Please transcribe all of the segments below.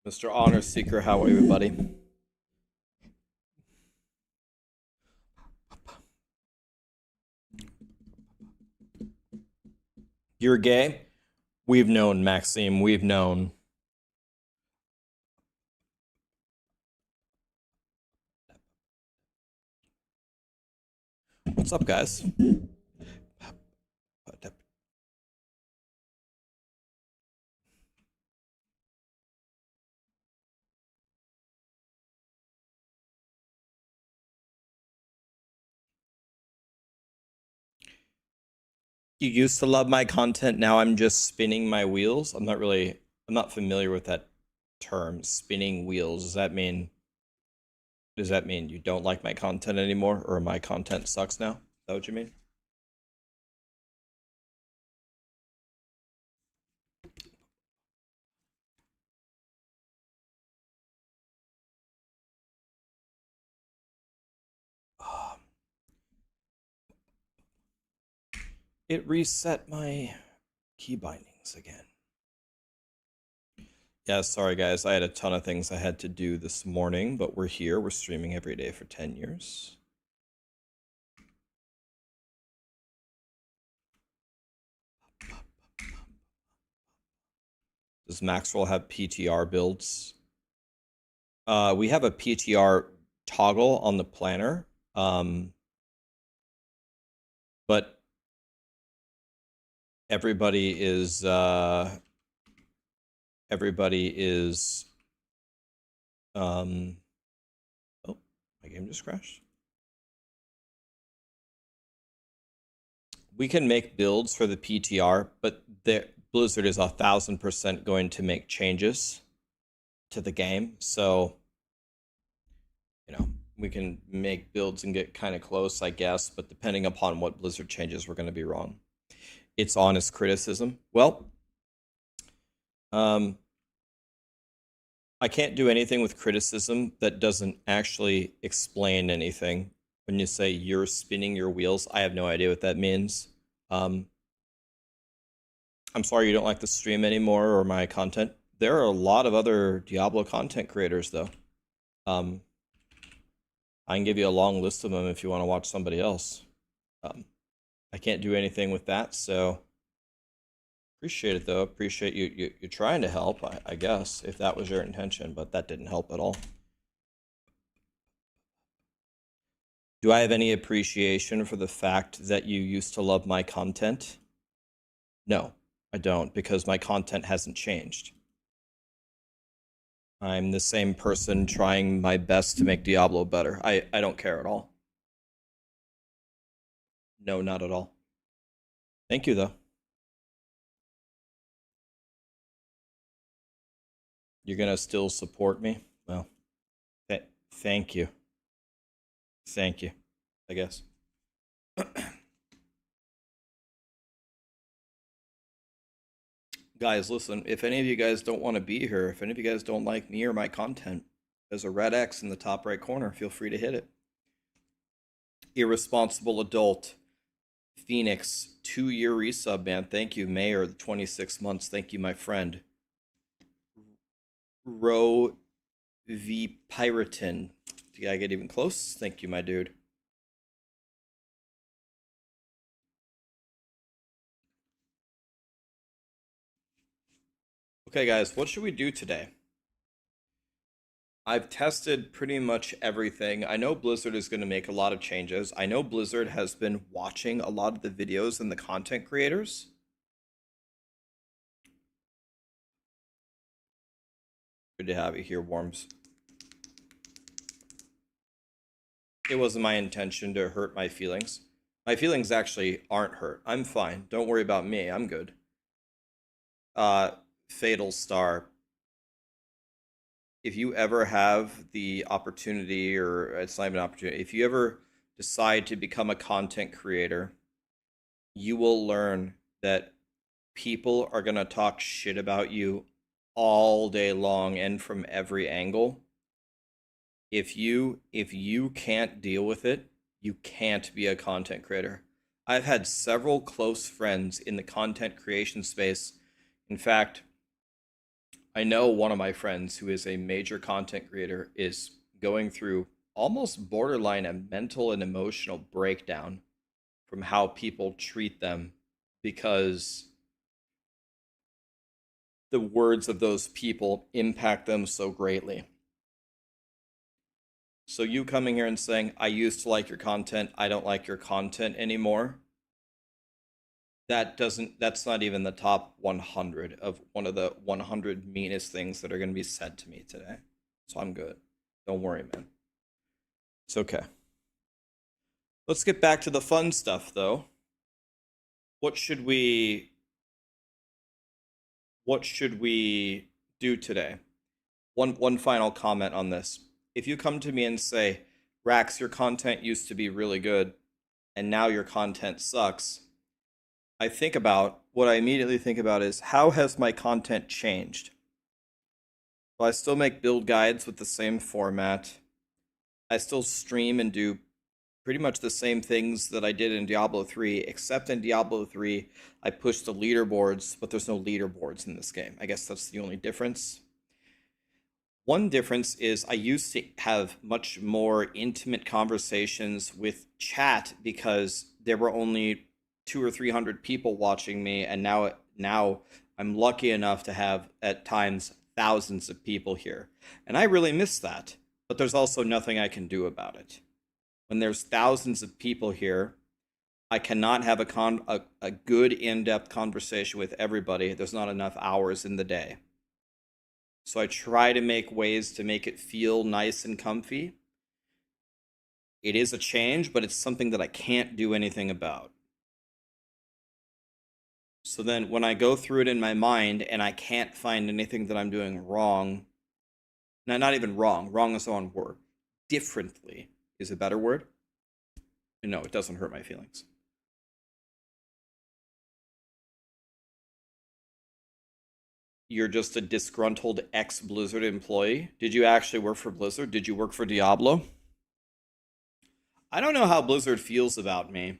Mr. Honor Seeker, how are you, buddy? You're gay? We've known, Maxime. We've known. What's up, guys? You used to love my content, now I'm just spinning my wheels. I'm not familiar with that term, spinning wheels. Does that mean you don't like my content anymore, or my content sucks now? Is that what you mean? It reset my key bindings again. Yeah, sorry guys, I had a ton of things I had to do this morning, but we're here. We're streaming every day for 10 years. Does Maxroll have PTR builds? We have a PTR toggle on the planner, but everybody is oh, my game just crashed. We can make builds for the PTR, but Blizzard is 1000% going to make changes to the game, so we can make builds and get kind of close, I guess, but depending upon what Blizzard changes, we're going to be wrong. It's honest criticism. Well, I can't do anything with criticism that doesn't actually explain anything. When you say you're spinning your wheels, I have no idea what that means. I'm sorry you don't like the stream anymore or my content. There are a lot of other Diablo content creators, though. I can give you a long list of them if you want to watch somebody else. I can't do anything with that, so appreciate it, though. Appreciate you're trying to help, I guess, if that was your intention, but that didn't help at all. Do I have any appreciation for the fact that you used to love my content? No, I don't, because my content hasn't changed. I'm the same person trying my best to make Diablo better. I don't care at all. No, not at all. Thank you, though. You're going to still support me? Well, thank you. Thank you, I guess. Guys, listen, if any of you guys don't want to be here, if any of you guys don't like me or my content, there's a red X in the top right corner. Feel free to hit it. Irresponsible adult. Phoenix, 2-year resub, man. Thank you, Mayor, the 26 months. Thank you, my friend. Row V Piratin. Did I get even close? Thank you, my dude. Okay, guys, what should we do today? I've tested pretty much everything. I know Blizzard is going to make a lot of changes. I know Blizzard has been watching a lot of the videos and the content creators. Good to have you here, Worms. It wasn't my intention to hurt my feelings. My feelings actually aren't hurt. I'm fine. Don't worry about me. I'm good. Fatal Star. If you ever have the opportunity, or it's not even an opportunity, if you ever decide to become a content creator, you will learn that people are going to talk shit about you all day long and from every angle. If you can't deal with it, you can't be a content creator. I've had several close friends in the content creation space. In fact, I know one of my friends who is a major content creator is going through almost borderline a mental and emotional breakdown from how people treat them because the words of those people impact them so greatly. So you coming here and saying, I used to like your content, I don't like your content anymore, that's not even the top 100 of one of the 100 meanest things that are going to be said to me today. So I'm good. Don't worry, man. It's okay. Let's get back to the fun stuff, though. What should we do today? One final comment on this. If you come to me and say, Rax, your content used to be really good, and now your content sucks, what I immediately think about is, how has my content changed? Well, I still make build guides with the same format. I still stream and do pretty much the same things that I did in Diablo 3, except in Diablo 3, I push the leaderboards, but there's no leaderboards in this game. I guess that's the only difference. One difference is I used to have much more intimate conversations with chat because there were only 200 or 300 people watching me, and now I'm lucky enough to have at times thousands of people here, and I really miss that. But there's also nothing I can do about it. When there's thousands of people here, I cannot have a good in-depth conversation with everybody. There's not enough hours in the day. So I try to make ways to make it feel nice and comfy. It is a change, but it's something that I can't do anything about. So then when I go through it in my mind and I can't find anything that I'm doing wrong, not even wrong, wrong is the wrong word, differently is a better word. No, it doesn't hurt my feelings. You're just a disgruntled ex-Blizzard employee. Did you actually work for Blizzard? Did you work for Diablo? I don't know how Blizzard feels about me.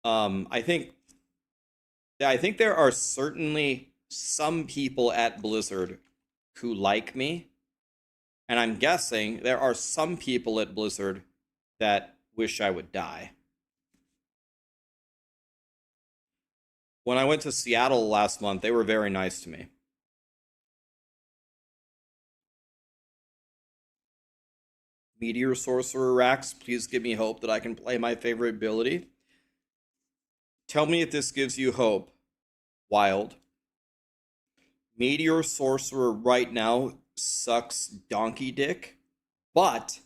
I think there are certainly some people at Blizzard who like me, and I'm guessing there are some people at Blizzard that wish I would die. When I went to Seattle last month, they were very nice to me. Meteor Sorcerer Rax, please give me hope that I can play my favorite ability. Tell me if this gives you hope. Wild. Meteor Sorcerer right now sucks donkey dick, but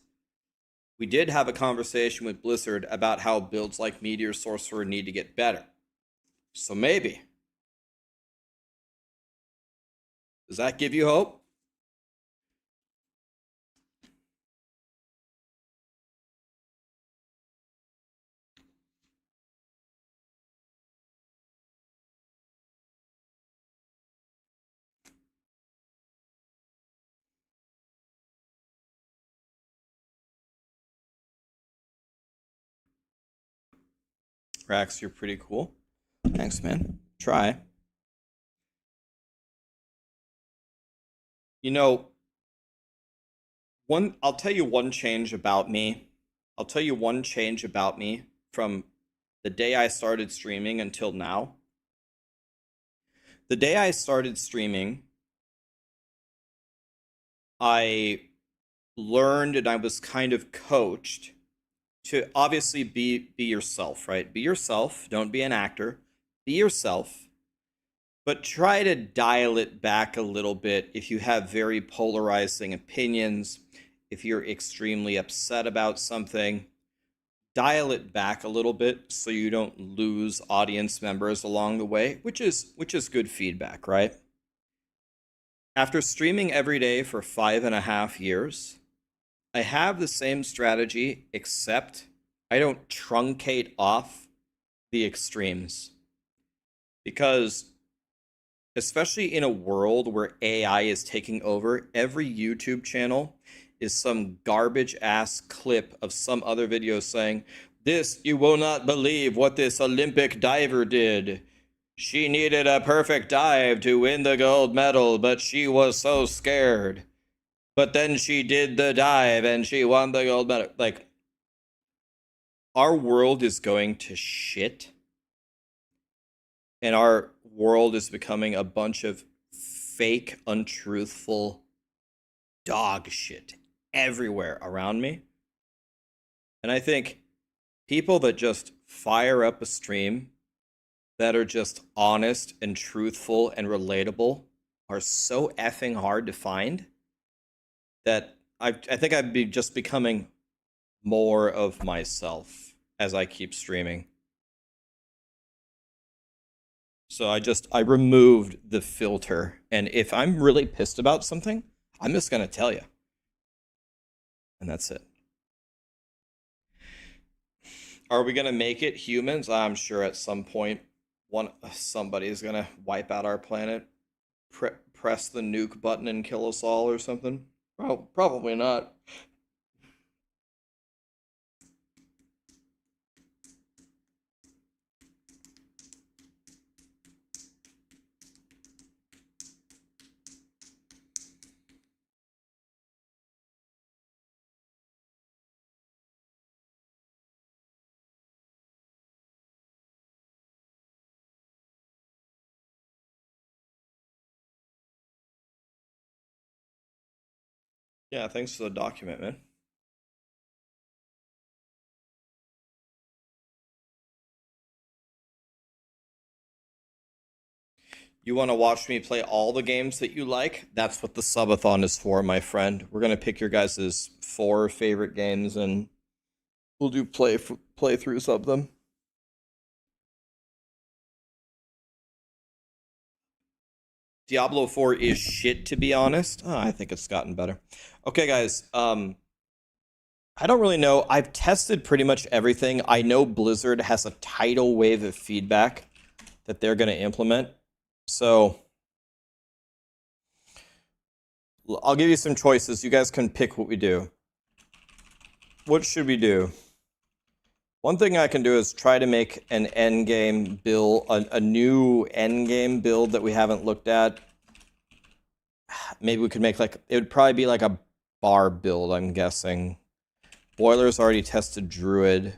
we did have a conversation with Blizzard about how builds like Meteor Sorcerer need to get better. So maybe. Does that give you hope? Rax, you're pretty cool. Thanks, man. Try. You know, I'll tell you one change about me. I'll tell you one change about me from the day I started streaming until now. The day I started streaming, I learned and I was kind of coached to obviously be yourself, right? Be yourself. Don't be an actor. Be yourself. But try to dial it back a little bit if you have very polarizing opinions, if you're extremely upset about something. Dial it back a little bit so you don't lose audience members along the way, which is good feedback, right? After streaming every day for 5.5 years, I have the same strategy, except I don't truncate off the extremes. Because especially in a world where AI is taking over, every YouTube channel is some garbage ass clip of some other video saying, "This, you will not believe what this Olympic diver did. She needed a perfect dive to win the gold medal, but she was so scared. But then she did the dive and she won the gold medal. Like, our world is going to shit. And our world is becoming a bunch of fake, untruthful dog shit everywhere around me. And I think people that just fire up a stream that are just honest and truthful and relatable are so effing hard to find that I think I'd be just becoming more of myself as I keep streaming. So I removed the filter, and if I'm really pissed about something, I'm just gonna tell you, and that's it. Are we gonna make it humans? I'm sure at some point somebody's gonna wipe out our planet, press the nuke button and kill us all or something. Probably not. Yeah, thanks for the document, man. You want to watch me play all the games that you like? That's what the subathon is for, my friend. We're gonna pick your guys' 4 favorite games, and we'll do playthroughs of them. Diablo 4 is shit, to be honest. Oh, I think it's gotten better. Okay, guys. I don't really know. I've tested pretty much everything. I know Blizzard has a tidal wave of feedback that they're going to implement. So I'll give you some choices. You guys can pick what we do. What should we do? One thing I can do is try to make an endgame build, a new endgame build that we haven't looked at. Maybe we could make like, it would probably be like a barb build, I'm guessing. Boiler's already tested Druid.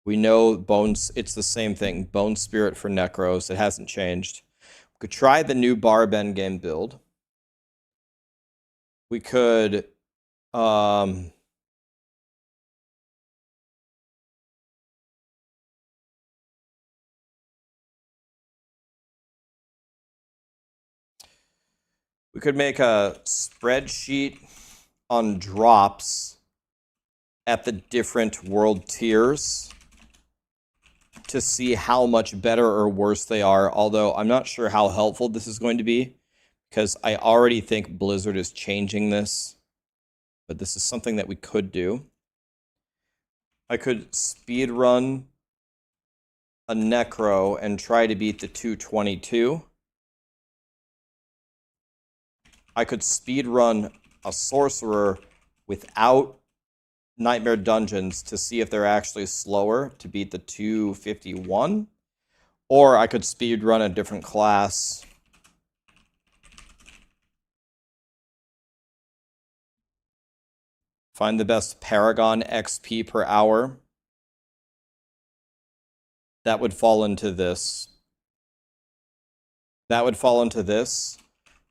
We know Bones, it's the same thing. Bone Spirit for Necros, it hasn't changed. We could try the new barb endgame build. We could, we could make a spreadsheet on drops at the different world tiers to see how much better or worse they are, although I'm not sure how helpful this is going to be, because I already think Blizzard is changing this, but this is something that we could do. I could speed run a Necro and try to beat the 222. I could speed run a Sorcerer without Nightmare Dungeons to see if they're actually slower to beat the 251. Or I could speed run a different class. Find the best Paragon XP per hour. That would fall into this. That would fall into this.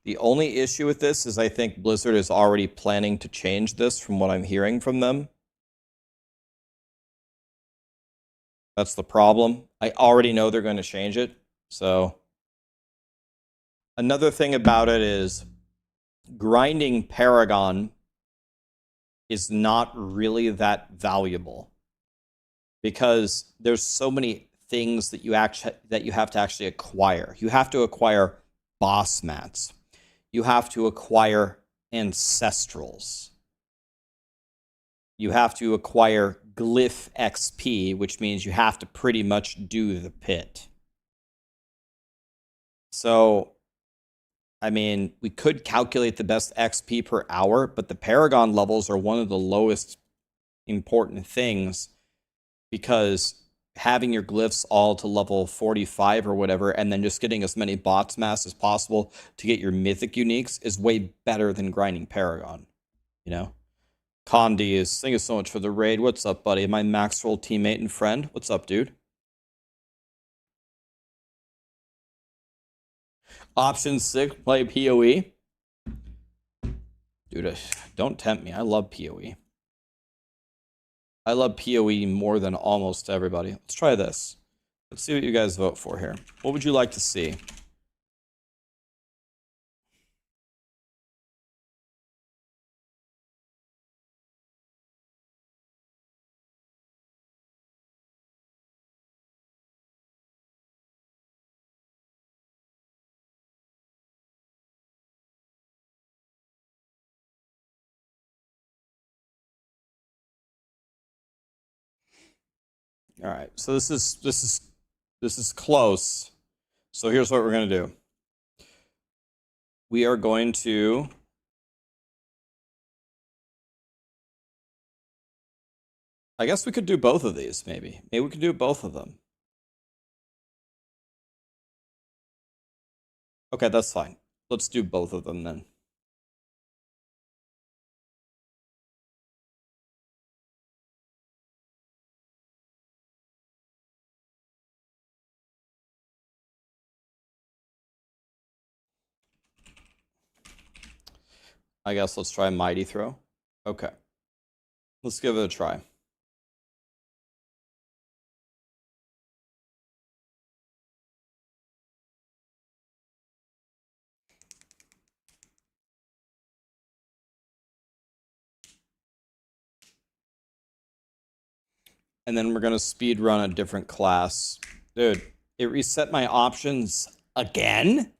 The only issue with this is I think Blizzard is already planning to change this from what I'm hearing from them. That's the problem. I already know they're going to change it. So another thing about it is grinding Paragon is not really that valuable because there's so many things that you have to actually acquire. You have to acquire boss mats. You have to acquire ancestrals. You have to acquire glyph XP, which means you have to pretty much do the pit. So, I mean, we could calculate the best XP per hour, but the Paragon levels are one of the lowest important things because having your glyphs all to level 45 or whatever, and then just getting as many bots mass as possible to get your mythic uniques is way better than grinding paragon, you know? Condi is, thank you so much for the raid. What's up, buddy? My Maxroll teammate and friend. What's up, dude? Option 6, play PoE. Dude, don't tempt me. I love PoE. I love PoE more than almost everybody. Let's try this. Let's see what you guys vote for here. What would you like to see? All right. So this is close. So here's what we're going to do. We are going to I guess we could do both of these, maybe. Maybe we could do both of them. Okay, that's fine. Let's do both of them then. I guess let's try Mighty Throw. Okay. Let's give it a try. And then we're going to speed run a different class. Dude, it reset my options again?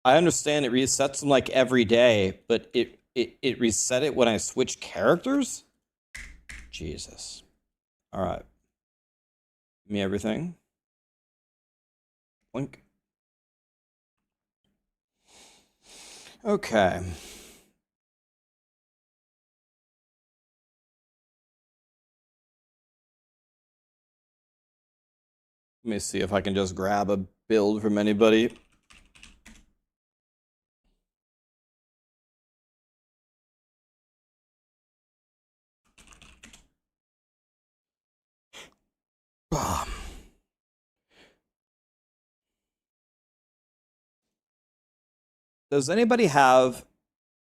I understand it resets them like every day, but it reset it when I switch characters? Jesus. All right. Give me everything. Blink. Okay. Let me see if I can just grab a build from anybody. Does anybody have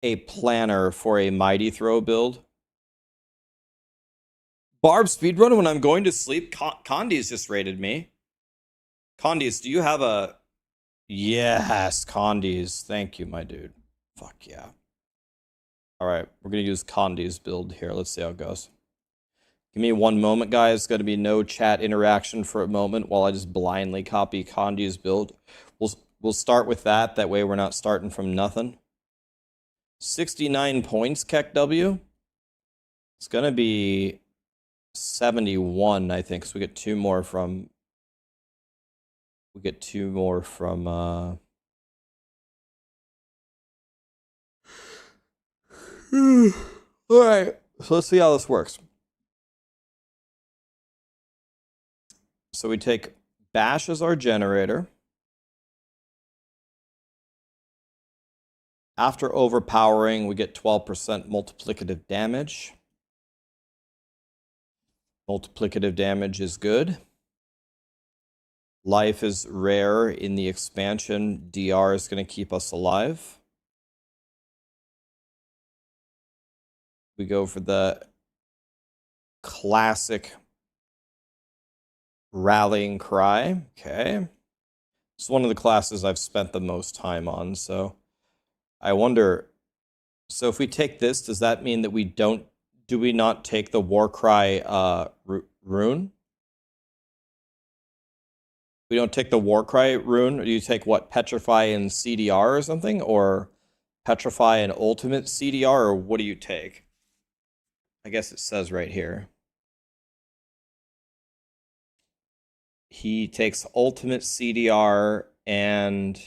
a planner for a Mighty Throw build? Barb speedrun when I'm going to sleep? Condi's just raided me. Condi's, do you have a... Yes, Condi's. Thank you, my dude. Fuck yeah. All right, we're going to use Condi's build here. Let's see how it goes. Give me one moment, guys. Going to be no chat interaction for a moment while I just blindly copy Condi's build. We'll start with that. That way we're not starting from nothing. 69 points, KEKW. It's going to be 71, I think, because we get two more from... We get two more from... All right, so let's see how this works. So we take Bash as our generator. After overpowering, we get 12% multiplicative damage. Multiplicative damage is good. Life is rare in the expansion. DR is going to keep us alive. We go for the classic Rallying Cry. Okay. It's one of the classes I've spent the most time on, so I wonder... So if we take this, does that mean that we don't... Do we not take the Warcry rune? We don't take the Warcry rune? Or do you take, what, Petrify and CDR or something? Or Petrify and Ultimate CDR? Or what do you take? I guess it says right here. He takes Ultimate CDR and...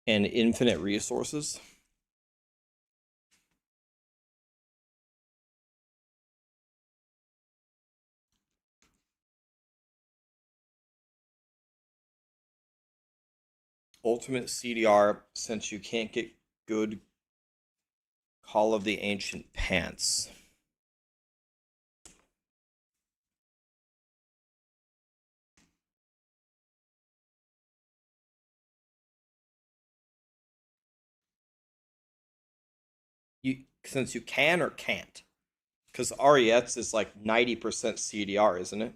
and infinite resources. Ultimate CDR, since you can't get good Call of the Ancient Pants. Since you can or can't? Because REX is like 90% CDR, isn't it?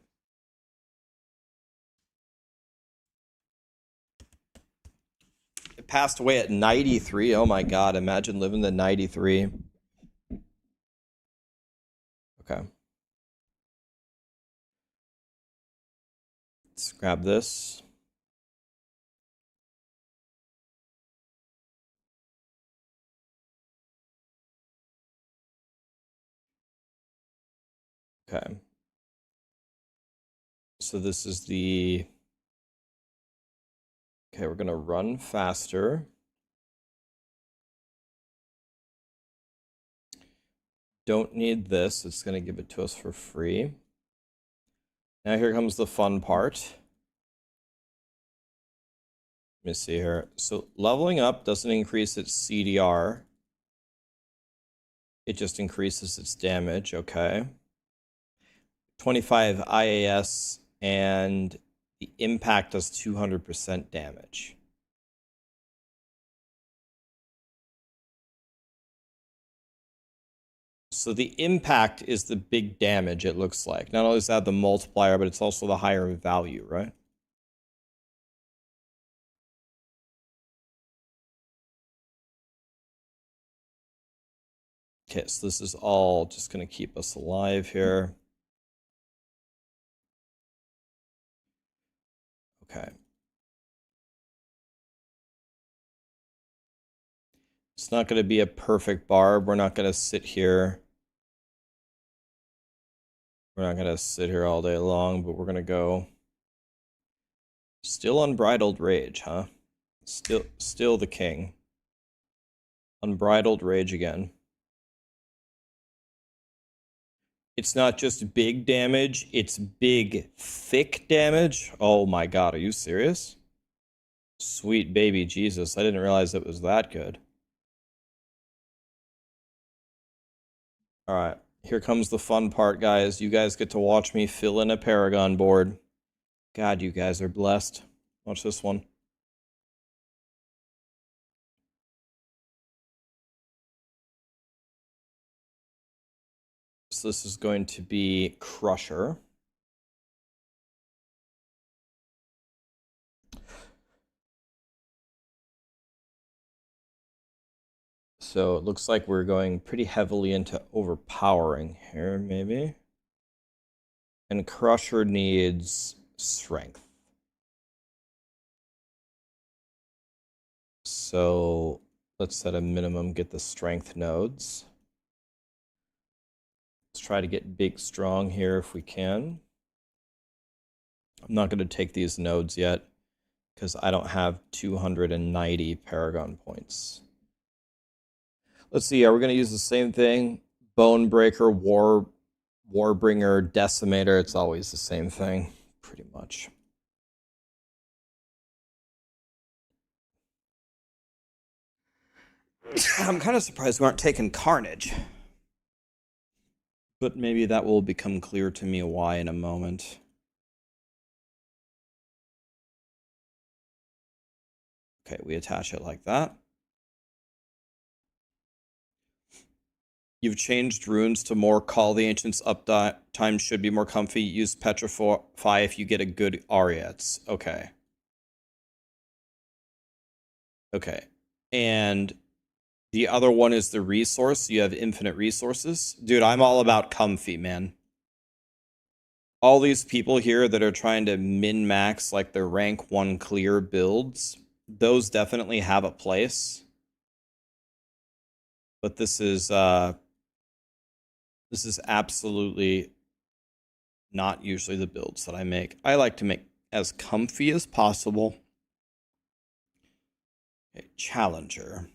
It passed away at 93. Oh my god, imagine living to 93. Okay. Let's grab this. Okay. So this is the... Okay, we're going to run faster. Don't need this. It's going to give it to us for free. Now here comes the fun part. Let me see here. So leveling up doesn't increase its CDR. It just increases its damage. Okay. 25 IAS and the impact does 200% damage. So the impact is the big damage, it looks like. Not only is that the multiplier, but it's also the higher value, right? Okay, so this is all just going to keep us alive here. Okay. It's not going to be a perfect barb. We're not going to sit here. We're not going to sit here all day long, but we're going to go. Still unbridled rage, huh? Still the king. Unbridled rage again. It's not just big damage, it's big, thick damage. Oh my god, are you serious? Sweet baby Jesus, I didn't realize it was that good. Alright, here comes the fun part, guys. You guys get to watch me fill in a paragon board. God, you guys are blessed. Watch this one. So this is going to be Crusher. So it looks like we're going pretty heavily into overpowering here, maybe. And Crusher needs strength. So let's set a minimum, get the strength nodes. Let's try to get big strong here if we can. I'm not going to take these nodes yet because I don't have 290 paragon points. Let's see, are we going to use the same thing? Bonebreaker, Warbringer, Decimator, it's always the same thing, pretty much. I'm kind of surprised we aren't taking Carnage. But maybe that will become clear to me why in a moment. Okay, we attach it like that. You've changed runes to more Call the Ancients uptime should be more comfy. Use Petrify if you get a good Ariats. Okay. Okay. And the other one is the resource. You have infinite resources. Dude, I'm all about comfy, man. All these people here that are trying to min-max like their rank 1 clear builds, those definitely have a place. But this is absolutely not usually the builds that I make. I like to make as comfy as possible. Okay, Challenger.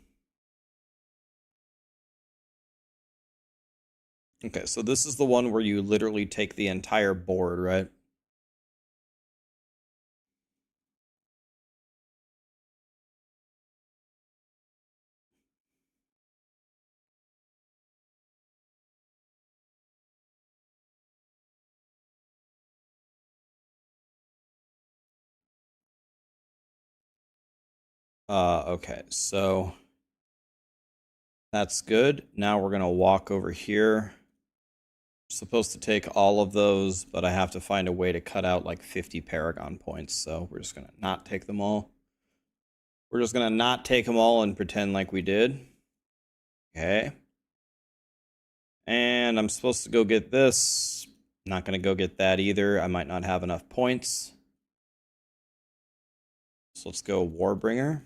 Okay, so this is the one where you literally take the entire board, right? Okay, so that's good. Now we're gonna walk over here. Supposed to take all of those, but I have to find a way to cut out like 50 paragon points, so we're just gonna not take them all. We're just gonna not take them all and pretend like we did. Okay. And I'm supposed to go get this. Not gonna go get that either. I might not have enough points. So let's go Warbringer.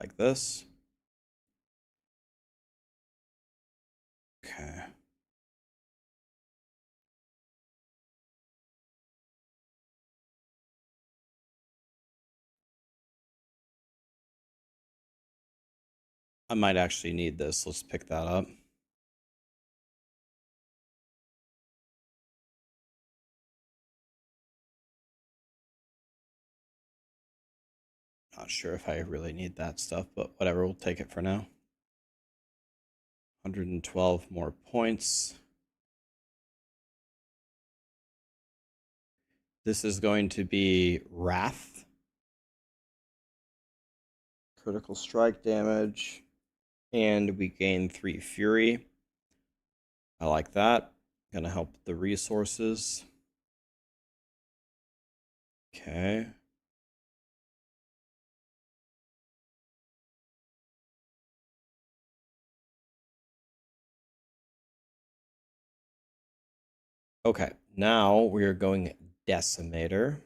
Like this. Okay. I might actually need this. Let's pick that up. Not sure if I really need that stuff, but whatever, we'll take it for now. 112 more points. This is going to be Wrath. Critical strike damage. And we gain 3 Fury. I like that. Gonna help the resources. Okay. Okay, now we are going Decimator.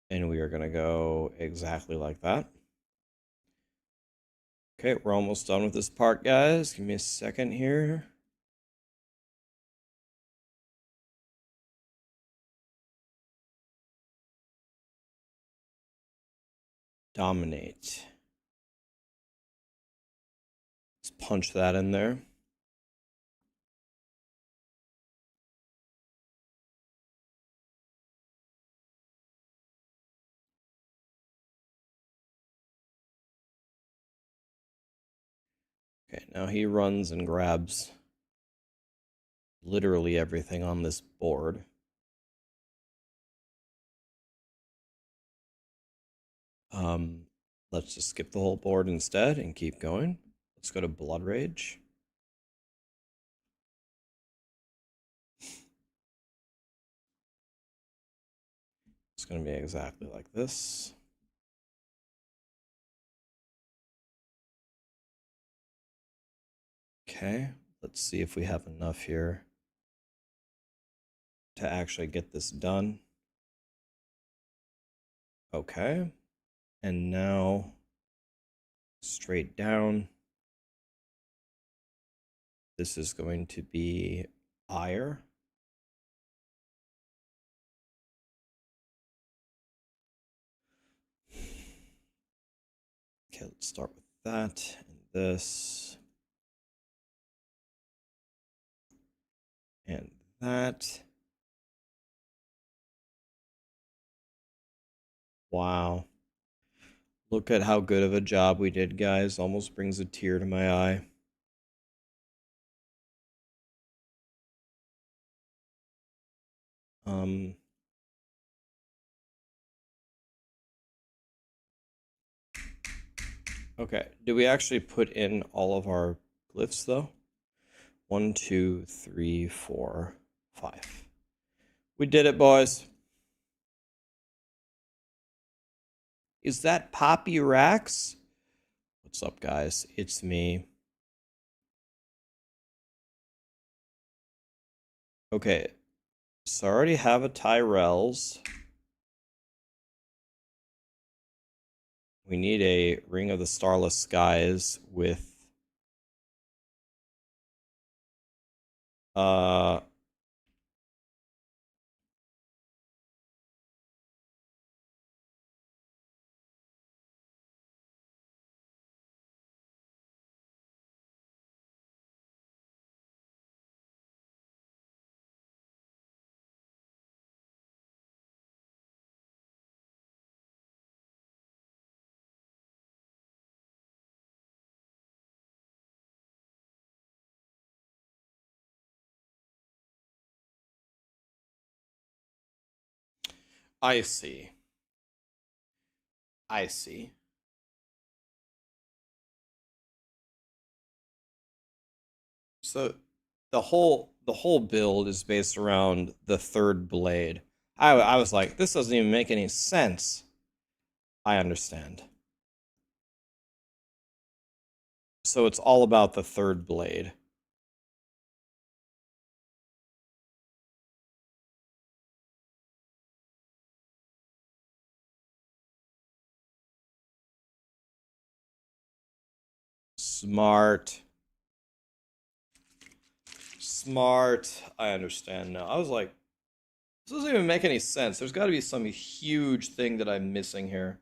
And we are going to go exactly like that. Okay, we're almost done with this part, guys. Give me a second here. Dominate. Let's punch that in there. Okay, now he runs and grabs literally everything on this board. Let's just skip the whole board instead and keep going. Let's go to Blood Rage. It's going to be exactly like this. Okay, let's see if we have enough here to actually get this done. Okay, and now straight down. This is going to be Ire. Okay, let's start with that and this. And that. Wow. Look at how good of a job we did, guys. Almost brings a tear to my eye. Okay, do we actually put in all of our glyphs, though? 1, 2, 3, 4, 5. We did it, boys. Is that Poppy Rax? What's up, guys? It's me. Okay, so I already have a Tyrell's. We need a Ring of the Starless Skies with I see. I see. So the whole build is based around the third blade. I was like, this doesn't even make any sense. I understand. So it's all about the third blade. Smart. Smart. I understand now. I was like, this doesn't even make any sense. There's got to be some huge thing that I'm missing here.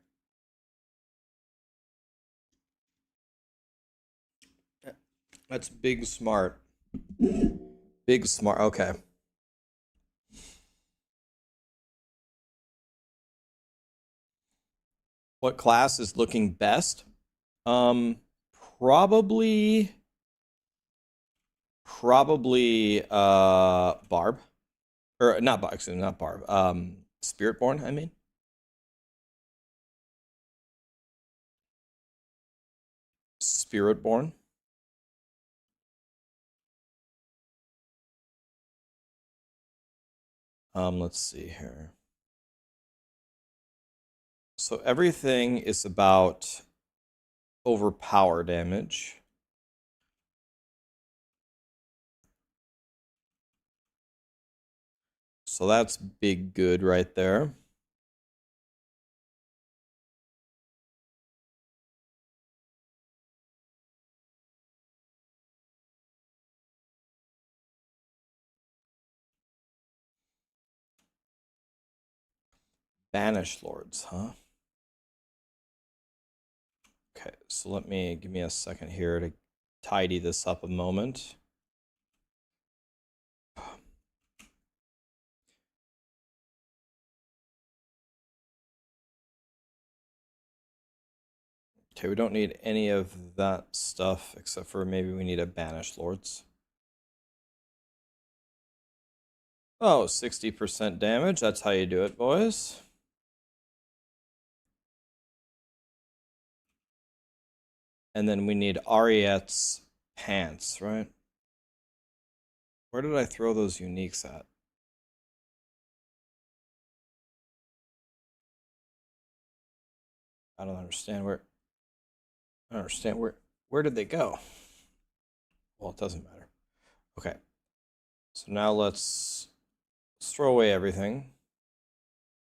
That's big smart. Big smart. Okay. What class is looking best? Um, probably, Barb, or not Barb. Excuse me, not Barb. Spiritborn. I mean, Spiritborn. Let's see here. So everything is about overpower damage. So that's big good right there. Banish Lords, huh? Okay, so give me a second here to tidy this up a moment. Okay, we don't need any of that stuff except for maybe we need a Banish Lords. Oh, 60% damage. That's how you do it, boys. And then we need Ariette's pants, right? Where did I throw those uniques at? I don't understand where. I don't understand where did they go? Well, it doesn't matter. Okay. So now let's throw away everything.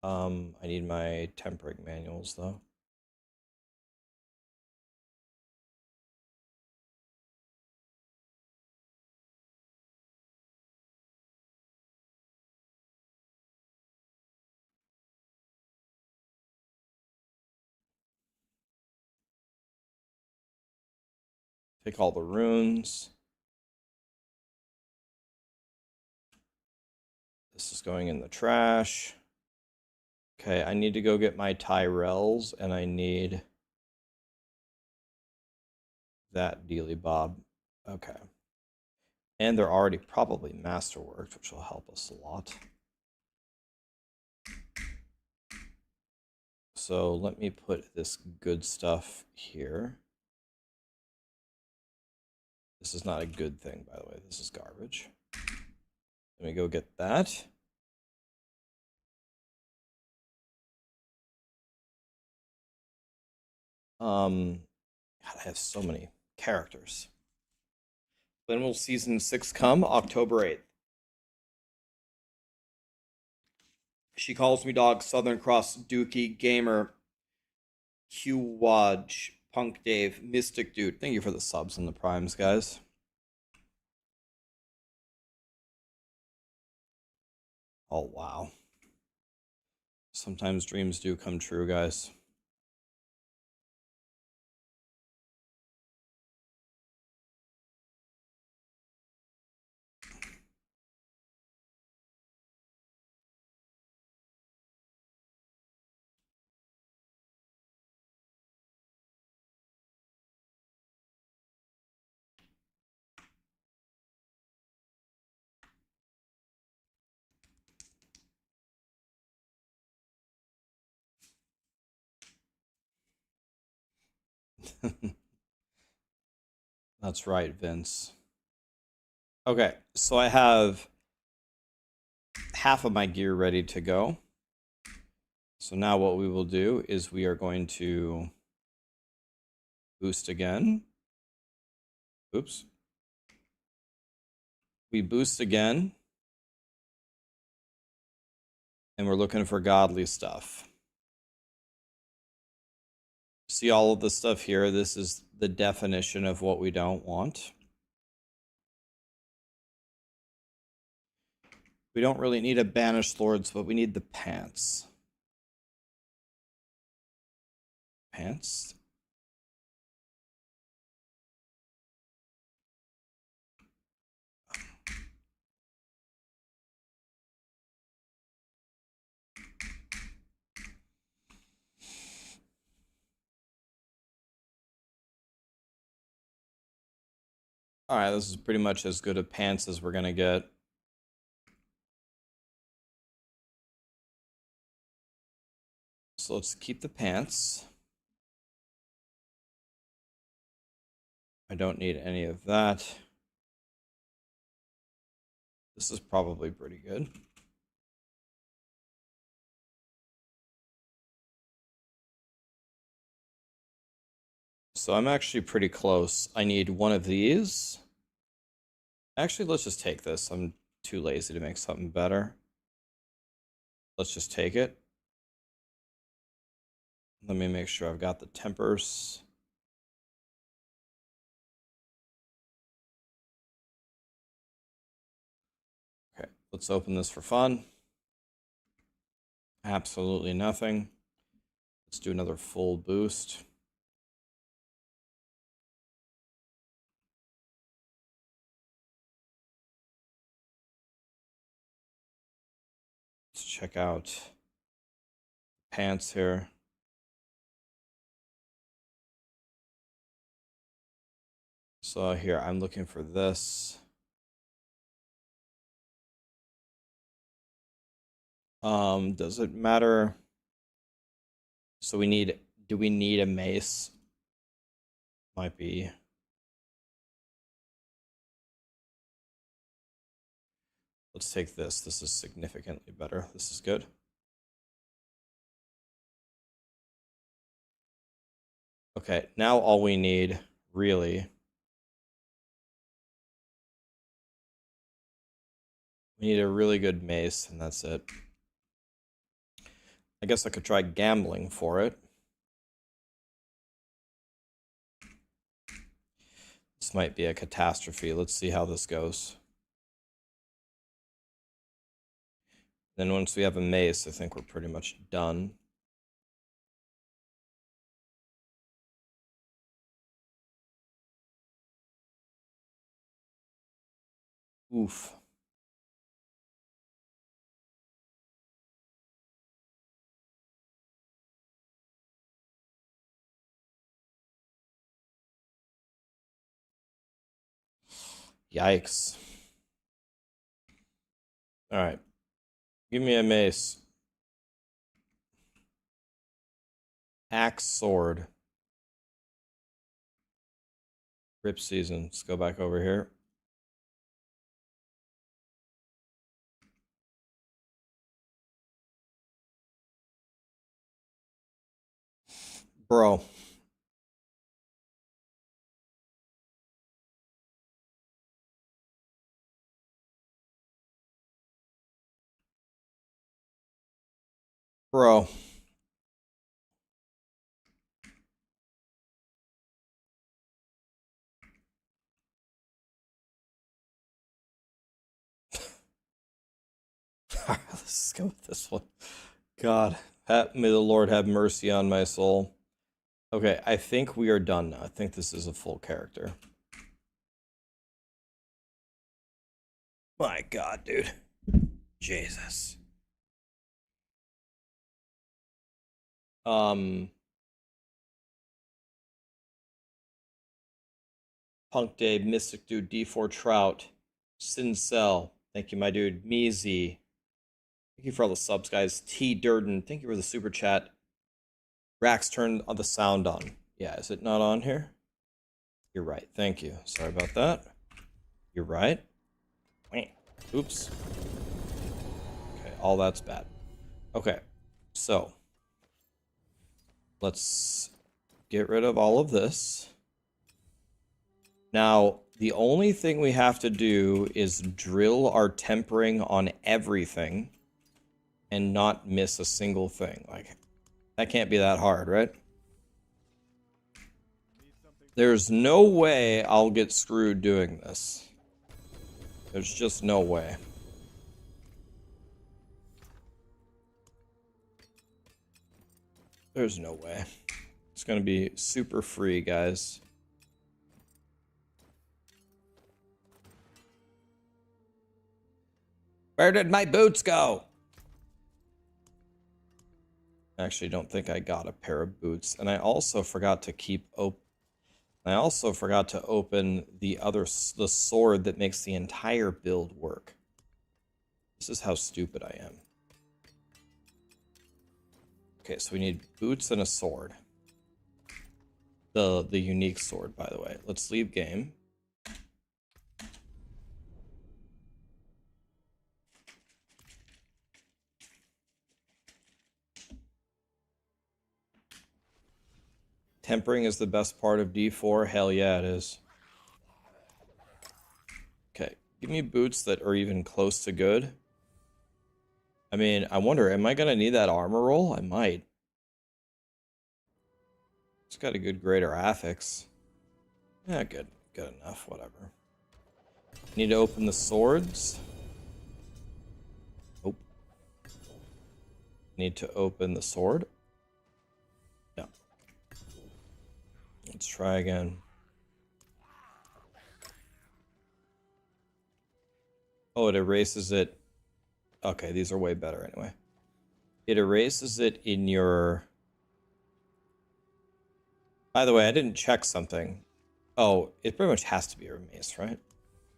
I need my tempering manuals though. Take all the runes. This is going in the trash. Okay, I need to go get my Tyrells, and I need that Dealy Bob. Okay. And they're already probably masterworked, which will help us a lot. So let me put this good stuff here. This is not a good thing, by the way. This is garbage. Let me go get that. God, I have so many characters. When will season 6 come? October 8th. She calls me dog, Southern Cross, Dookie, Gamer, Q Wodge, Punk Dave, Mystic Dude. Thank you for the subs and the primes, guys. Oh, wow. Sometimes dreams do come true, guys. That's right, Vince. Okay, so I have half of my gear ready to go. So now what we will do is we are going to boost again. Oops. We boost again. And we're looking for godly stuff. See all of the stuff here? This is the definition of what we don't want. We don't really need a banished lords, but we need the pants. Pants? Alright, this is pretty much as good of pants as we're gonna get. So let's keep the pants. I don't need any of that. This is probably pretty good. So I'm actually pretty close. I need one of these. Actually, let's just take this. I'm too lazy to make something better. Let's just take it. Let me make sure I've got the tempers. Okay, let's open this for fun. Absolutely nothing. Let's do another full boost. Let's check out pants here. So here, I'm looking for this. Does it matter? So we need, do we need a mace? Might be. Let's take this. This is significantly better. This is good. Okay, now all we need, really, we need a really good mace, and that's it. I guess I could try gambling for it. This might be a catastrophe. Let's see how this goes. Then once we have a mace, I think we're pretty much done. Oof. Yikes. All right. Give me a mace. Axe sword. Rip season. Let's go back over here. Bro. Bro. Let's go with this one. God, may the Lord have mercy on my soul. Okay, I think we are done now. I think this is a full character. My God, dude. Jesus. Punk Dave, Mystic Dude, D4 Trout, Sincel. Thank you, my dude. Meezy. Thank you for all the subs, guys. T Durden. Thank you for the super chat. Rax turned on the sound on. Yeah, is it not on here? You're right. Thank you. Sorry about that. You're right. Oops. Okay, all that's bad. Okay, so let's get rid of all of this. Now, the only thing we have to do is drill our tempering on everything and not miss a single thing. Like, that can't be that hard, right? There's no way I'll get screwed doing this. There's just no way. There's no way. It's gonna be super free, guys. Where did my boots go? I actually don't think I got a pair of boots. And I also forgot to open the sword that makes the entire build work. This is how stupid I am. Okay, so we need boots and a sword. The unique sword, by the way. Let's leave game. Tempering is the best part of D4. Hell yeah, it is. Okay, give me boots that are even close to good. I mean, I wonder, am I going to need that armor roll? I might. It's got a good greater affix. Yeah, good. Good enough, whatever. Need to open the swords. Nope. Need to open the sword. Yeah. Let's try again. Oh, it erases it. Okay, these are way better anyway. It erases it in your... By the way, I didn't check something. Oh, it pretty much has to be a mace, right?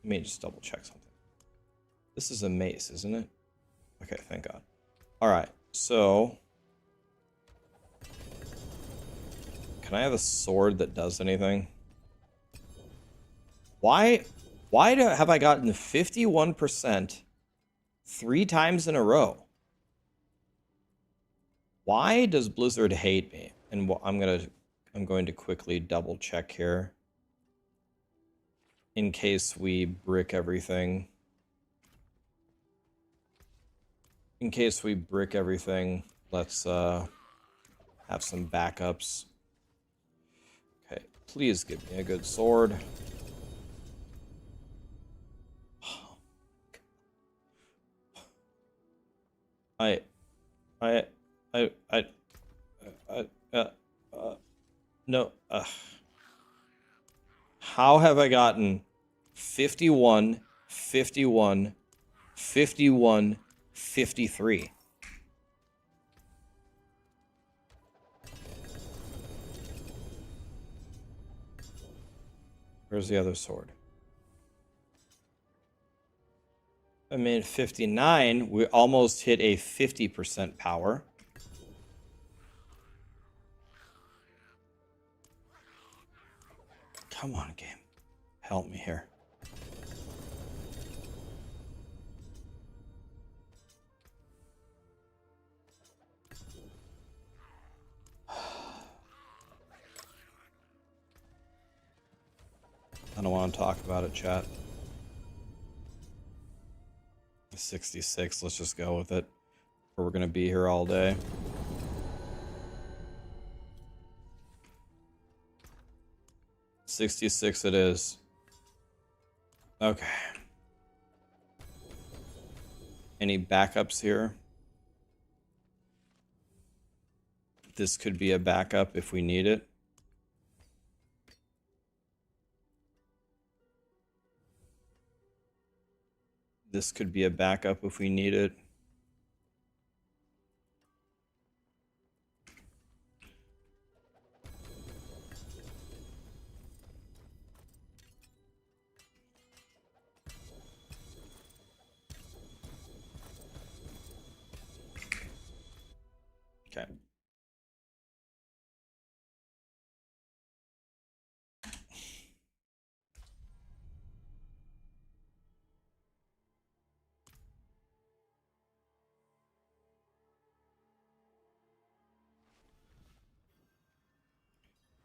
Let me just double check something. This is a mace, isn't it? Okay, thank God. Alright, so... Can I have a sword that does anything? Why have I gotten 51% 3 times in a row? Why does Blizzard hate me? And I'm going to quickly double check here. In case we brick everything. In case we brick everything, let's have some backups. Okay, please give me a good sword. No. How have I gotten 51, 51, 51, 53? Where's the other sword? I made 59. We almost hit a 50% power. Come on, game. Help me here. I don't want to talk about it, chat. 66, let's just go with it. Or we're going to be here all day. $66 it is. Okay. Any backups here? This could be a backup if we need it. This could be a backup if we need it. Okay.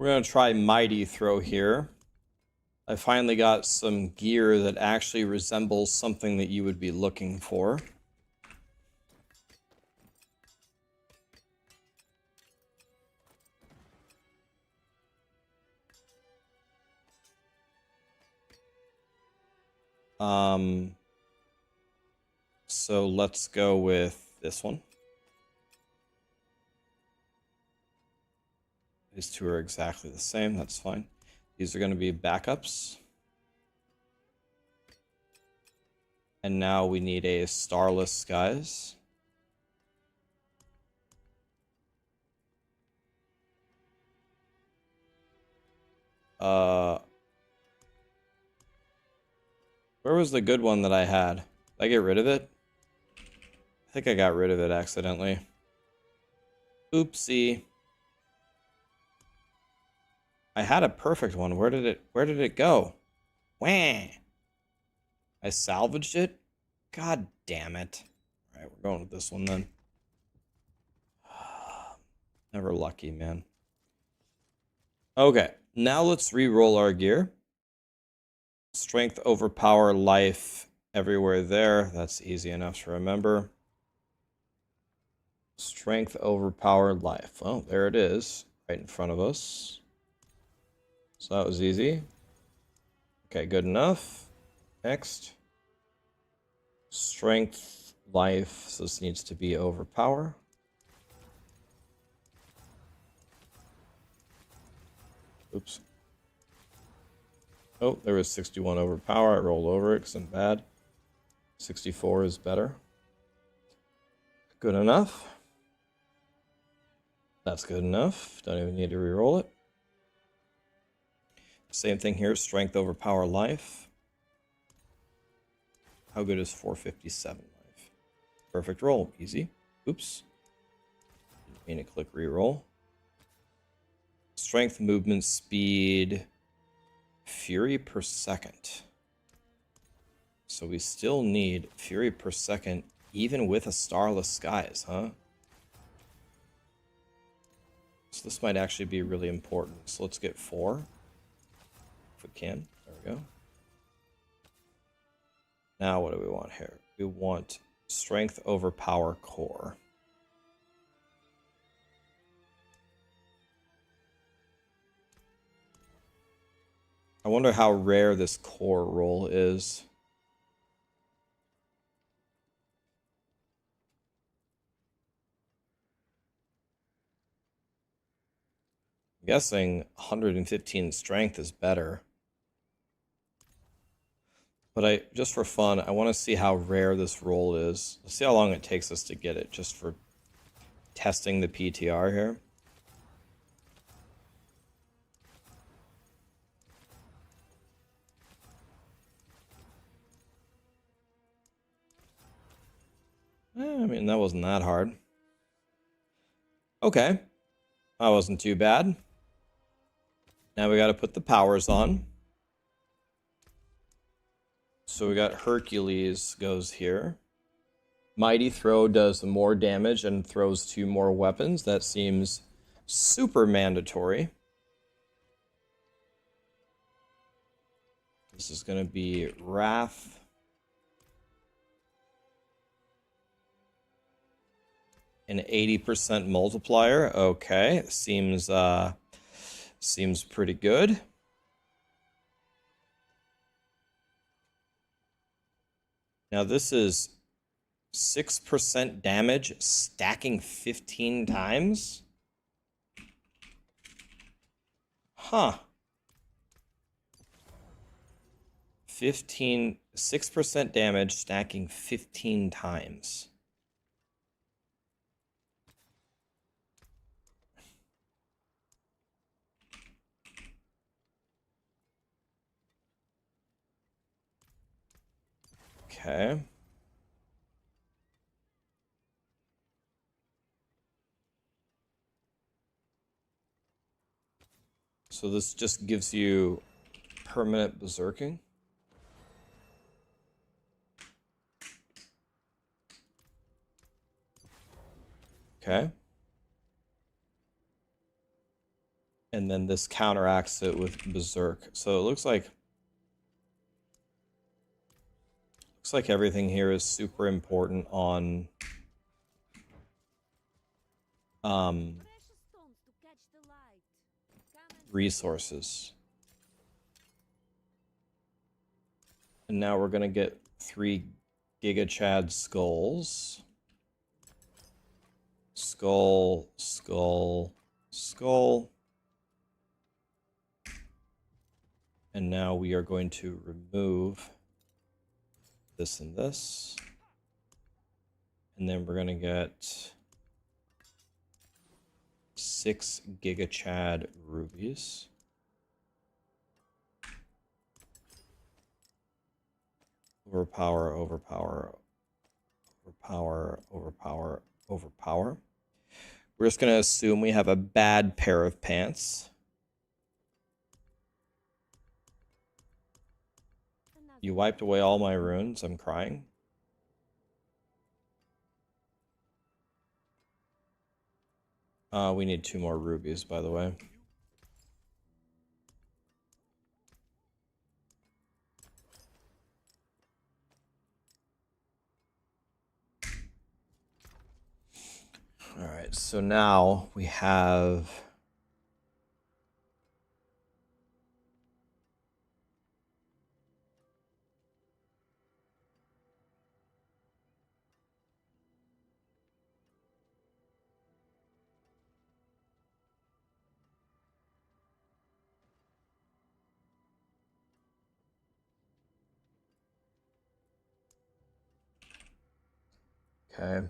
We're going to try Mighty Throw here. I finally got some gear that actually resembles something that you would be looking for. So let's go with this one. These two are exactly the same, that's fine. These are going to be backups. And now we need a Starless Skies. Where was the good one that I had? Did I get rid of it? I think I got rid of it accidentally. Oopsie. I had a perfect one. Where did it go? Wah! I salvaged it? God damn it. Alright, we're going with this one then. Never lucky, man. Okay, now let's re-roll our gear. Strength, overpower, life, everywhere there. That's easy enough to remember. Strength, overpower, life. Well, there it is, right in front of us. So that was easy. Okay, good enough. Next. Strength, life. So this needs to be overpower. Oops. Oh, there was 61 overpower. I rolled over it because I'm bad. 64 is better. Good enough. That's good enough. Don't even need to re-roll it. Same thing here. Strength, overpower, life. How good is 457 life? Perfect roll. Easy. Oops. Didn't mean to click re-roll. Strength, movement, speed, fury per second. So we still need fury per second, even with a Starless Skies, huh? So this might actually be really important. So let's get 4. If we can. There we go. Now what do we want here? We want strength, overpower, core. I wonder how rare this core roll is. I'm guessing 115 strength is better. But just for fun, I want to see how rare this roll is. Let's see how long it takes us to get it, just for testing the PTR here. I mean, that wasn't that hard. Okay. That wasn't too bad. Now we got to put the powers on. So we got Hercules goes here. Mighty Throw does more damage and throws 2 more weapons. That seems super mandatory. This is going to be Wrath. An 80% multiplier. Okay, seems pretty good. Now this is 6% damage stacking 15 times. Huh. 6% damage stacking 15 times. Okay. So this just gives you permanent berserking. Okay. And then this counteracts it with Berserk. So it looks like everything here is super important on resources. And now we're gonna get 3 Giga Chad skulls. Skull, skull, skull. And now we are going to remove this and this. And then we're going to get 6 Giga Chad rubies. Overpower, overpower, overpower, overpower, overpower. We're just going to assume we have a bad pair of pants. You wiped away all my runes. I'm crying. We need 2 more rubies, by the way. All right, so now we have okay.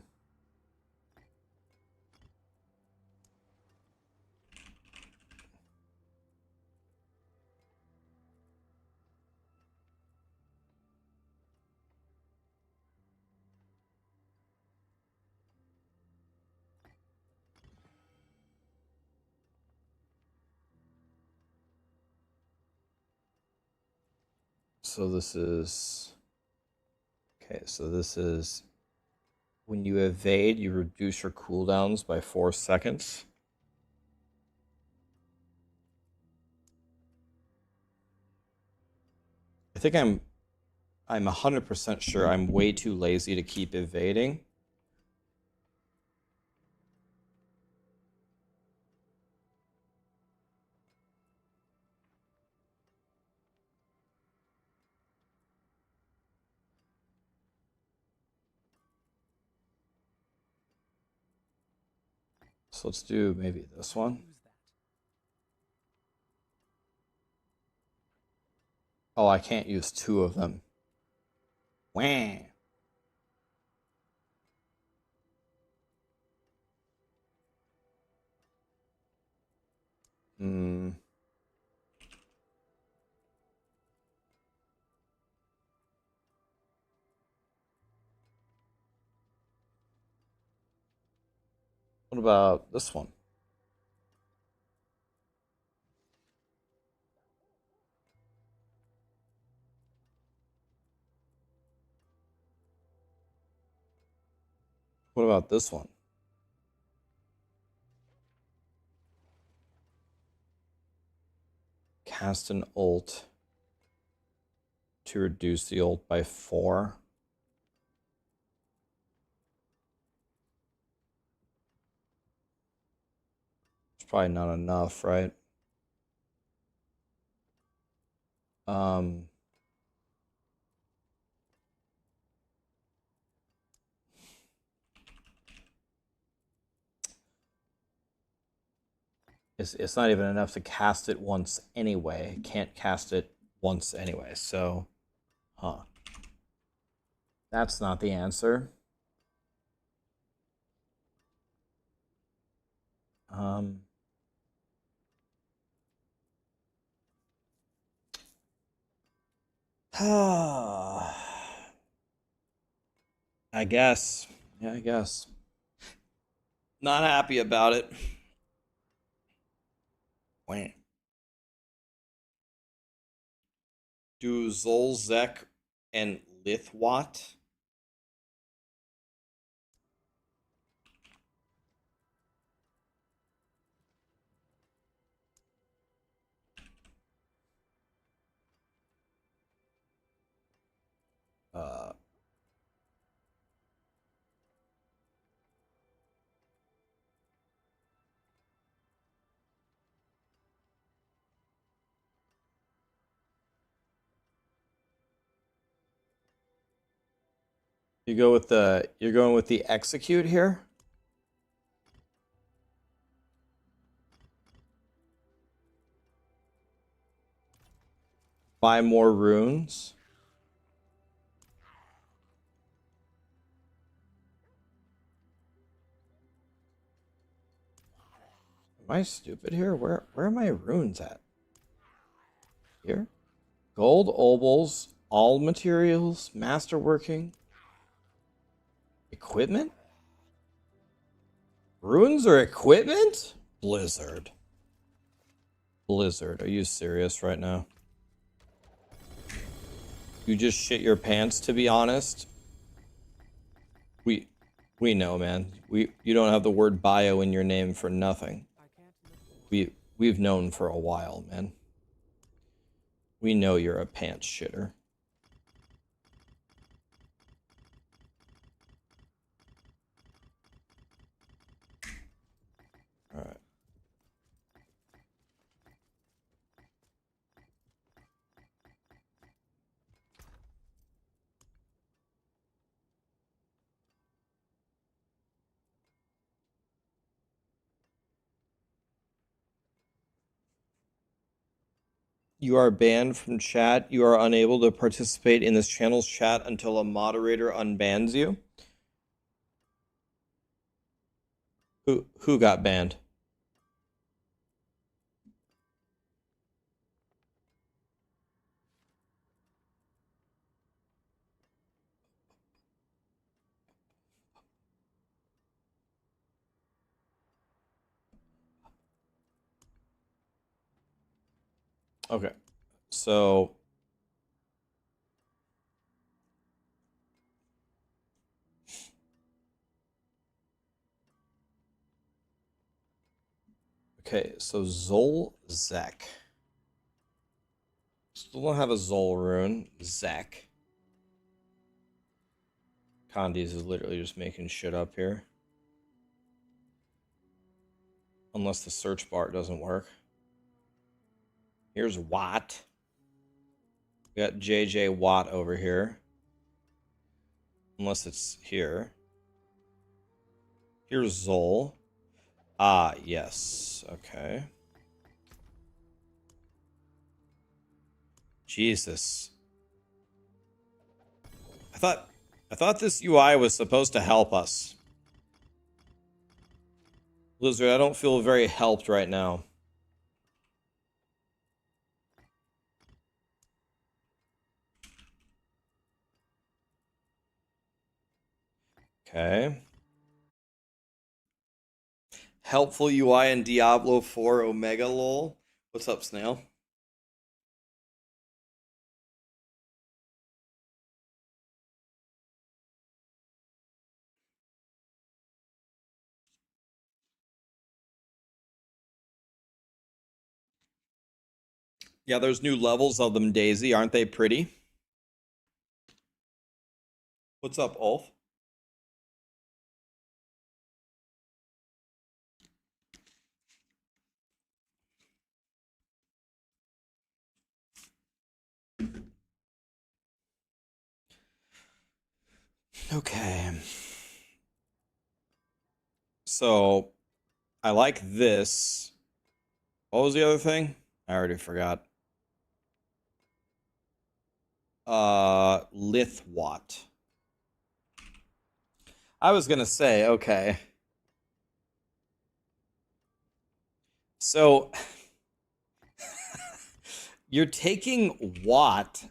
So this is okay, so this is when you evade, you reduce your cooldowns by 4 seconds. I think I'm 100% sure I'm way too lazy to keep evading. So let's do maybe this one. Oh, I can't use 2 of them. Wah. Hmm. What about this one? What about this one? Cast an ult to reduce the ult by 4. It's probably not enough, right? Um, it's not even enough to cast it once anyway. Can't cast it once anyway, so huh. That's not the answer. Um, I guess. Yeah, I guess. Not happy about it. Wait. Do Zolzek and Lithwat? You're going with the execute here? Buy more runes. Am I stupid here? Where are my runes at? Here? Gold, obols, all materials, masterworking, equipment? Runes or equipment? Blizzard. Blizzard, are you serious right now? You just shit your pants, to be honest. We know, man. You don't have the word bio in your name for nothing. We've known for a while, man. We know you're a pants shitter. All right. You are banned from chat. You are unable to participate in this channel's chat until a moderator unbans you. Who got banned? Okay. So okay, so Zek. Still don't have a Zol rune. Zek. Condes is literally just making shit up here. Unless the search bar doesn't work. Here's Watt. We got JJ Watt over here. Unless it's here. Here's Zol. Ah, yes. Okay. Jesus. I thought this UI was supposed to help us. Blizzard, I don't feel very helped right now. Okay. Helpful UI in Diablo 4 Omega lol. What's up, Snail? Yeah, there's new levels of them, Daisy. Aren't they pretty? What's up, Ulf? Okay. So, I like this. What was the other thing? I already forgot. Lithwatt. I was gonna say, okay. So, you're taking Watt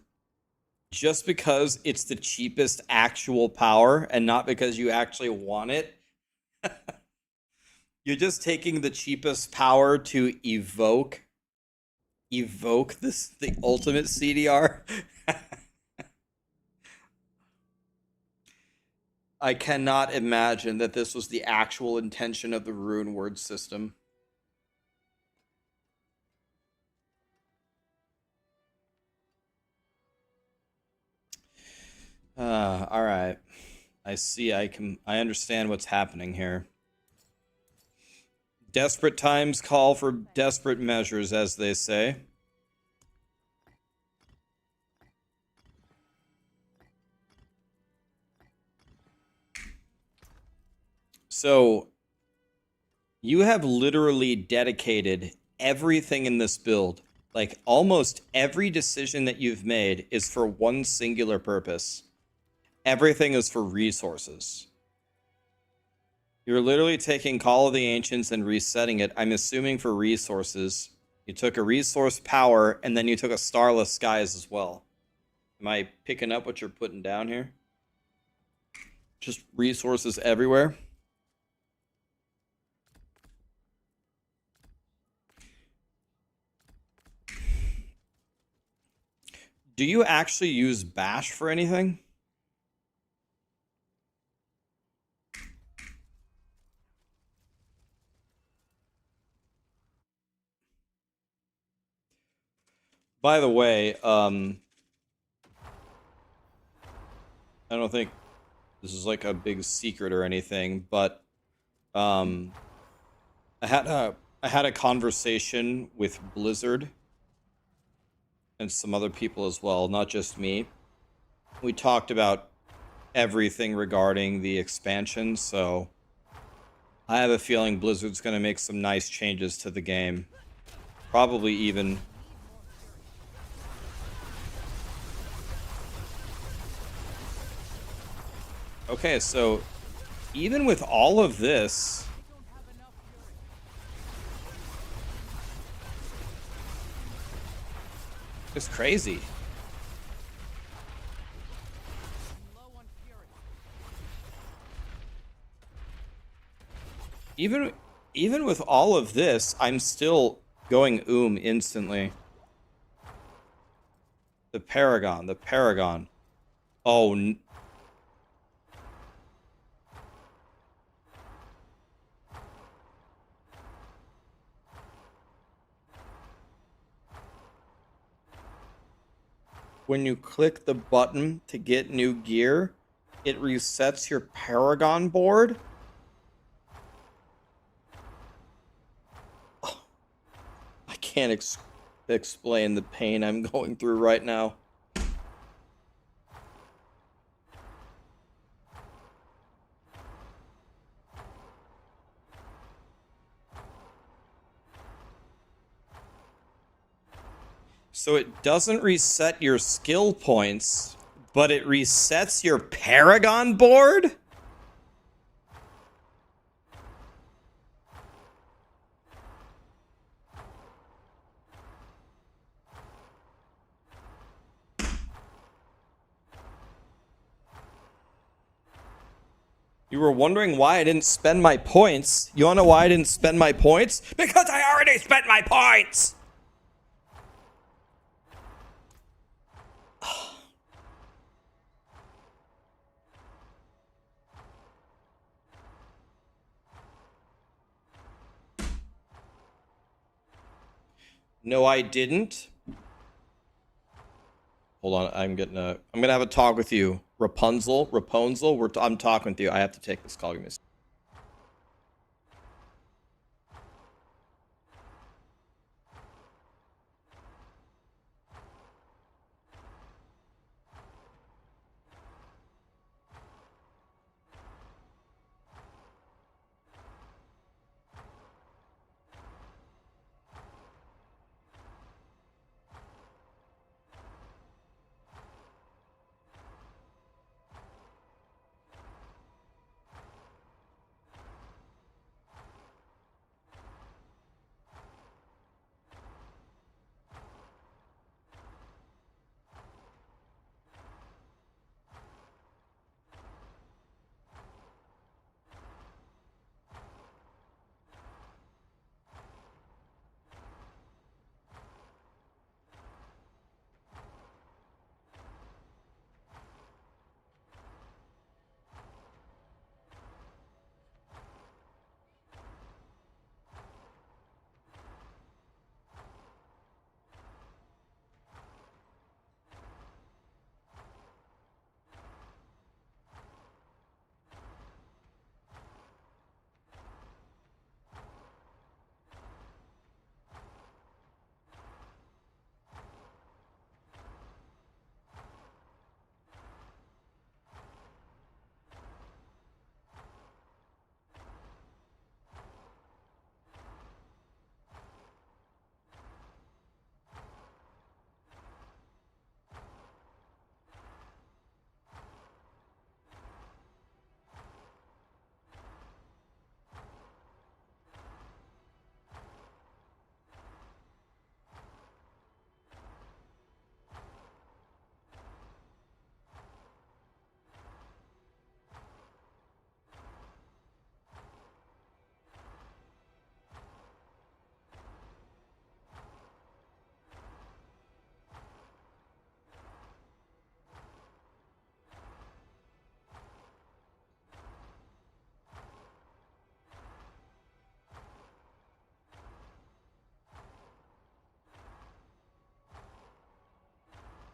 just because it's the cheapest actual power and not because you actually want it. You're just taking the cheapest power to evoke the ultimate CDR. I cannot imagine that this was the actual intention of the rune word system. All right. I see. I understand what's happening here. Desperate times call for desperate measures, as they say. So you have literally dedicated everything in this build. Like almost every decision that you've made is for one singular purpose. Everything is for resources. You're literally taking Call of the Ancients and resetting it, I'm assuming for resources. You took a resource power, and then you took a Starless Skies as well. Am I picking up what you're putting down here? Just resources everywhere? Do you actually use Bash for anything? By the way, I don't think this is like a big secret or anything, but I had a conversation with Blizzard and some other people as well, not just me. We talked about everything regarding the expansion, so I have a feeling Blizzard's going to make some nice changes to the game. Probably even... Okay, so even with all of this... It's crazy. Even with all of this, I'm still going instantly. The paragon, the paragon. Oh, when you click the button to get new gear, it resets your paragon board. I can't explain the pain I'm going through right now. So it doesn't reset your skill points, but it resets your paragon board? You were wondering why I didn't spend my points. You wanna know why I didn't spend my points? Because I already spent my points! No, I didn't. Hold on, I'm gonna have a talk with you. Rapunzel, I'm talking with you. I have to take this call. Give me a second.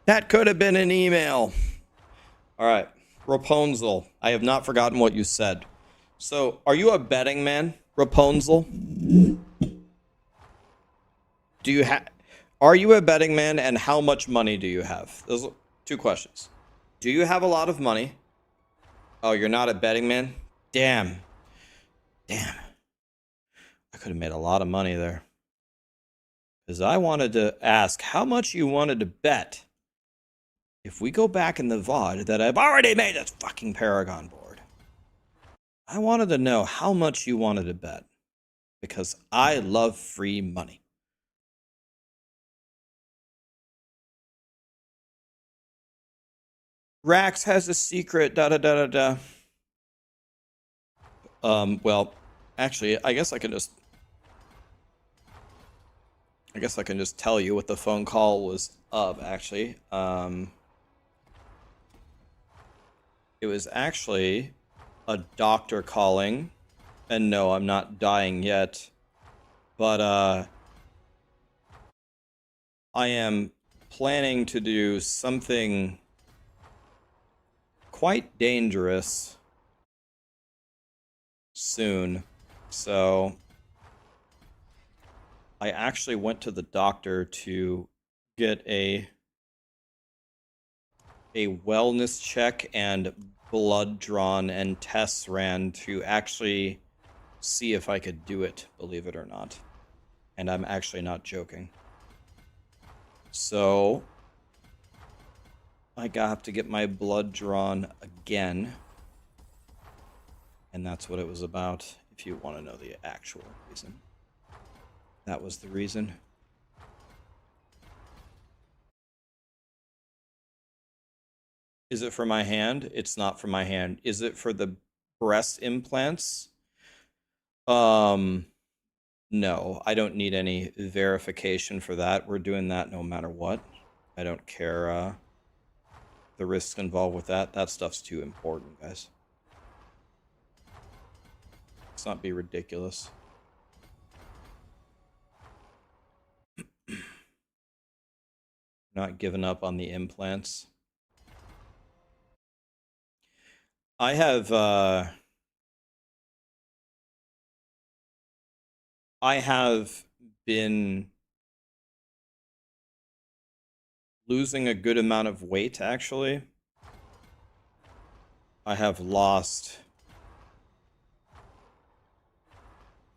That could have been an email. All right. Rapunzel. I have not forgotten what you said. So, are you a betting man, Rapunzel? Do you have? Are you a betting man, and how much money do you have? Those are two questions. Do you have a lot of money? Oh, you're not a betting man? Damn. Damn. I could have made a lot of money there. Because I wanted to ask how much you wanted to bet. If we go back in the VOD that I've already made a fucking paragon board. I wanted to know how much you wanted to bet. Because I love free money. Rax has a secret, da da da da da. Well, actually, I guess I can just tell you what the phone call was of, actually. It was actually a doctor calling. And no, I'm not dying yet. But, I am planning to do something quite dangerous soon. So, I actually went to the doctor to get a wellness check and blood drawn and tests ran to actually see if I could do it, believe it or not. And I'm actually not joking. So, I have to get my blood drawn again. And that's what it was about, if you want to know the actual reason. That was the reason. Is it for my hand? It's not for my hand. Is it for the breast implants? No, I don't need any verification for that. We're doing that no matter what. I don't care, the risks involved with that. That stuff's too important, guys. Let's not be ridiculous. Not giving up on the implants. I have been losing a good amount of weight, actually. I have lost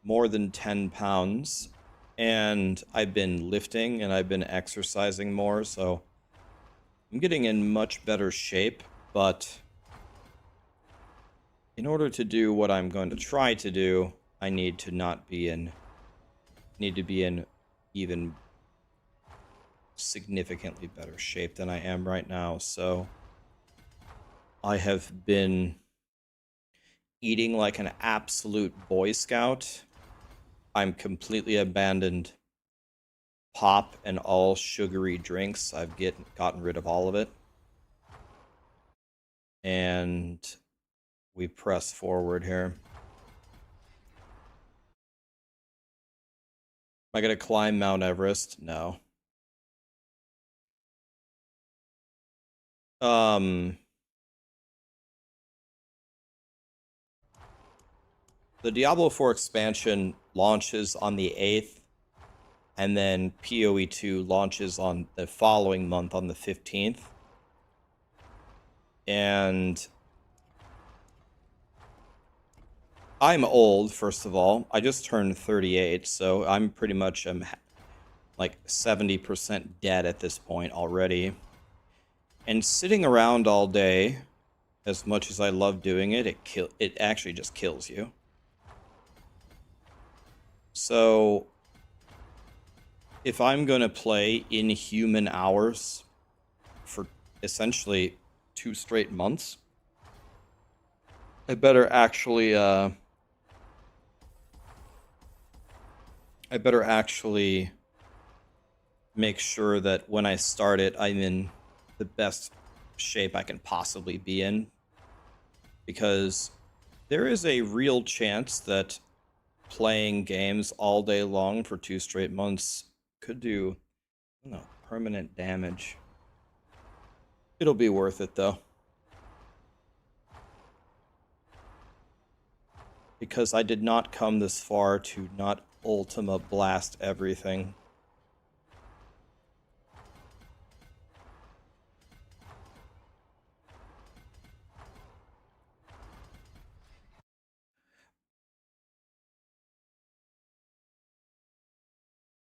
more than 10 pounds, and I've been lifting and I've been exercising more, so I'm getting in much better shape, but in order to do what I'm going to try to do, I need to be in even significantly better shape than I am right now. So I have been eating like an absolute Boy Scout. I'm completely abandoned pop and all sugary drinks. I've gotten rid of all of it. And we press forward here. Am I gonna climb Mount Everest? No. The Diablo 4 expansion launches on the 8th, and then PoE 2 launches on the following month on the 15th. And I'm old, first of all. I just turned 38, so I'm pretty much like 70% dead at this point already. And sitting around all day, as much as I love doing it, it actually just kills you. So, if I'm going to play inhuman hours for essentially 2 straight months, I better actually make sure that when I start it, I'm in the best shape I can possibly be in. Because there is a real chance that playing games all day long for 2 straight months could do, I don't know, permanent damage. It'll be worth it, though. Because I did not come this far to not Ultima blast everything.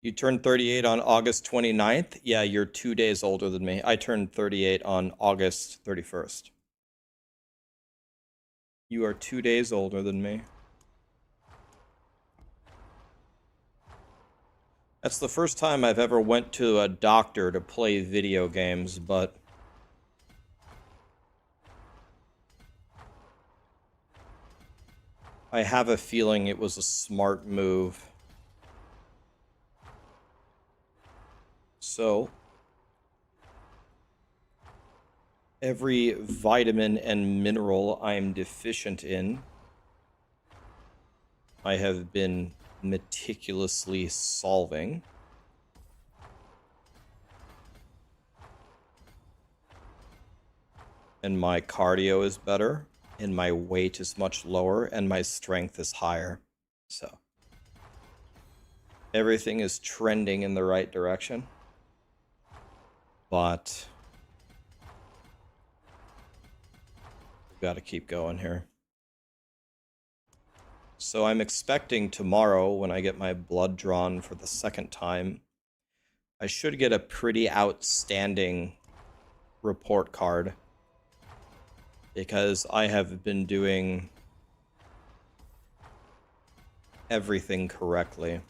You turned 38 on August 29th? Yeah, you're 2 days older than me. I turned 38 on August 31st. You are 2 days older than me. That's the first time I've ever went to a doctor to play video games, but I have a feeling it was a smart move. So, every vitamin and mineral I'm deficient in, I have been meticulously solving. And my cardio is better, and my weight is much lower, and my strength is higher. So, everything is trending in the right direction. But we've got to keep going here. So I'm expecting tomorrow, when I get my blood drawn for the second time, I should get a pretty outstanding report card. Because I have been doing everything correctly.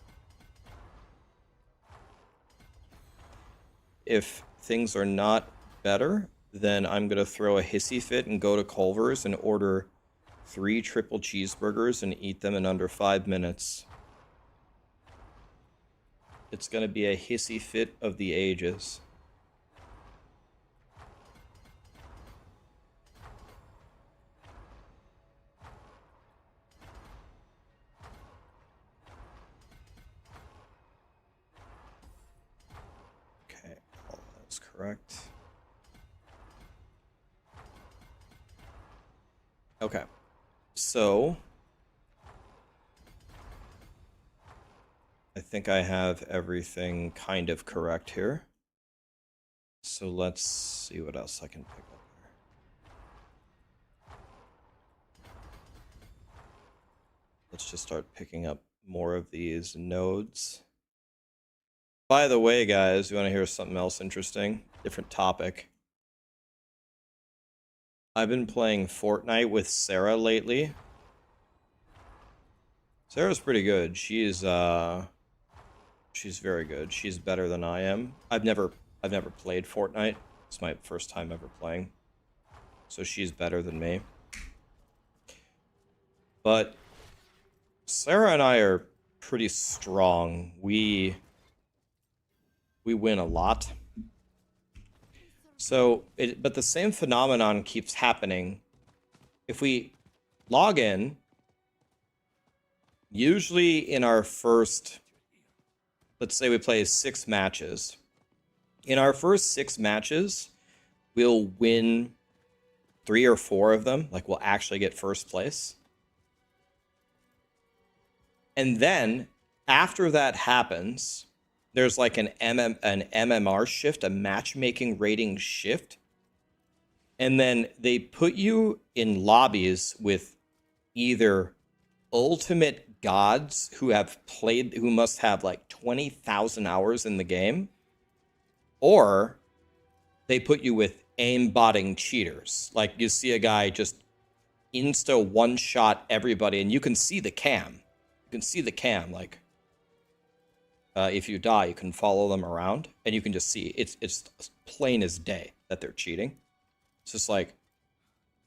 If things are not better, then I'm going to throw a hissy fit and go to Culver's and order 3 triple cheeseburgers and eat them in under 5 minutes. It's going to be a hissy fit of the ages. Okay, all that's correct. Okay, so I think I have everything kind of correct here. So let's see what else I can pick up here. Let's just start picking up more of these nodes. By the way, guys, you want to hear something else interesting? Different topic. I've been playing Fortnite with Sarah lately. Sarah's pretty good. She's very good. She's better than I am. I've never played Fortnite. It's my first time ever playing. So she's better than me. But Sarah and I are pretty strong. We win a lot. So, but the same phenomenon keeps happening. If we log in, usually in our first, let's say we play 6 matches. In our first 6 matches, we'll win 3 or 4 of them. Like, we'll actually get first place. And then, after that happens, there's like an MMR shift, a matchmaking rating shift. And then they put you in lobbies with either ultimate gods who must have like 20,000 hours in the game, or they put you with aimbotting cheaters. Like, you see a guy just insta one-shot everybody, and you can see the cam. You can see the cam, like, if you die, you can follow them around, and you can just see it's plain as day that they're cheating. It's just like,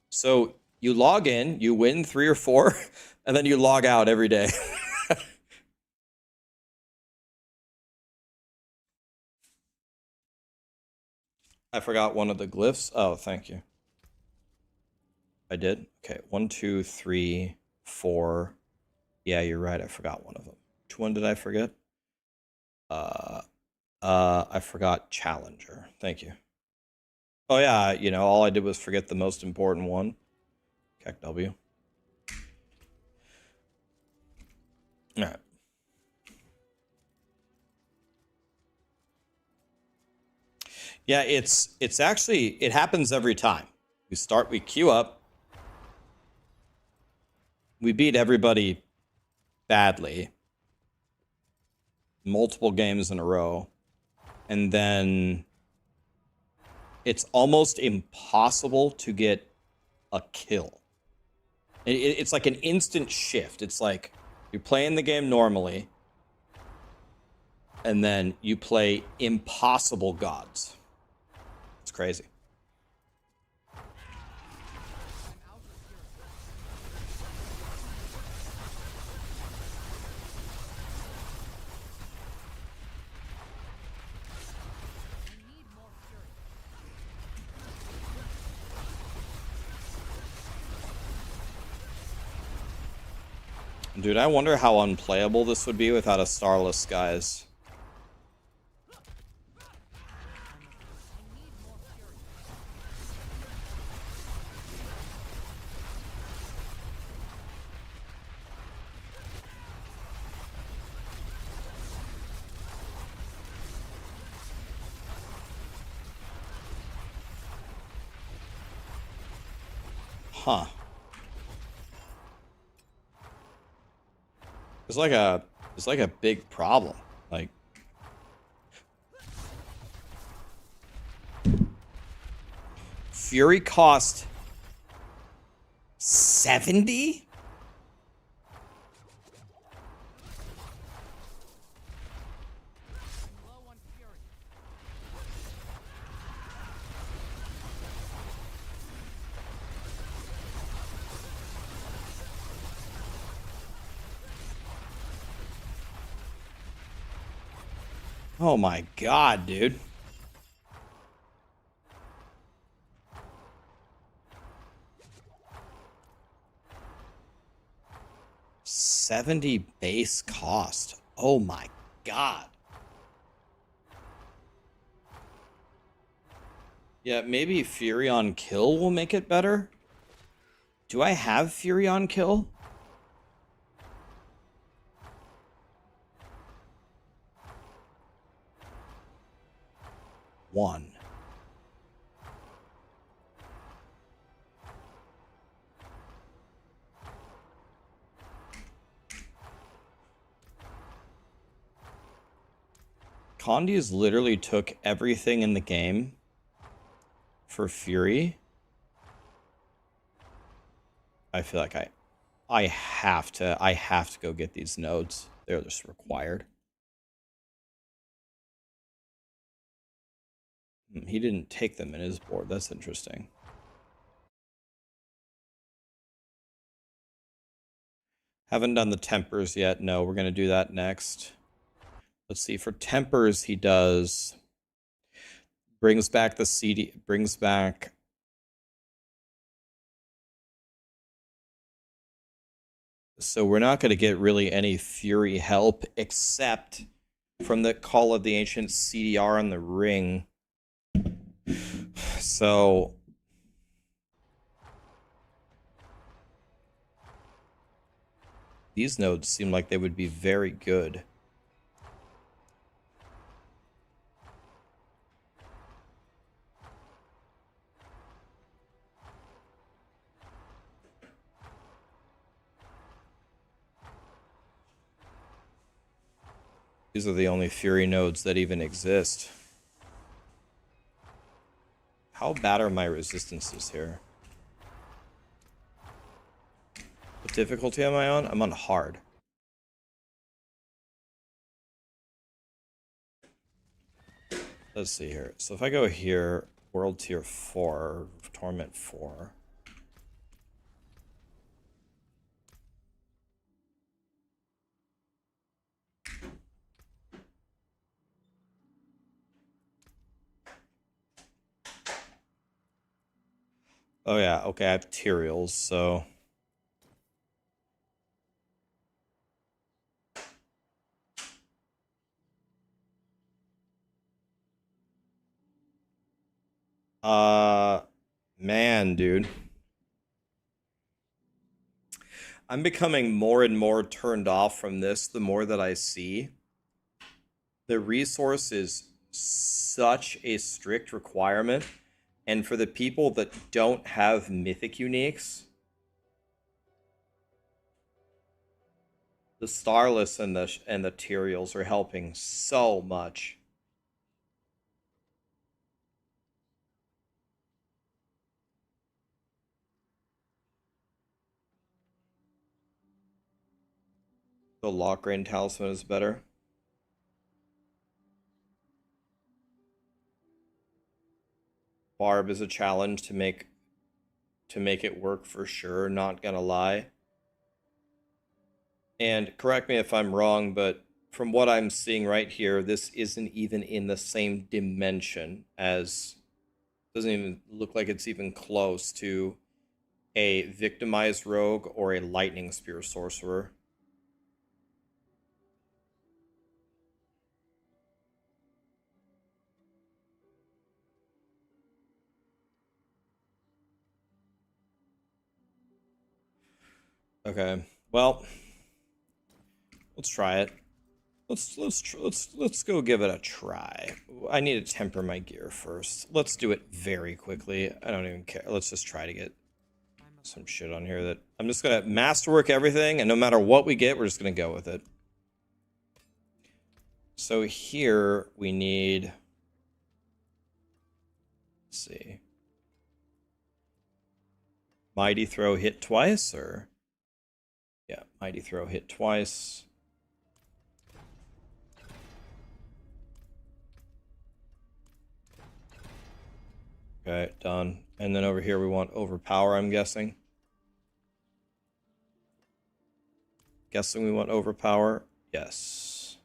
so you log in, you win 3 or 4, and then you log out every day. I forgot one of the glyphs. Oh, thank you. I did? Okay, 1, 2, 3, 4. Yeah, you're right. I forgot one of them. Which one did I forget? I forgot Challenger. Thank you. Oh yeah, you know, all I did was forget the most important one. Keck W. Alright. Yeah, it's actually, it happens every time. We queue up, we beat everybody badly, multiple games in a row, and then it's almost impossible to get a kill. It's like an instant shift. It's like you're playing the game normally, and then you play impossible gods. It's crazy. Dude, I wonder how unplayable this would be without a Starless Skies. Huh. It's like a big problem. Like, Fury cost 70? Oh my god, dude. $70 base cost. Oh my god. Yeah, maybe Fury on Kill will make it better. Do I have Fury on Kill? One. Condi's literally took everything in the game for Fury. I feel like I have to go get these nodes. They're just required. He didn't take them in his board. That's interesting. Haven't done the tempers yet. No, we're going to do that next. Let's see. For tempers, he does... Brings back the CD... Brings back... So we're not going to get really any Fury help, except from the Call of the Ancient CDR on the ring. So... These nodes seem like they would be very good. These are the only Fury nodes that even exist. How bad are my resistances here? What difficulty am I on? I'm on hard. Let's see here. So if I go here, World Tier 4, Torment 4. Oh yeah, okay, I have Tyraels, so... Man, dude. I'm becoming more and more turned off from this the more that I see. The resource is such a strict requirement, and for the people that don't have mythic uniques, the starless and the Tyraels are helping so much. The Lockgrain Talisman is better. Barb is a challenge to make it work for sure, not gonna lie. And correct me if I'm wrong, but from what I'm seeing right here, this isn't even in the same dimension as, doesn't even look like it's even close to a victimized rogue or a lightning spear sorcerer. Okay, well, let's try it. Let's go give it a try. I need to temper my gear first. Let's do it very quickly. I don't even care. Let's just try to get some shit on here that I'm just gonna masterwork everything, and no matter what we get, we're just gonna go with it. So here we need, let's see, Mighty Throw hit twice, or yeah, Mighty Throw hit twice. Okay, done. And then over here we want Overpower, I'm guessing. Guessing we want Overpower. Yes.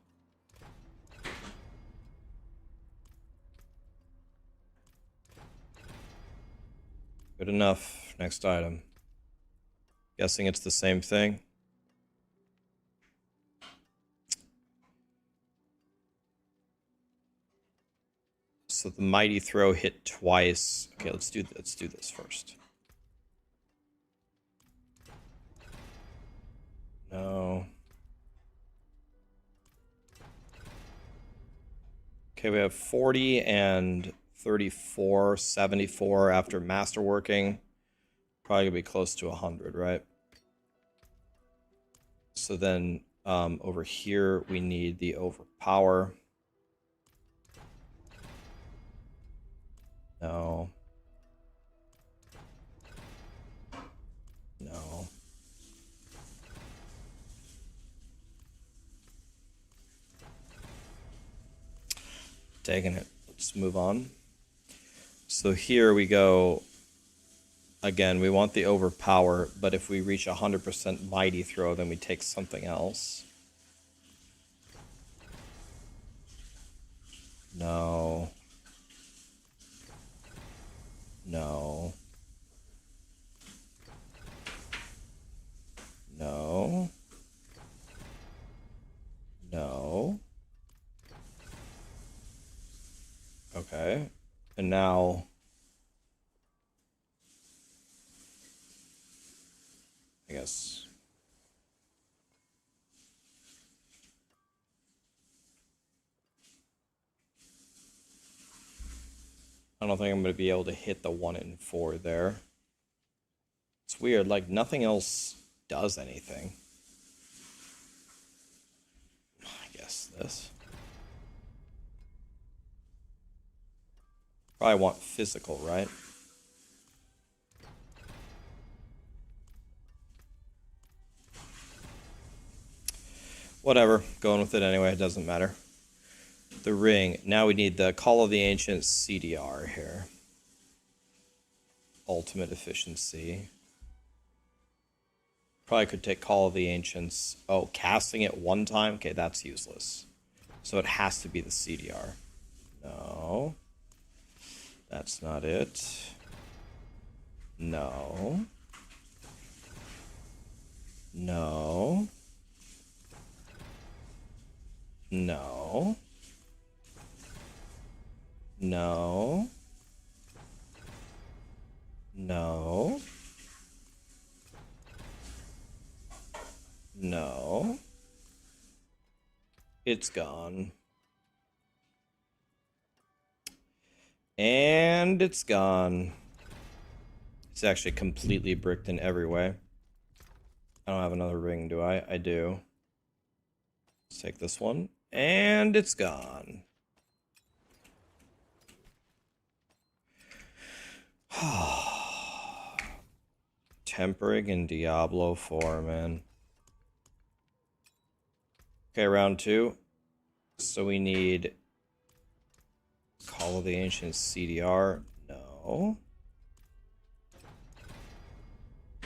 Good enough. Next item. Guessing it's the same thing. So the Mighty Throw hit twice. Okay, let's do this first. No. Okay, we have 40 and 34, 74 after masterworking. Probably gonna be close to 100, right? So then over here we need the Overpower. No. No. Taking it. Let's move on. So here we go. Again, we want the Overpower, but if we reach 100% Mighty Throw, then we take something else. No. No. No. No. Okay. And now... I guess... I don't think I'm going to be able to hit the 1 in 4 there. It's weird, like nothing else does anything. I guess this. Probably want physical, right? Whatever, going with it anyway, it doesn't matter. The ring. Now we need the Call of the Ancients CDR here. Ultimate efficiency. Probably could take Call of the Ancients. Oh, casting it one time? Okay, that's useless. So it has to be the CDR. No. That's not it. No. No. No. No. No. No. It's gone. And it's gone. It's actually completely bricked in every way. I don't have another ring, do I? I do. Let's take this one. And it's gone. Tempering in Diablo 4, man. Okay, round 2. So we need Call of the Ancients CDR. No.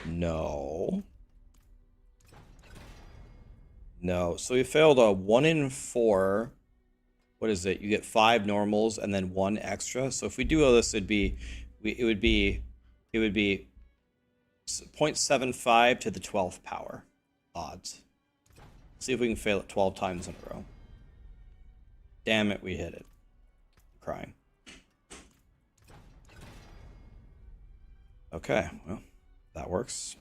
No. No. So we failed a 1 in 4. What is it? You get 5 normals and then 1 extra. So if we do all this, it would be 0.75 to the 12th power odds. See if we can fail it 12 times in a row. Damn it, we hit it. I'm crying. Okay, well, that works.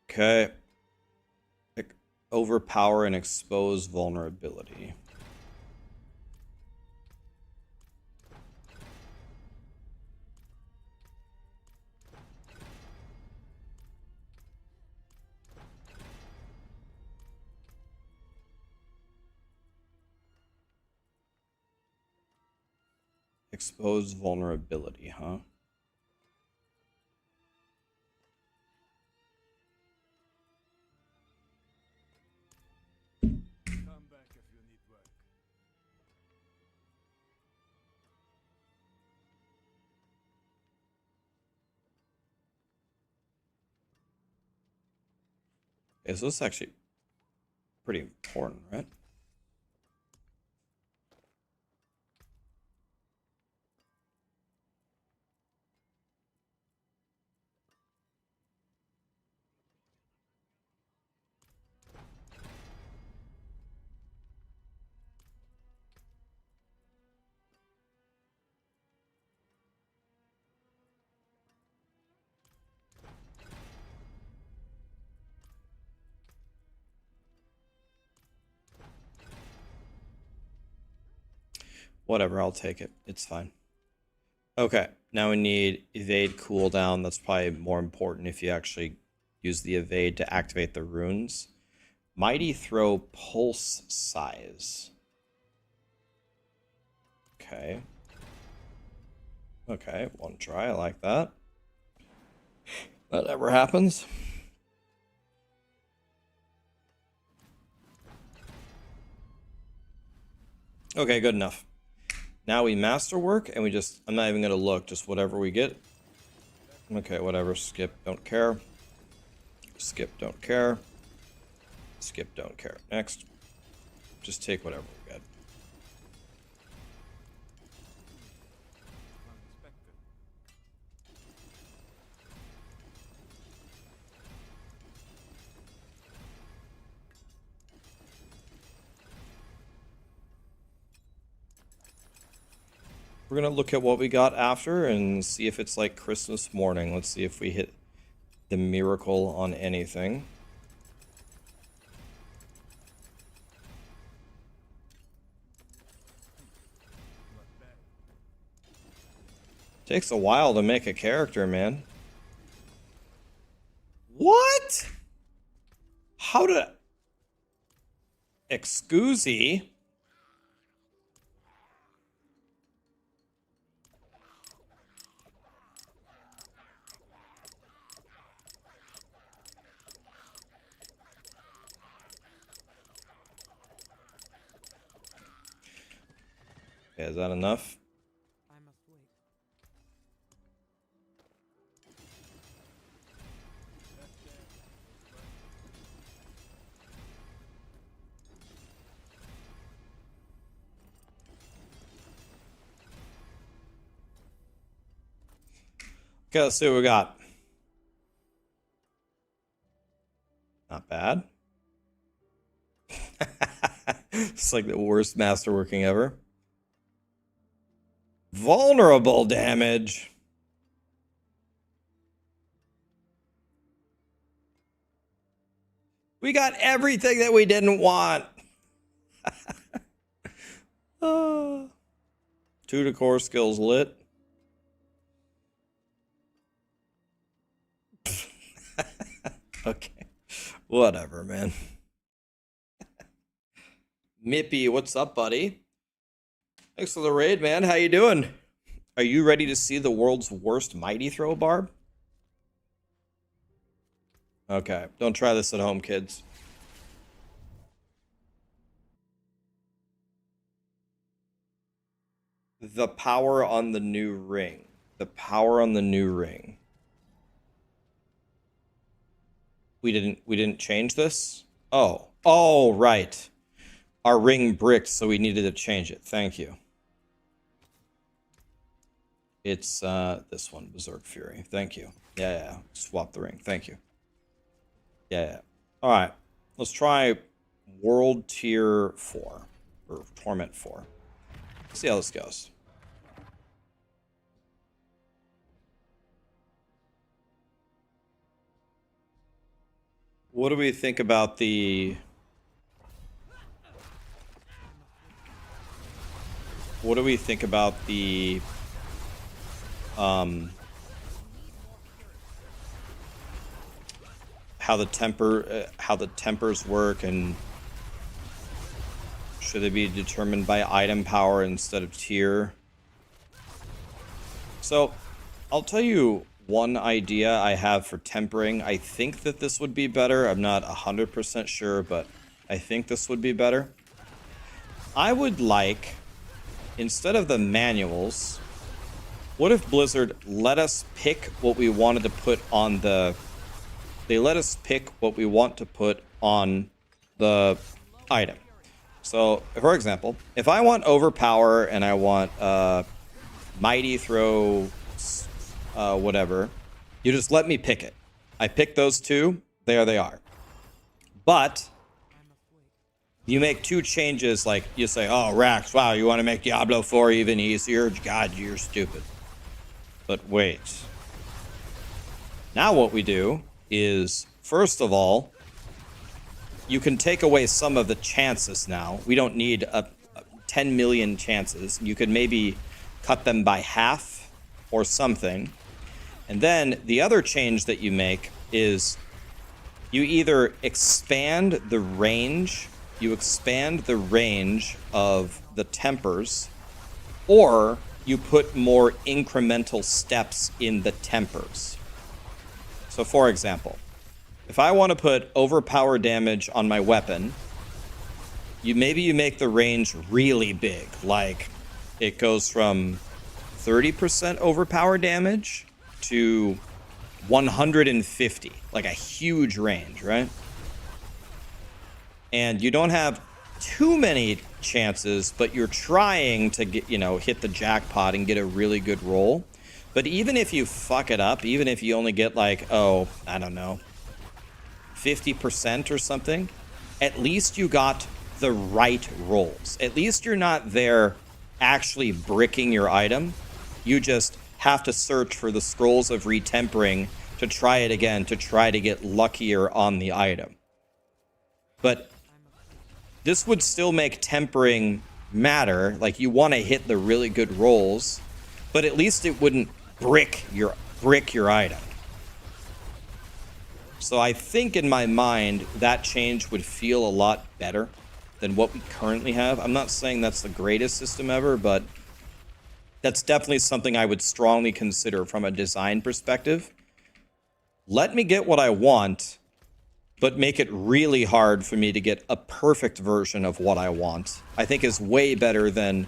Okay. Overpower and expose vulnerability. Expose vulnerability, huh? Come back if you need work. Is this actually pretty important, right? Whatever, I'll take it. It's fine. Okay, now we need evade cooldown. That's probably more important if you actually use the evade to activate the runes. Mighty throw pulse size. Okay. Okay, one try. I like that. That never happens. Okay, good enough. Now we masterwork, and we just... I'm not even going to look. Just whatever we get. Okay, whatever. Skip, don't care. Skip, don't care. Skip, don't care. Next. Just take whatever we get. We're gonna look at what we got after and see if it's like Christmas morning. Let's see if we hit the miracle on anything. Takes a while to make a character, man. What? How did... Excusey? Okay, is that enough? I must wait. Okay, let's see what we got. Not bad. It's like the worst masterworking ever. Vulnerable damage. We got everything that we didn't want. 2 to core skills lit. Okay. Whatever, man. Mippy, what's up, buddy? Thanks for the raid, man. How you doing? Are you ready to see the world's worst mighty throw, Barb? Okay. Don't try this at home, kids. The power on the new ring. The power on the new ring. We didn't change this? Oh. Oh, right. Our ring bricked, so we needed to change it. Thank you. It's this one, Berserk Fury. Thank you. Yeah. Swap the ring. Thank you. Yeah. All right. Let's try World Tier 4 or Torment 4. See how this goes. What do we think about the... What do we think about the... how the tempers work, and should they be determined by item power instead of tier? So, I'll tell you one idea I have for tempering. I think that this would be better. I'm not 100% sure, but I think this would be better. I would like, instead of the manuals, what if Blizzard let us pick what we wanted to put on the... They let us pick what we want to put on the item. So, for example, if I want overpower and I want mighty throw, whatever, you just let me pick it. I pick those two. There they are. But you make 2 changes, like you say, oh, Rax, wow, you want to make Diablo 4 even easier? God, you're stupid. But wait. Now what we do is, first of all, you can take away some of the chances now. We don't need 10 million chances. You could maybe cut them by half or something. And then the other change that you make is you either expand the range, of the tempers, or you put more incremental steps in the tempers. So for example, if I want to put overpower damage on my weapon, maybe you make the range really big, like it goes from 30% overpower damage to 150, like a huge range, right? And you don't have too many chances, but you're trying to get, hit the jackpot and get a really good roll. But even if you fuck it up, even if you only get like, oh, I don't know, 50% or something, at least you got the right rolls. At least you're not there actually bricking your item. You just have to search for the scrolls of retempering to try it again, to try to get luckier on the item. But this would still make tempering matter. Like, you want to hit the really good rolls, but at least it wouldn't brick your item. So I think in my mind that change would feel a lot better than what we currently have. I'm not saying that's the greatest system ever, but that's definitely something I would strongly consider from a design perspective. Let me get what I want, but make it really hard for me to get a perfect version of what I want. I think is way better than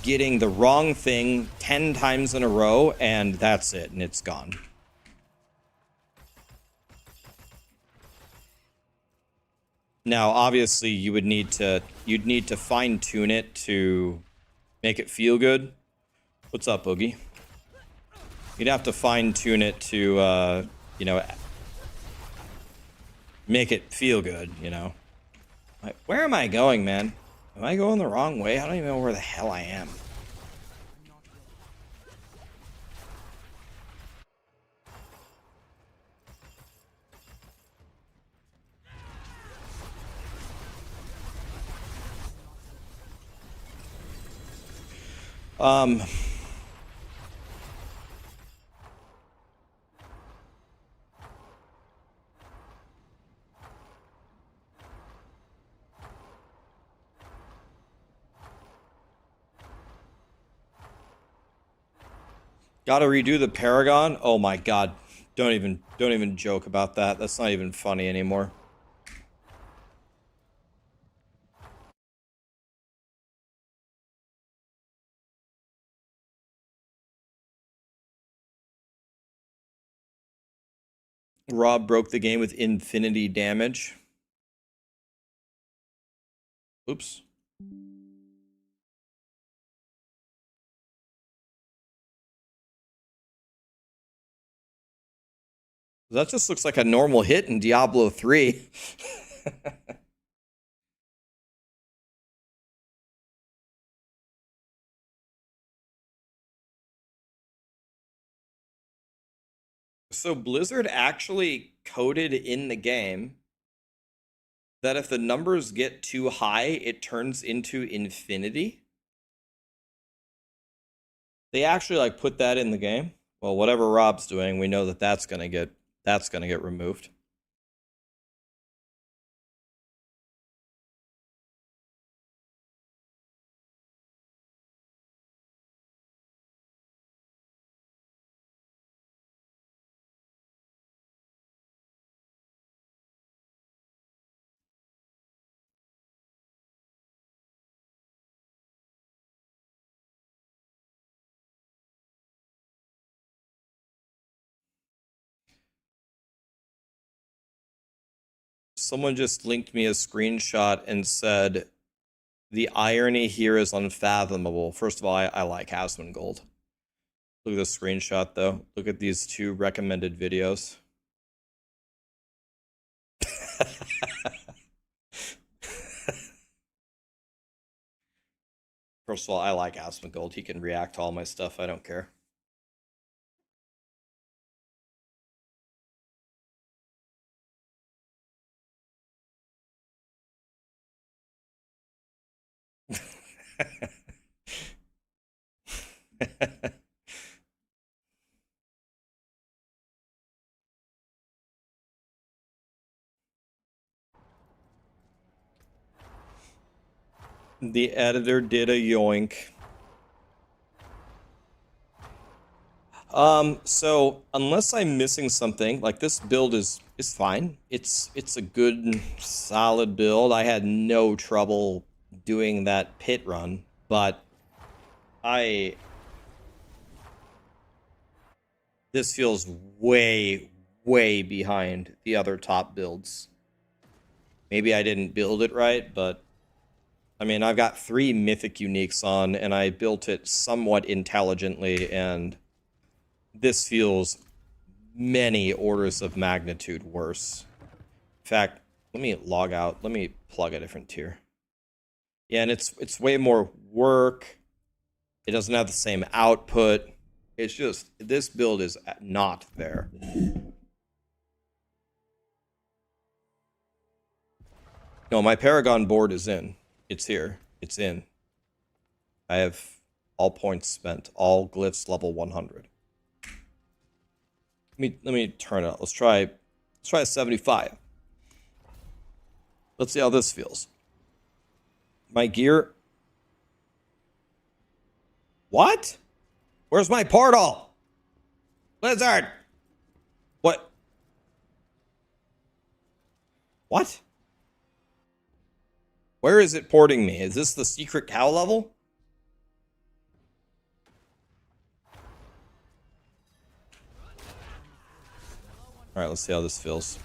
getting the wrong thing 10 times in a row and that's it, and it's gone. Now, obviously, you'd need to fine tune it to make it feel good. What's up, Boogie? You'd have to fine tune it to, make it feel good, Like, where am I going, man? Am I going the wrong way? I don't even know where the hell I am. Um, Gotta redo the paragon. Oh my god. Don't even joke about that. That's not even funny anymore. Rob broke the game with infinity damage. Oops. That just looks like a normal hit in Diablo 3. So Blizzard actually coded in the game that if the numbers get too high, it turns into infinity. They actually like put that in the game. Well, whatever Rob's doing, we know that that's gonna get removed. Someone just linked me a screenshot and said, the irony here is unfathomable. First of all, I like Asmongold. Look at this screenshot, though. Look at these two recommended videos. First of all, I like Asmongold. He can react to all my stuff. I don't care. The editor did a yoink. So unless I'm missing something, like this build is fine. It's a good solid build. I had no trouble doing that pit run, but this feels way behind the other top builds. Maybe I didn't build it right, but I mean, I've got 3 mythic uniques on and I built it somewhat intelligently, and this feels many orders of magnitude worse. In fact, let me log out. Let me plug a different tier. Yeah, and it's way more work. It doesn't have the same output. It's just, this build is not there. No, my Paragon board is in. It's here. It's in. I have all points spent. All glyphs level 100. Let me turn it. Let's try a 75. Let's see how this feels. My gear. What? Where's my portal? Blizzard. What? What? Where is it porting me? Is this the secret cow level? All right, let's see how this feels.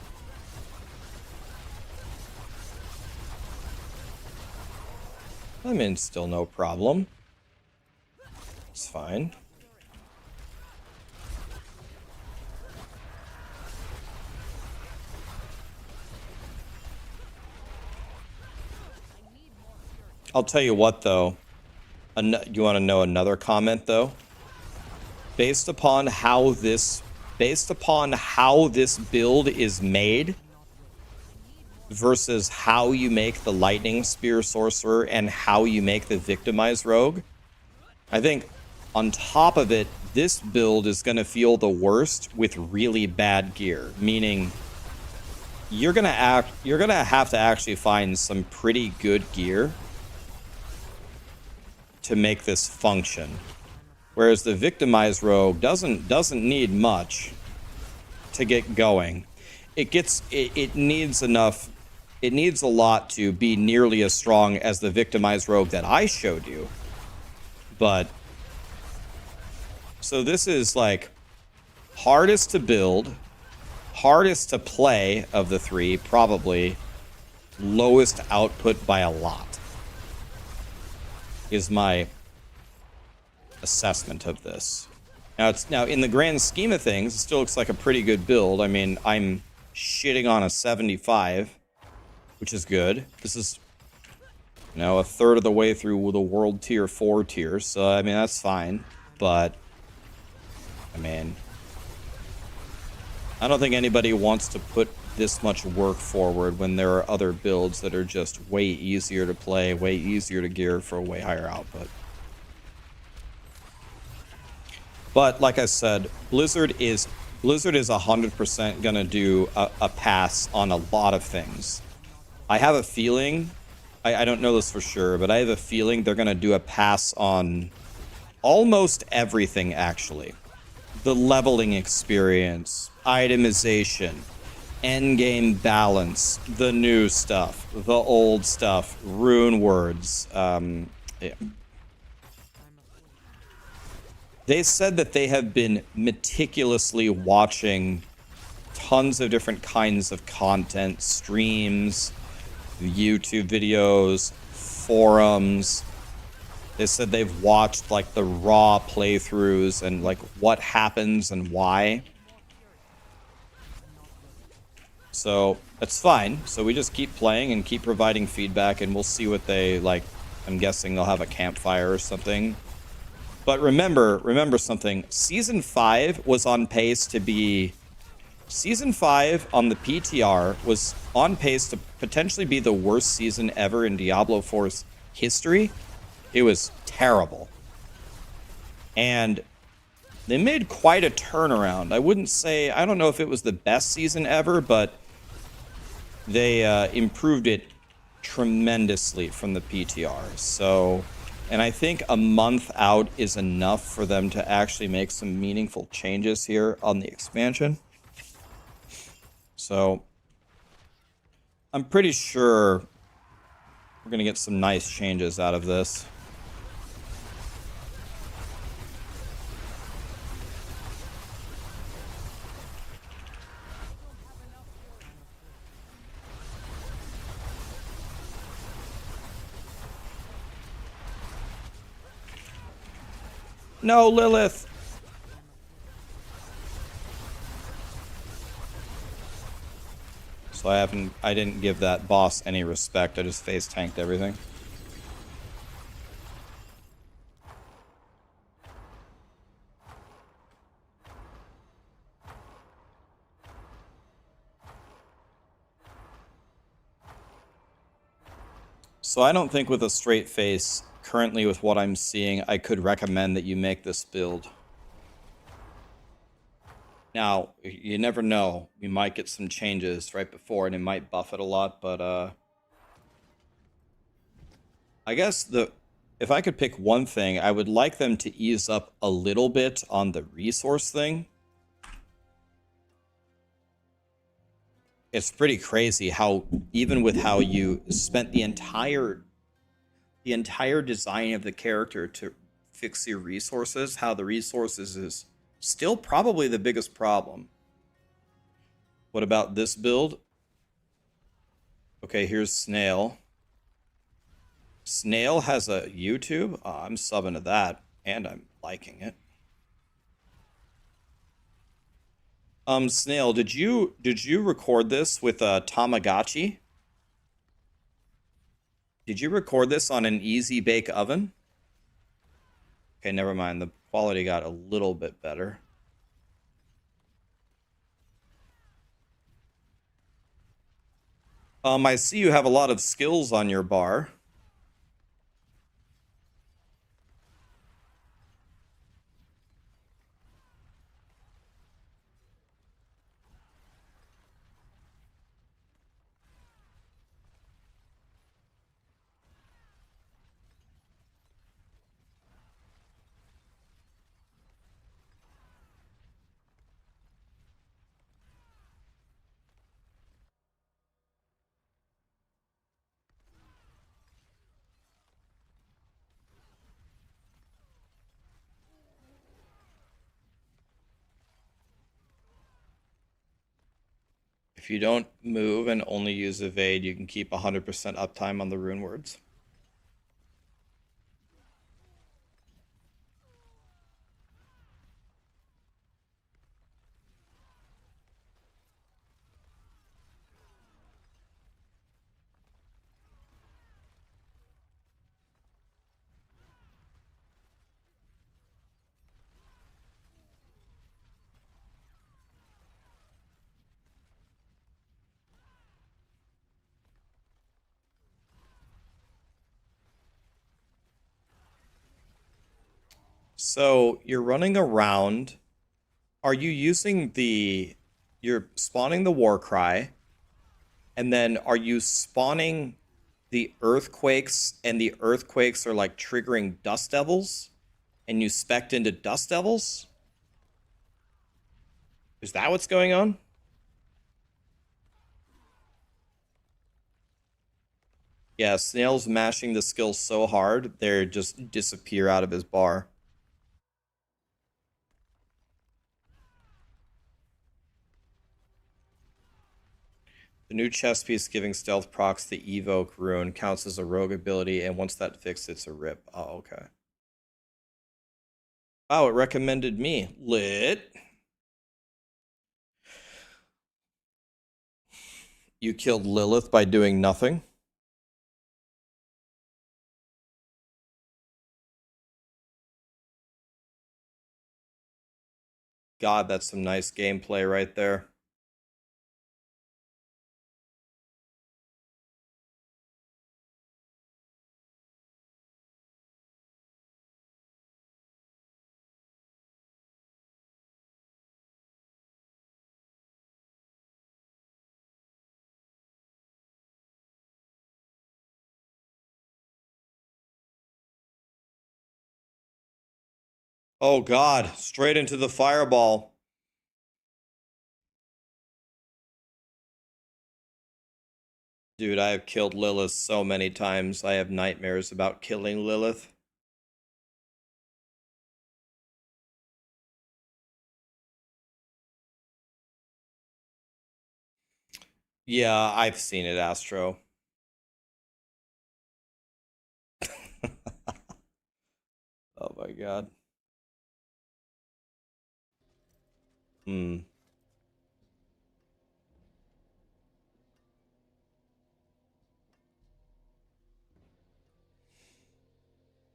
I'm in still no problem. It's fine. I'll tell you what, though. You want to know another comment, though? Based upon how this build is made versus how you make the lightning spear sorcerer and how you make the victimized rogue, I think on top of it, this build is going to feel the worst with really bad gear, meaning you're going to have to actually find some pretty good gear to make this function. Whereas the victimized rogue doesn't need much to get going. It needs enough. It needs a lot to be nearly as strong as the victimized rogue that I showed you. But so this is like hardest to build, hardest to play of the three, probably lowest output by a lot, is my assessment of this. Now in the grand scheme of things, it still looks like a pretty good build. I mean, I'm shitting on a 75, which is good. This is, you know, a third of the way through the world tier 4 tiers, so I mean that's fine. But I mean, I don't think anybody wants to put this much work forward when there are other builds that are just way easier to play, way easier to gear for a way higher output. But like I said, Blizzard is 100% gonna do a pass on a lot of things. I have a feeling, I don't know this for sure, but I have a feeling they're gonna do a pass on almost everything, actually. The leveling experience, itemization, endgame balance, the new stuff, the old stuff, rune words. Yeah. They said that they have been meticulously watching tons of different kinds of content, streams, YouTube videos, forums. They said they've watched like the raw playthroughs and like what happens and why. So that's fine. So we just keep playing and keep providing feedback, and we'll see what they like. I'm guessing they'll have a campfire or something. But remember something. Season 5 was on pace to be... Season 5 on the PTR was on pace to potentially be the worst season ever in Diablo 4's history. It was terrible. And they made quite a turnaround. I wouldn't say... I don't know if it was the best season ever, but they improved it tremendously from the PTR. So... And I think a month out is enough for them to actually make some meaningful changes here on the expansion. So I'm pretty sure we're going to get some nice changes out of this. No, Lilith! So I didn't give that boss any respect. I just face tanked everything. So I don't think with a straight face, currently with what I'm seeing, I could recommend that you make this build. Now, you never know. We might get some changes right before, and it might buff it a lot, but I guess if I could pick one thing, I would like them to ease up a little bit on the resource thing. It's pretty crazy how, even with how you spent the entire design of the character to fix your resources, how the resources is still probably the biggest problem. What about this build? Okay, here's Snail. Snail has a YouTube. Oh, I'm subbing to that, and I'm liking it. Snail, did you record this with a Tamagotchi? Did you record this on an easy bake oven? Okay, never mind. The quality got a little bit better. I see you have a lot of skills on your bar. If you don't move and only use evade, you can keep 100% uptime on the rune words. So you're running around. Are you using the... You're spawning the war cry, and then are you spawning the earthquakes, and the earthquakes are like triggering dust devils, and you spec'd into dust devils? Is that what's going on? Yeah, Snail's mashing the skills so hard, they just disappear out of his bar. The new chest piece giving stealth procs the evoke rune counts as a rogue ability, and once that fixed, it's a rip. Oh, okay. Oh, it recommended me. Lit. You killed Lilith by doing nothing? God, that's some nice gameplay right there. Oh God, straight into the fireball. Dude, I have killed Lilith so many times. I have nightmares about killing Lilith. Yeah, I've seen it, Astro. Oh my God. Hmm.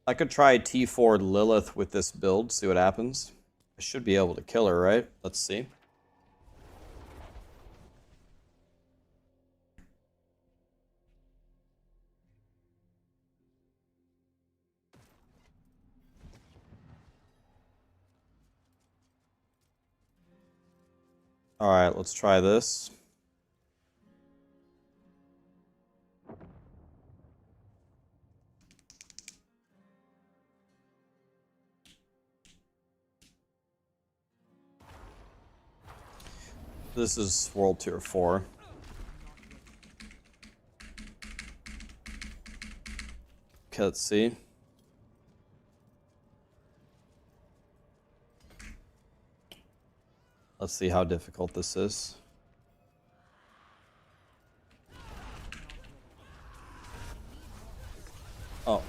I could try T4 Lilith with this build, see what happens. I should be able to kill her, right? Let's see. Alright, let's try this. This is World Tier 4. Okay, let's see. Let's see how difficult this is. Oh.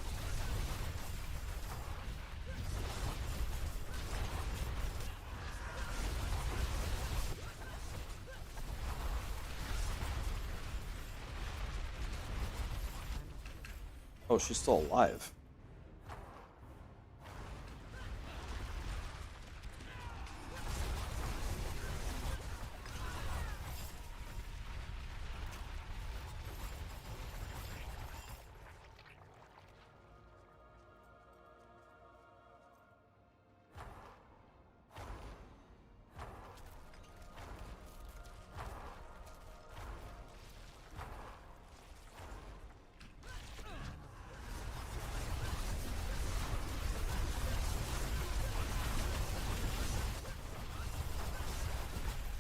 Oh, she's still alive.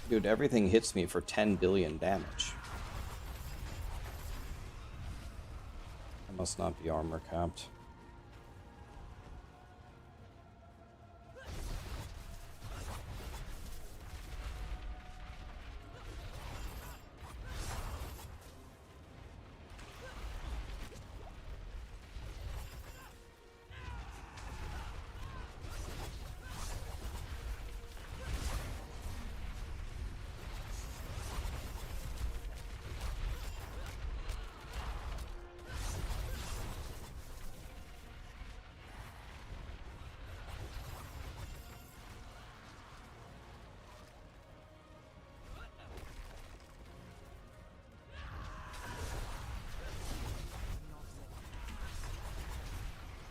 Dude, everything hits me for 10 billion damage. I must not be armor capped.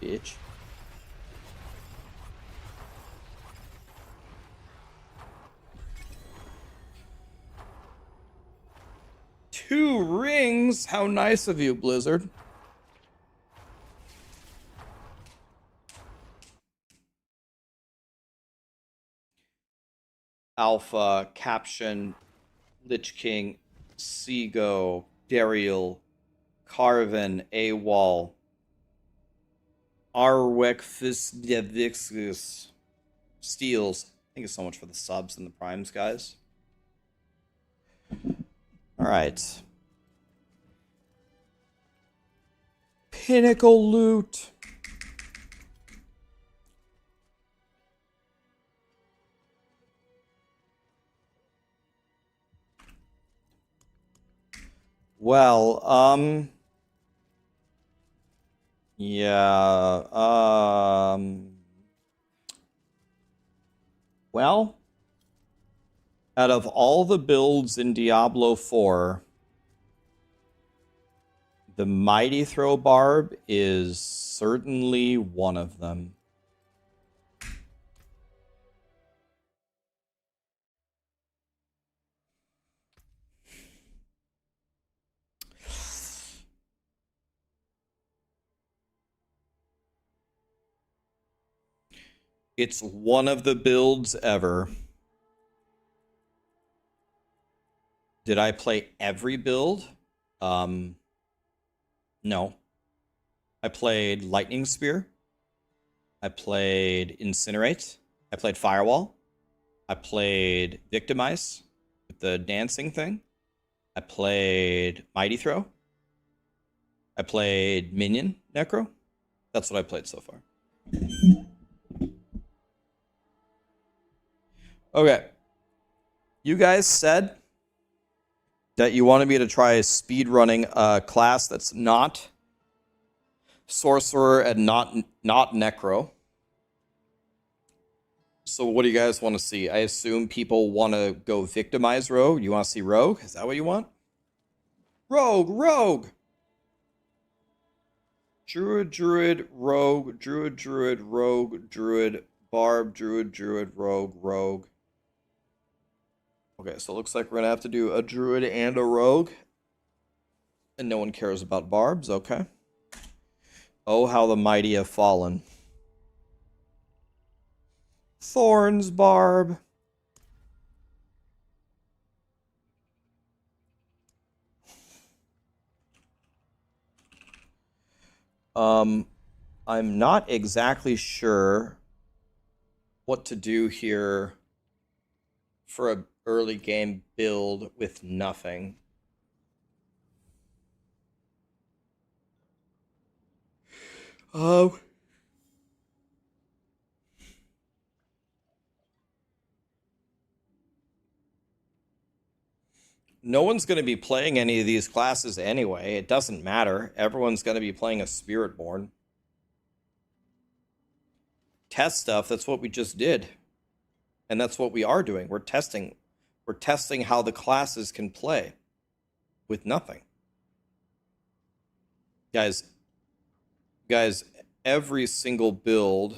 bitch. Two rings? How nice of you, Blizzard. Alpha, Caption, Lich King, Seago, Dariel, Carven, AWOL, Arwekfisdevixus, Steels. Thank you so much for the subs and the primes, guys. Alright. Pinnacle loot. Well, yeah, well, out of all the builds in Diablo 4, the Mighty Throw Barb is certainly one of them. It's one of the builds ever. Did I play every build? No. I played Lightning Spear. I played Incinerate. I played Firewall. I played Victimize with the dancing thing. I played Mighty Throw. I played Minion Necro. That's what I played so far. Okay. You guys said that you wanted me to try speed running a class that's not Sorcerer and not Necro. So what do you guys want to see? I assume people want to go Victimize Rogue. You want to see Rogue? Is that what you want? Rogue! Druid, Rogue, Druid, Barb, Druid, Rogue. Okay, so it looks like we're going to have to do a Druid and a Rogue. And no one cares about Barbs, okay. Oh, how the mighty have fallen. Thorns, Barb. I'm not exactly sure what to do here for a early game build with nothing. No one's going to be playing any of these classes anyway. It doesn't matter. Everyone's going to be playing a Spiritborn. Test stuff, that's what we just did. And that's what we are doing. We're testing how the classes can play with nothing. Guys, every single build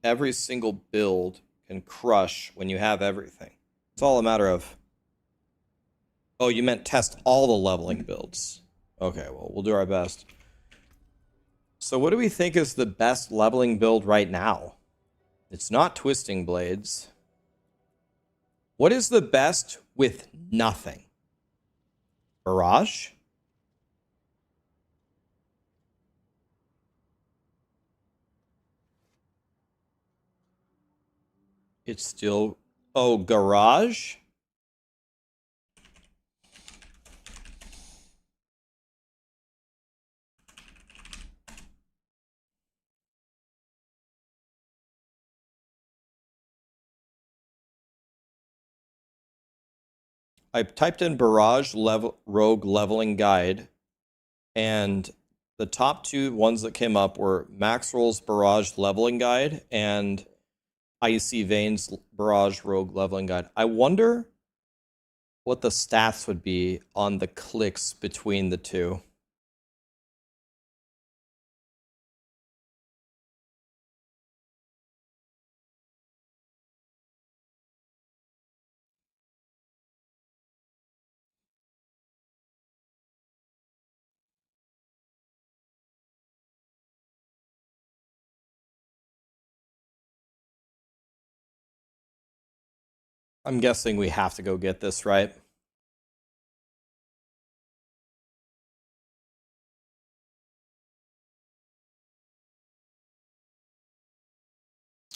can crush when you have everything. It's all a matter of... Oh, you meant test all the leveling builds. Okay, well, we'll do our best. So what do we think is the best leveling build right now? It's not Twisting Blades. What is the best with nothing? Barrage? It's still... Oh, Garage? I typed in Barrage Rogue Leveling Guide, and the top two ones that came up were Maxroll's Barrage Leveling Guide and Icy Veins Barrage Rogue Leveling Guide. I wonder what the stats would be on the clicks between the two. I'm guessing we have to go get this, right?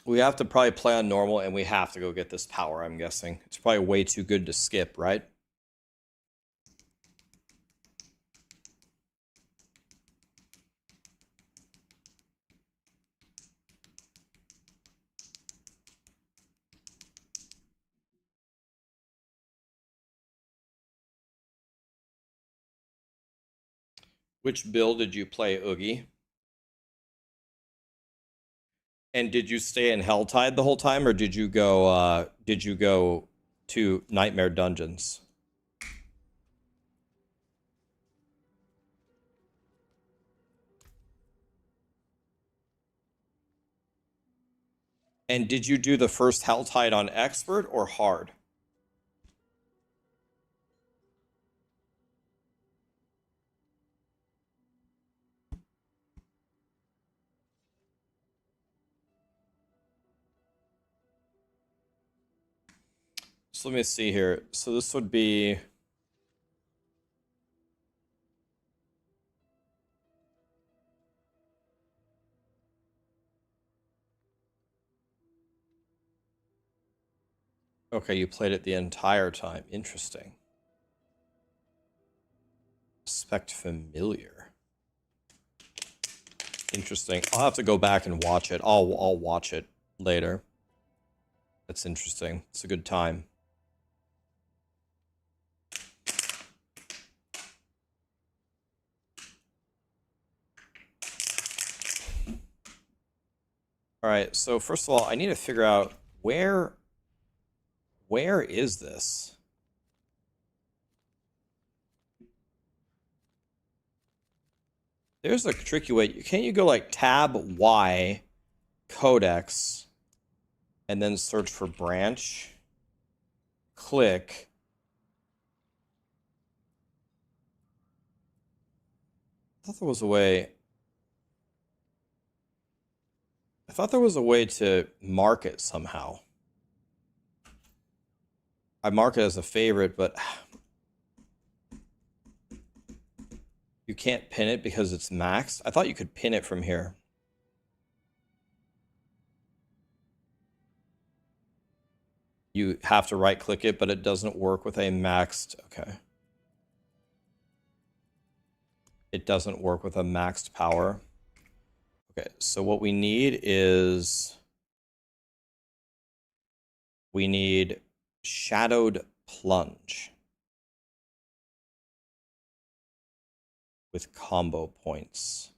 We have to probably play on normal, and we have to go get this power, I'm guessing. It's probably way too good to skip, right? Which build did you play, Oogie? And did you stay in Helltide the whole time, or did you go to Nightmare Dungeons? And did you do the first Helltide on Expert or Hard? So let me see here. So this would be... Okay, you played it the entire time. Interesting. Suspect familiar. Interesting. I'll have to go back and watch it. I'll watch it later. That's interesting. It's a good time. All right, so first of all, I need to figure out where is this? There's a tricky way. Can't you go like tab Y codex and then search for branch? Click. I thought there was a way. I thought there was a way to mark it somehow. I mark it as a favorite, but you can't pin it because it's maxed. I thought you could pin it from here. You have to right click it, but it doesn't work with a maxed. Okay. It doesn't work with a maxed power. Okay, so what we need is we need Shadowed Plunge with combo points.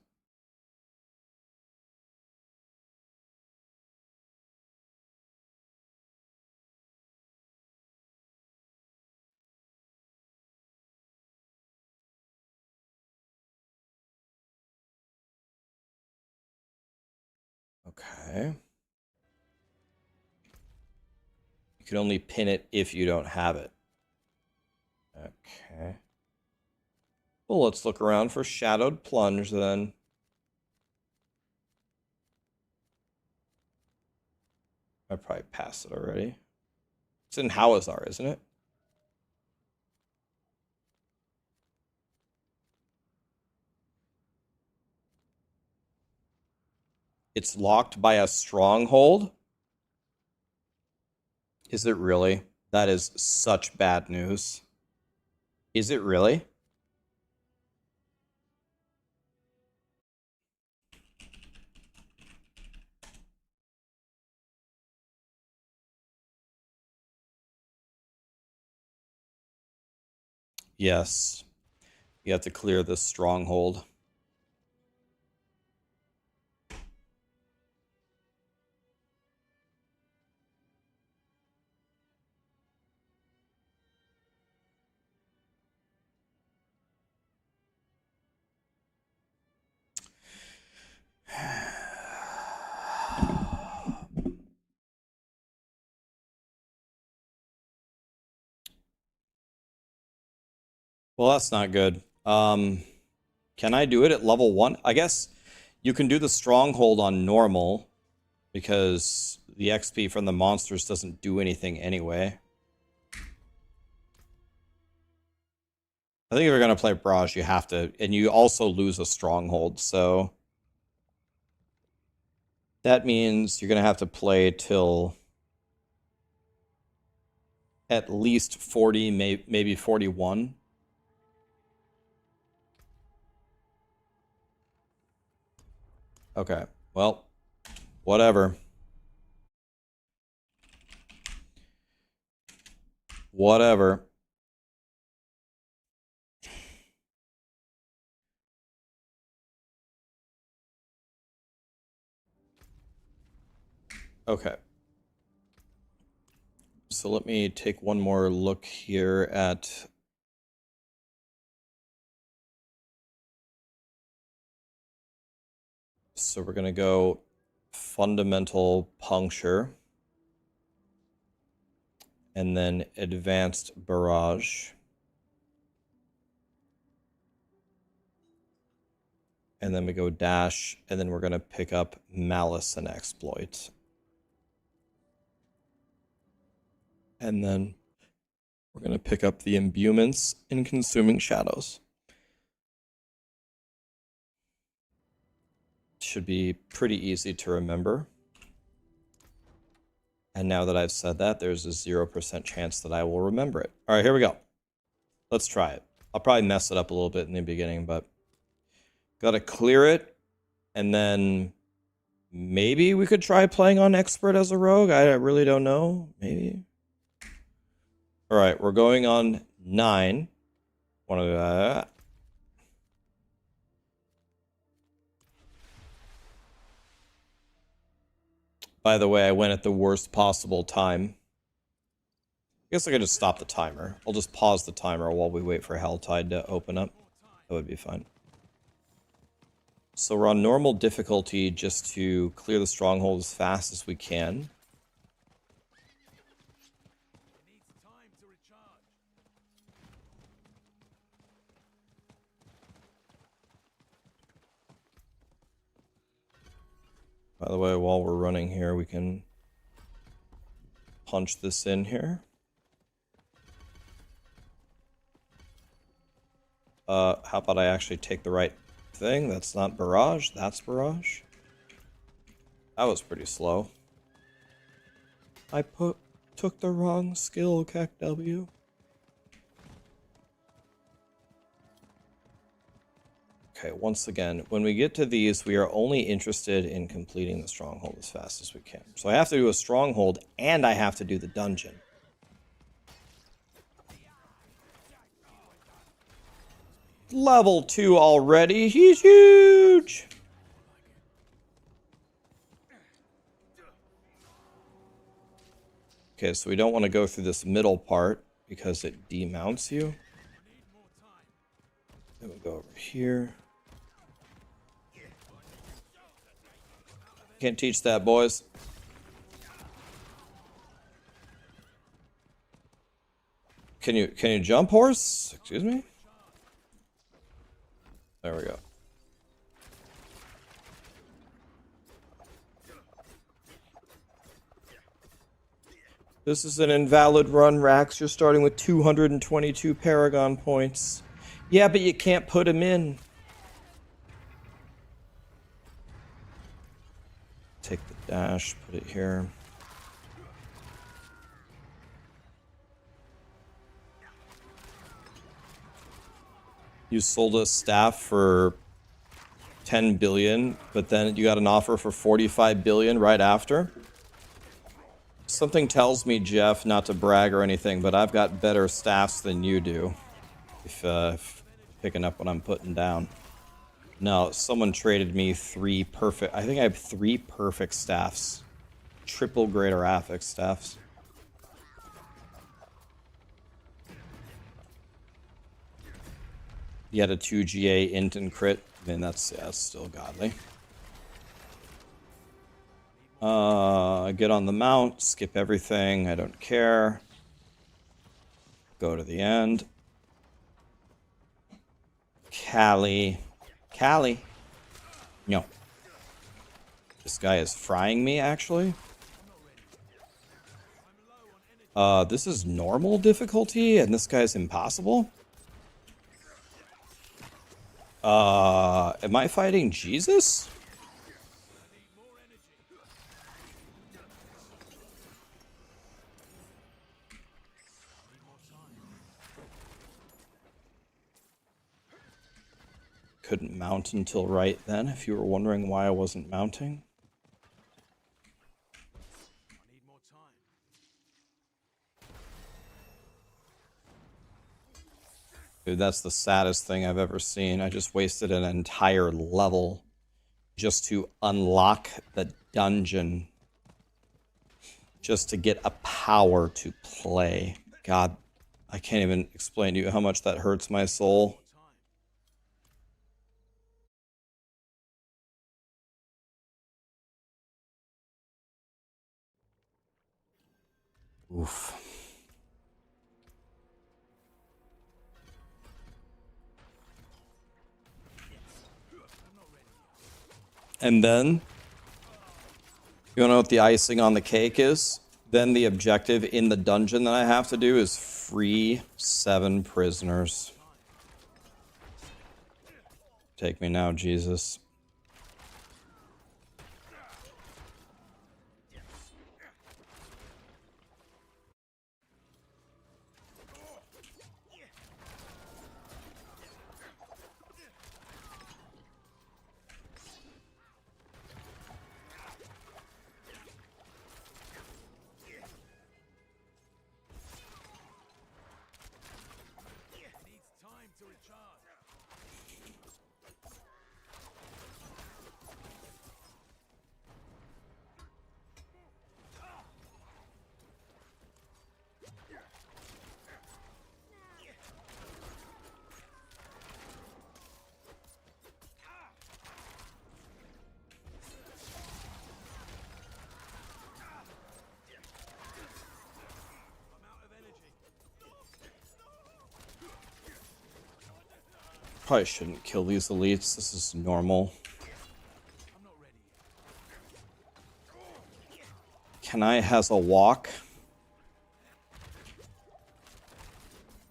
Okay. You can only pin it if you don't have it. Okay. Well, let's look around for Shadowed Plunge then. I probably passed it already. It's in Hawazar, isn't it? It's locked by a stronghold? Is it really? That is such bad news. Is it really? Yes. You have to clear this stronghold. Well, that's not good. Can I do it at level 1? I guess you can do the stronghold on normal because the XP from the monsters doesn't do anything anyway. I think if you're going to play Barrage, you have to, and you also lose a stronghold, so that means you're going to have to play till at least 40, maybe 41. Okay, well, whatever. Whatever. Okay. So let me take one more look here at... So we're going to go fundamental puncture. And then advanced barrage. And then we go dash, and then we're going to pick up malice and exploit. And then we're going to pick up the imbuements in consuming shadows. Should be pretty easy to remember. And now that I've said that, there's a 0% chance that I will remember it. All right, here we go. Let's try it. I'll probably mess it up a little bit in the beginning, but got to clear it. And then maybe we could try playing on expert as a rogue. I really don't know. Maybe. All right, we're going on 9. Want to By the way, I went at the worst possible time. I guess I could just stop the timer. I'll just pause the timer while we wait for Helltide to open up. That would be fine. So we're on normal difficulty just to clear the stronghold as fast as we can. By the way, while we're running here, we can punch this in here. How about I actually take the right thing? That's not barrage, that's barrage. That was pretty slow. I took the wrong skill, CACW. Okay, once again, when we get to these, we are only interested in completing the stronghold as fast as we can. So I have to do a stronghold, and I have to do the dungeon. Level 2 already. He's huge. Okay, so we don't want to go through this middle part because it demounts you. Then we go over here. Can't teach that, boys. Can you jump, horse? Excuse me? There we go. This is an invalid run, Rax. You're starting with 222 paragon points. Yeah, but you can't put him in. Take the dash, put it here. You sold a staff for 10 billion, but then you got an offer for 45 billion right after. Something tells me, Jeff, not to brag or anything, but I've got better staffs than you do. If picking up what I'm putting down. No, someone traded me 3 perfect... I think I have 3 perfect staffs. Triple greater affix staffs. You had a 2 GA int and crit. I mean, that's still godly. Get on the mount, skip everything, I don't care. Go to the end. Callie. No. This guy is frying me, actually. This is normal difficulty, and this guy's impossible? Am I fighting Jesus? Couldn't mount until right then, if you were wondering why I wasn't mounting. Dude, that's the saddest thing I've ever seen. I just wasted an entire level just to unlock the dungeon. Just to get a power to play. God, I can't even explain to you how much that hurts my soul. Oof. And then, you wanna know what the icing on the cake is? Then the objective in the dungeon that I have to do is free 7 prisoners. Take me now, Jesus. Probably shouldn't kill these elites. This is normal. Can I has a walk?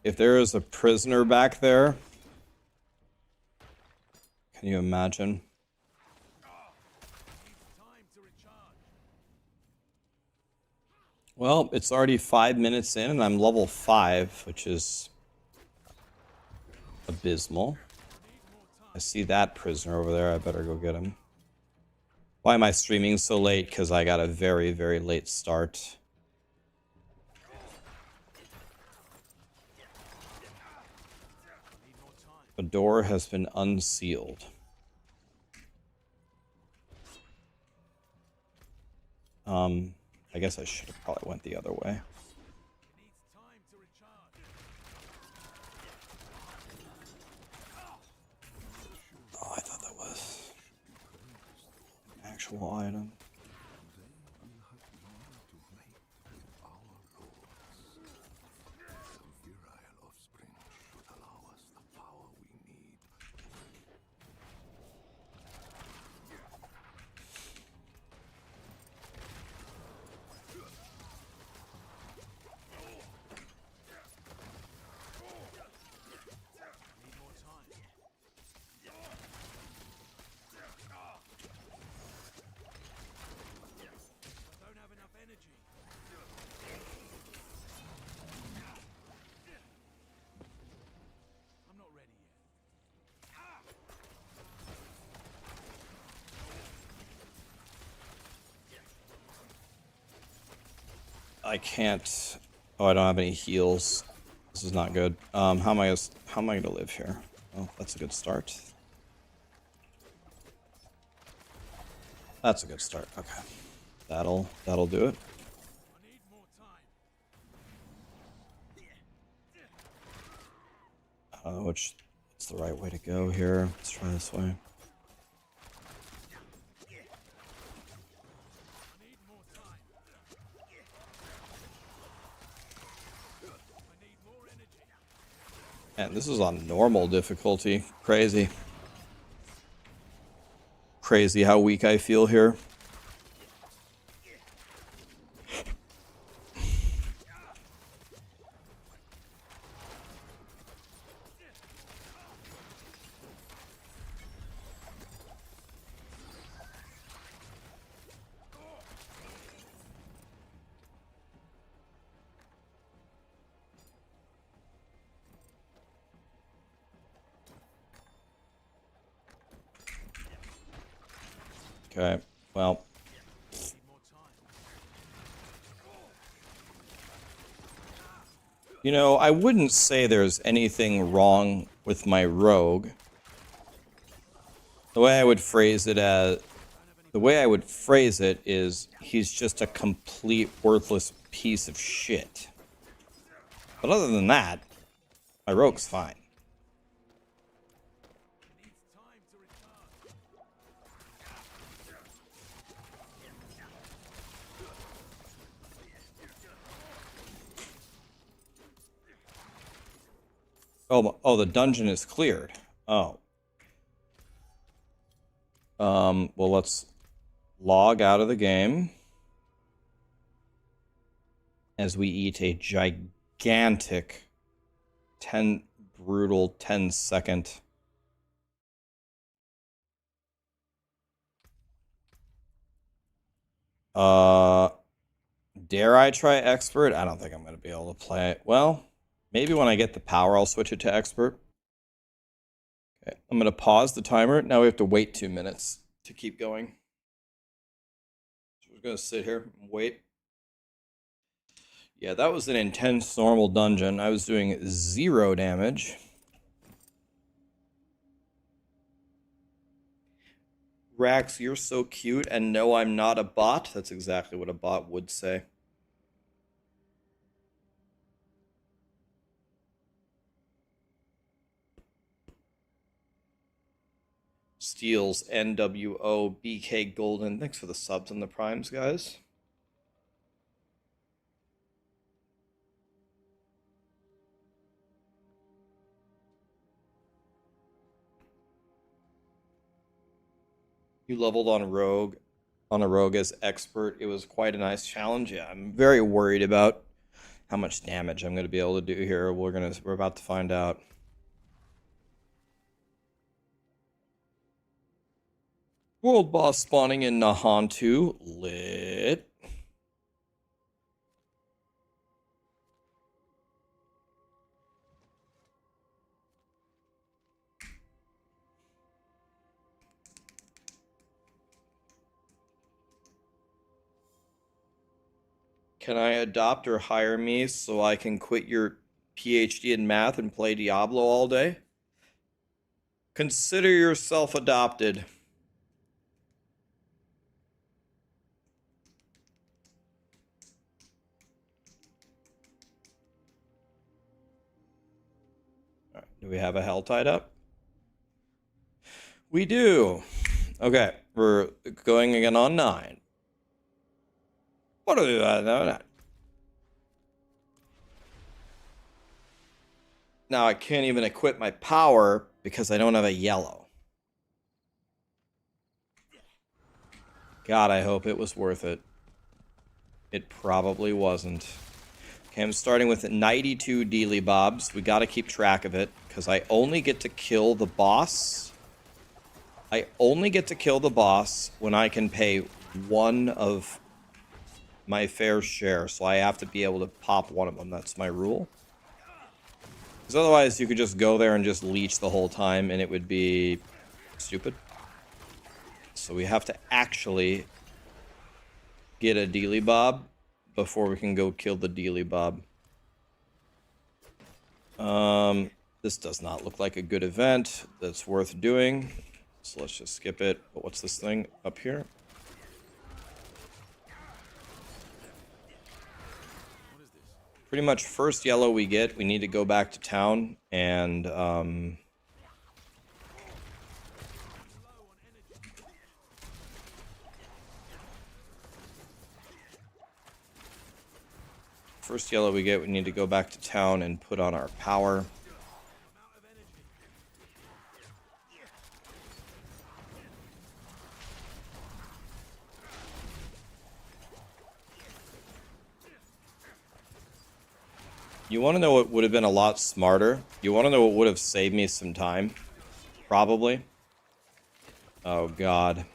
If there is a prisoner back there, can you imagine? Well, it's already 5 minutes in and I'm level 5, which is abysmal. I see that prisoner over there. I better go get him. Why am I streaming so late? Because I got a very, very late start. The door has been unsealed. I guess I should have probably went the other way. Oh, I thought that was an actual item. I can't. Oh, I don't have any heals. This is not good. How am I gonna live here? Well, that's a good start. That's a good start. Okay, that'll do it. I don't know what's the right way to go here. Let's try this way. And this is on normal difficulty. Crazy. Crazy how weak I feel here. Okay, well. You know, I wouldn't say there's anything wrong with my rogue. The way I would phrase it is he's just a complete worthless piece of shit. But other than that, my rogue's fine. Oh, the dungeon is cleared. Oh. Well, let's log out of the game as we eat a gigantic 10 brutal 10-second dare I try expert? I don't think I'm going to be able to play it. Well, maybe when I get the power I'll switch it to expert. Okay, I'm going to pause the timer. Now we have to wait 2 minutes to keep going. So we're going to sit here and wait. Yeah, that was an intense normal dungeon. I was doing 0 damage. Rax, you're so cute, and no, I'm not a bot. That's exactly what a bot would say. Steels, NWO, BK Golden. Thanks for the subs and the primes, guys. You leveled on a rogue as expert. It was quite a nice challenge. Yeah, I'm very worried about how much damage I'm going to be able to do here. We're about to find out. World boss spawning in Nahantu. Lit. Can I adopt or hire me so I can quit your PhD in math and play Diablo all day? Consider yourself adopted. All right, do we have a Helltide up? We do. Okay, we're going again on 9. What are we doing? Now I can't even equip my power because I don't have a yellow. God, I hope it was worth it. It probably wasn't. Okay, I'm starting with 92 dealy bobs. We gotta keep track of it because I only get to kill the boss. I only get to kill the boss when I can pay one of my fair share, so I have to be able to pop one of them. That's my rule. Because otherwise you could just go there and just leech the whole time and it would be stupid. So we have to actually get a dealy bob before we can go kill the dealy bob. This does not look like a good event that's worth doing. So let's just skip it. But what's this thing up here? Pretty much first yellow we get, we need to go back to town and first yellow we get, we need to go back to town and put on our power. You want to know what would have been a lot smarter? You want to know what would have saved me some time? Probably. Oh god.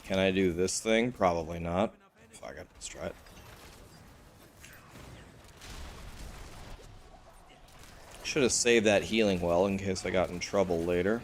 Can I do this thing? Probably not. Fuck it, let's try it. Should have saved that healing well in case I got in trouble later.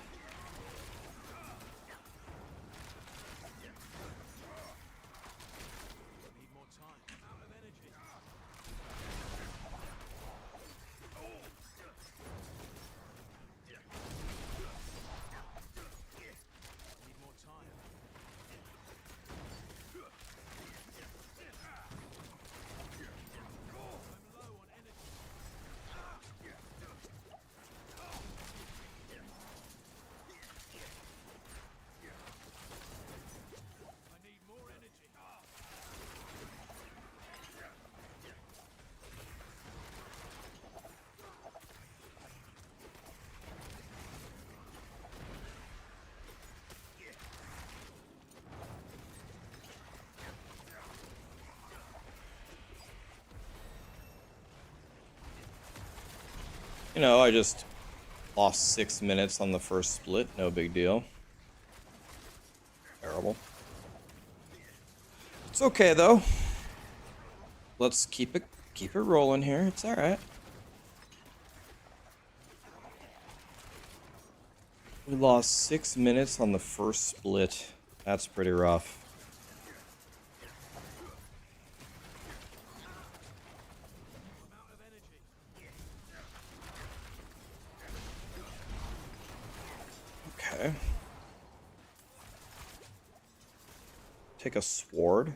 You know, I just lost 6 minutes on the first split. No big deal. Terrible. It's okay though. Let's keep it rolling here. It's all right. We lost 6 minutes on the first split. That's pretty rough. Okay. Take a sword.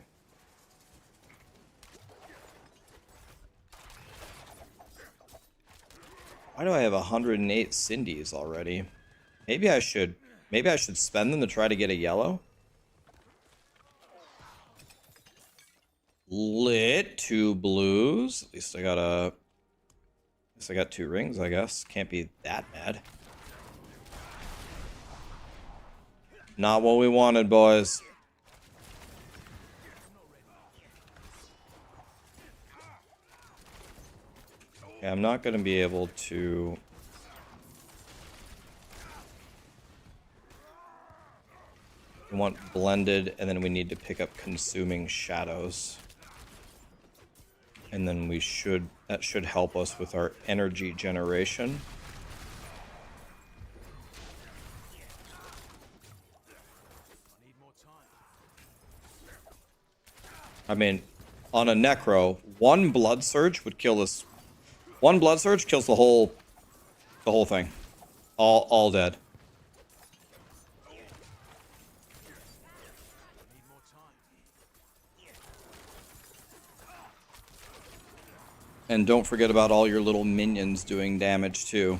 Why do I have 108 Cindy's already? Maybe I should spend them to try to get a yellow. Lit 2 blues. At least I got 2 rings, I guess. Can't be that bad. Not what we wanted, boys. Okay, I'm not going to be able to... We want blended, and then we need to pick up consuming shadows. And then that should help us with our energy generation. I mean, on a necro, one blood surge would kill this. One blood surge kills the whole thing. All dead. And don't forget about all your little minions doing damage too.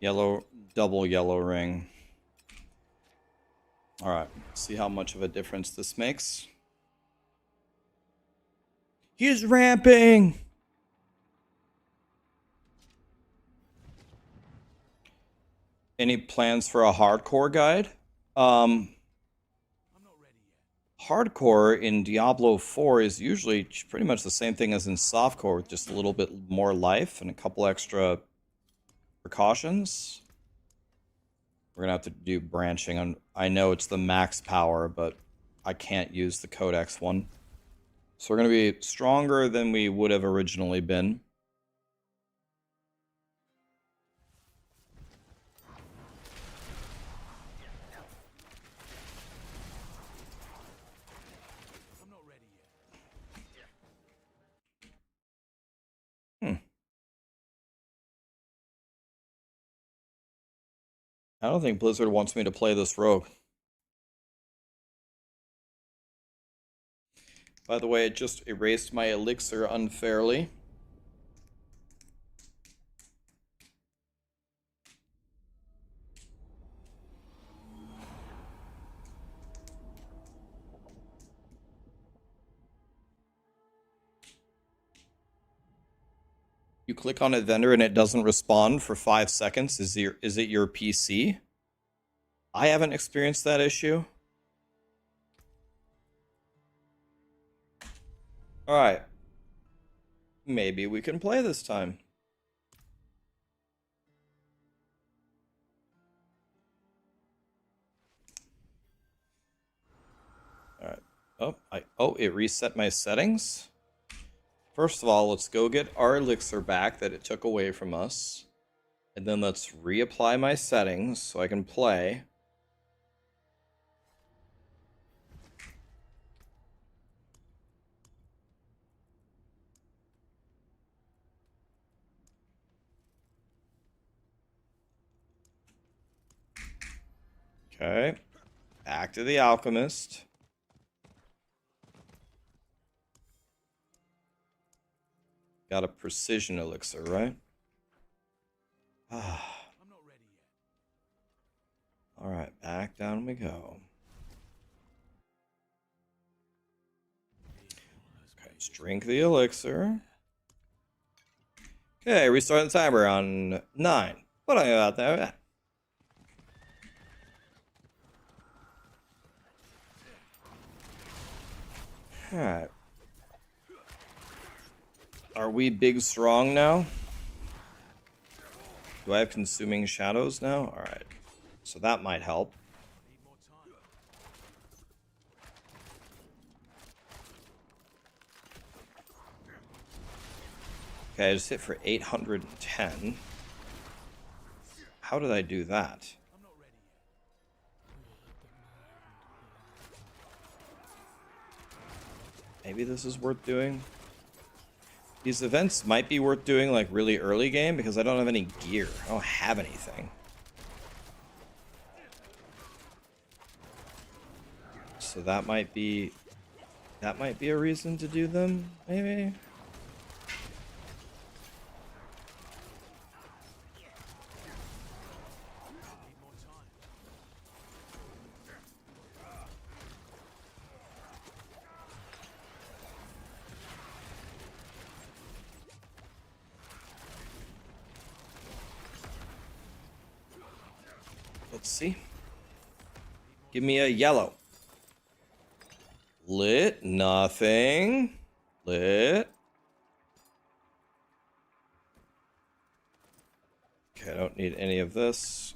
Yellow, double yellow ring. All right, see how much of a difference this makes. He's ramping. Any plans for a hardcore guide? Hardcore in Diablo 4 is usually pretty much the same thing as in softcore, with just a little bit more life and a couple extra precautions. We're gonna have to do branching on. I know it's the max power, but I can't use the Codex one. So we're gonna be stronger than we would have originally been. I don't think Blizzard wants me to play this rogue. By the way, it just erased my elixir unfairly. You click on a vendor and it doesn't respond for 5 seconds. Is it your PC? I haven't experienced that issue. Alright. Maybe we can play this time. Alright. It reset my settings. First of all, let's go get our elixir back that it took away from us. And then let's reapply my settings so I can play. Okay. Back to the alchemist. Got a precision elixir, right? I'm not ready yet. Alright, back down we go. Okay, let's drink the elixir. Okay, restart the timer on 9. What are you about there? Alright. Are we big strong now? Do I have consuming shadows now? Alright. So that might help. Need more time. Okay, I just hit for 810. How did I do that? I'm not ready yet. Maybe this is worth doing. These events might be worth doing like really early game because I don't have any gear. I don't have anything. So that might be a reason to do them, maybe. Need more time. Let's see. Give me a yellow. Lit, nothing. Lit. Okay, I don't need any of this.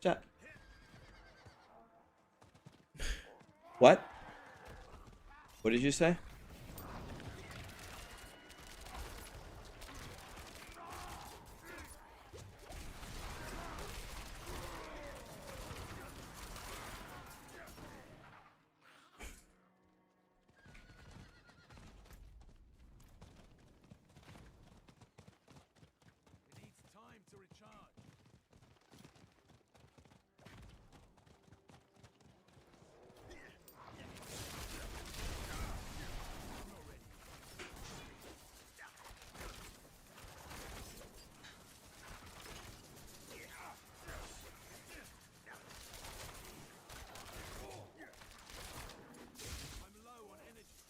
Chat. What? What did you say? It needs time to recharge. I'm not ready yet. I'm low on energy.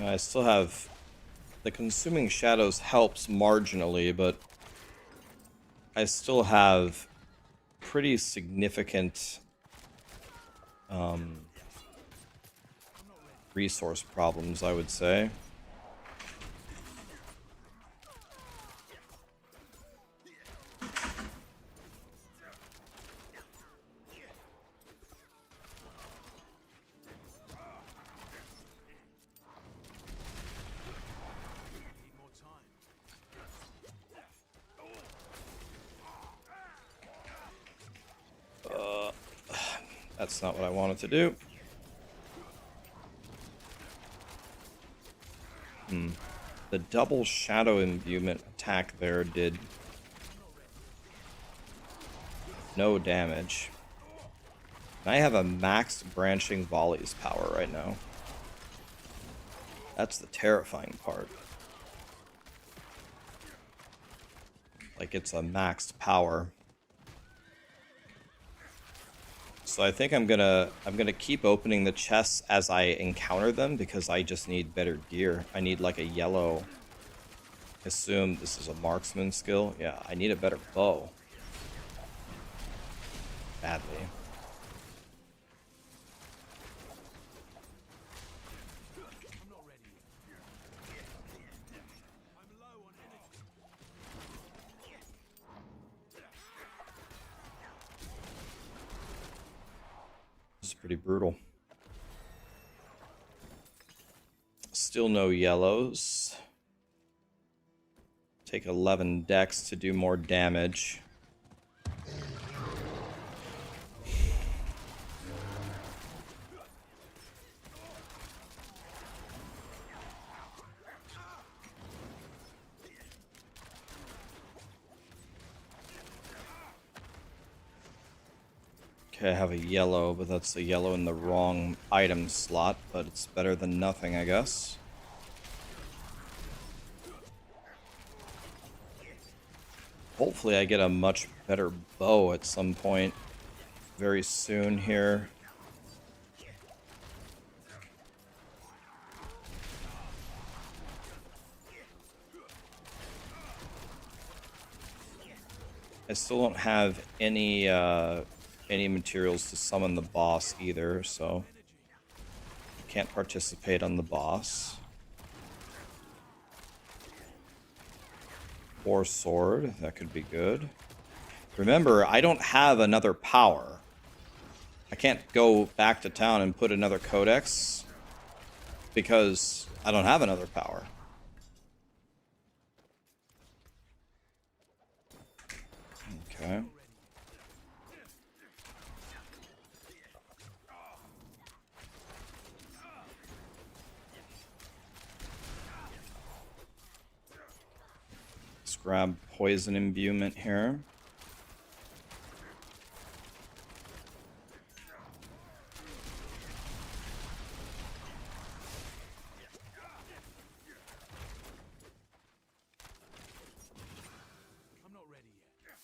I still have the consuming shadows helps marginally, but I still have pretty significant resource problems, I would say. Need more time. That's not what I wanted to do. The double shadow imbuement attack there did no damage. And I have a max branching volleys power right now. That's the terrifying part. Like it's a maxed power. So I think I'm gonna keep opening the chests as I encounter them because I just need better gear. I need like a yellow. Assume this is a marksman skill. Yeah, I need a better bow. Badly. I'm not ready yet. I'm low on energy. This is pretty brutal. Still no yellows. Take 11 dex to do more damage. Okay, I have a yellow, but that's a yellow in the wrong item slot, but it's better than nothing, I guess. Hopefully I get a much better bow at some point very soon here. I still don't have any materials to summon the boss either, so can't participate on the boss. Or sword, that could be good. Remember, I don't have another power. I can't go back to town and put another codex because I don't have another power. Okay. Let's grab poison imbuement here. I'm not ready yet.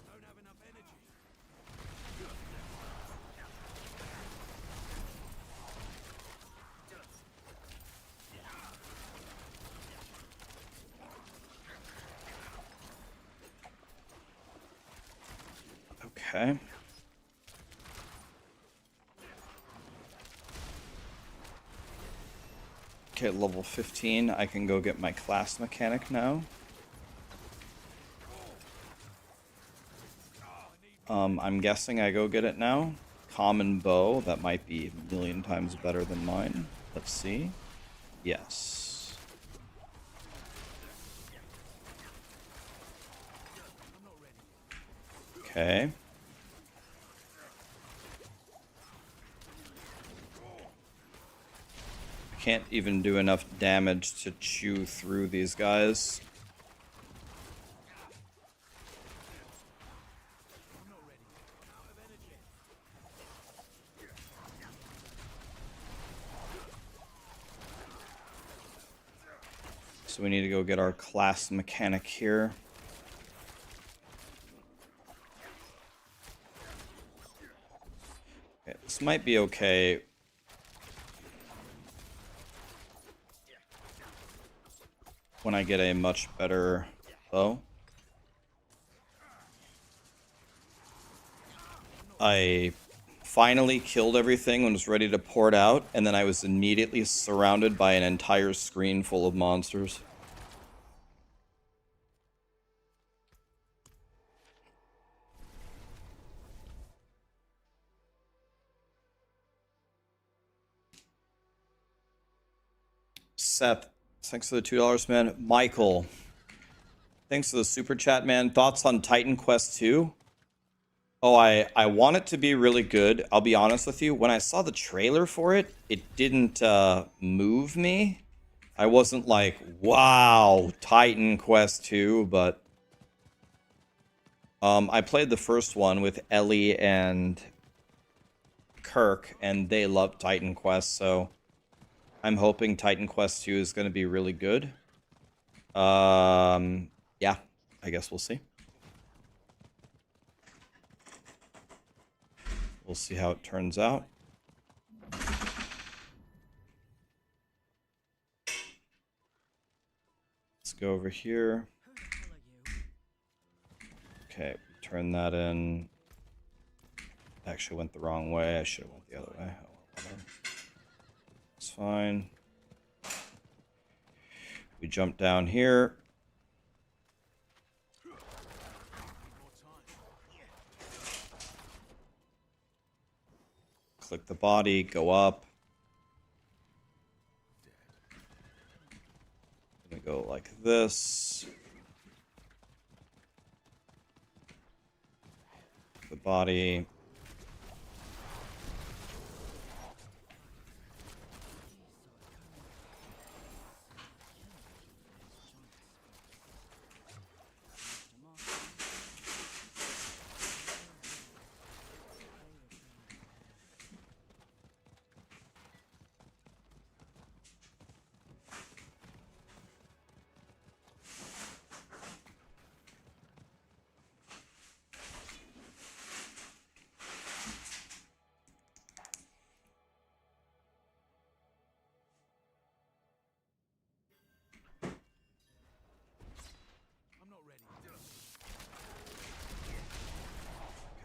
Don't have enough energy. Okay. Okay, level 15, I can go get my class mechanic now. I'm guessing I go get it now. Common bow, that might be a million times better than mine. Let's see. Yes. Okay. I can't even do enough damage to chew through these guys. So we need to go get our class mechanic here. Okay, this might be okay. When I get a much better bow. I finally killed everything and was ready to pour it out, and then I was immediately surrounded by an entire screen full of monsters. Seth, thanks for the $2, man. Michael, thanks for the super chat, man. Thoughts on Titan Quest 2? Oh, I want it to be really good. I'll be honest with you. When I saw the trailer for it, it didn't move me. I wasn't like, wow, Titan Quest 2, but I played the first one with Ellie and Kirk, and they loved Titan Quest, so I'm hoping Titan Quest 2 is going to be really good. Yeah, I guess we'll see. We'll see how it turns out. Let's go over here. Okay, turn that in. Actually went the wrong way. I should have went the other way. It's fine. We jump down here. Click the body, go up. Gonna go like this. The body.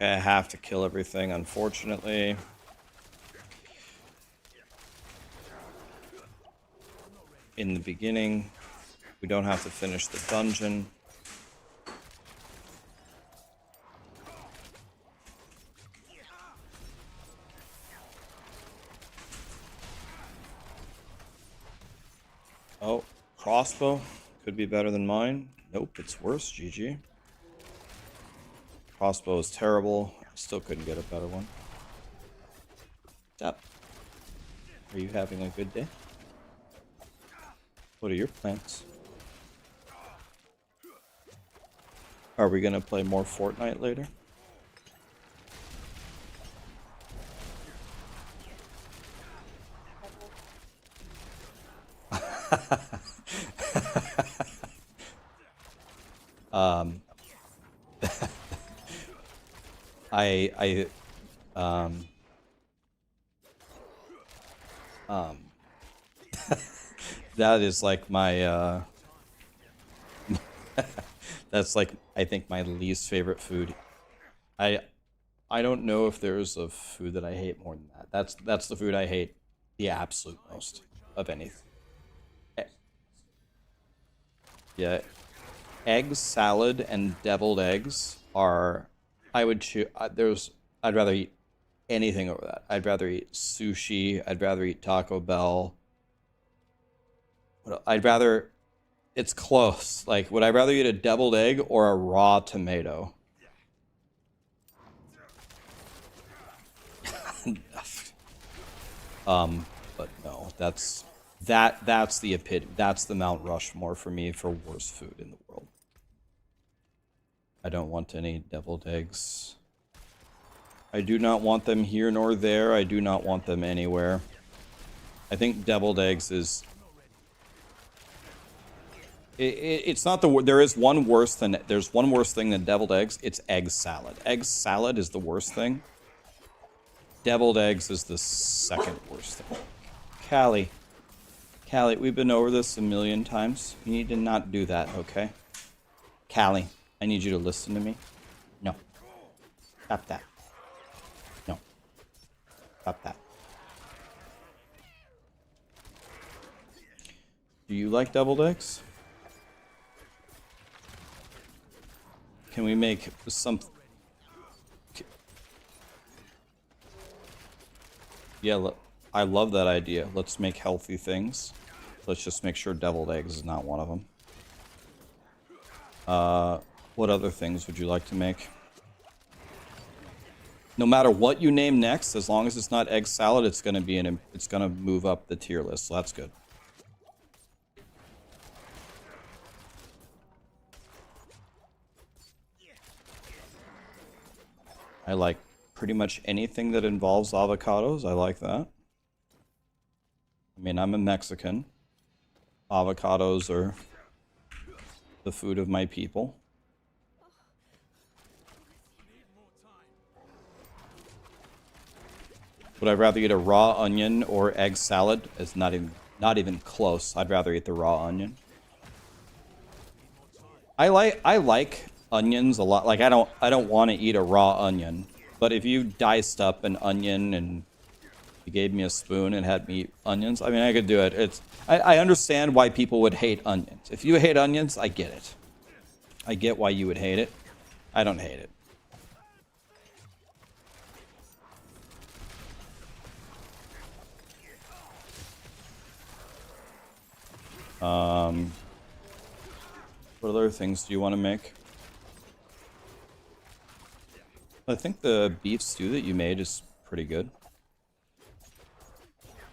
Okay, I have to kill everything, unfortunately. In the beginning, we don't have to finish the dungeon. Oh, crossbow. Could be better than mine. Nope, it's worse. GG. Crossbow is terrible. I still couldn't get a better one. What's up? Are you having a good day? What are your plans? Are we gonna play more Fortnite later? I that is like my that's like I think my least favorite food. I don't know if there's a food that I hate more than that. That's the food I hate the absolute most of anything. E- Yeah, eggs, salad, and deviled eggs are. I would choose. I'd rather eat anything over that. I'd rather eat sushi. I'd rather eat Taco Bell. I'd rather. It's close. Like, would I rather eat a deviled egg or a raw tomato? But no, that's the epitome. That's the Mount Rushmore for me for worst food in the world. I don't want any deviled eggs. I do not want them here nor there. I do not want them anywhere. I think deviled eggs is... it's not the... There is one worse than... There's one worse thing than deviled eggs. It's egg salad. Egg salad is the worst thing. Deviled eggs is the second worst thing. Callie. Callie, we've been over this a million times. You need to not do that, okay? Callie, I need you to listen to me. No. Stop that. No. Stop that. Do you like deviled eggs? Can we make some... Yeah, look. I love that idea. Let's make healthy things. Let's just make sure deviled eggs is not one of them. What other things would you like to make? No matter what you name next, as long as it's not egg salad, it's gonna be it's gonna move up the tier list. So that's good. I like pretty much anything that involves avocados. I like that. I mean, I'm a Mexican. Avocados are the food of my people. Would I rather eat a raw onion or egg salad? It's not even close. I'd rather eat the raw onion. I like onions a lot. Like I don't want to eat a raw onion, but if you diced up an onion and you gave me a spoon and had me eat onions, I mean, I could do it. I understand why people would hate onions. If you hate onions, I get it. I get why you would hate it. I don't hate it. What other things do you want to make? I think the beef stew that you made is pretty good.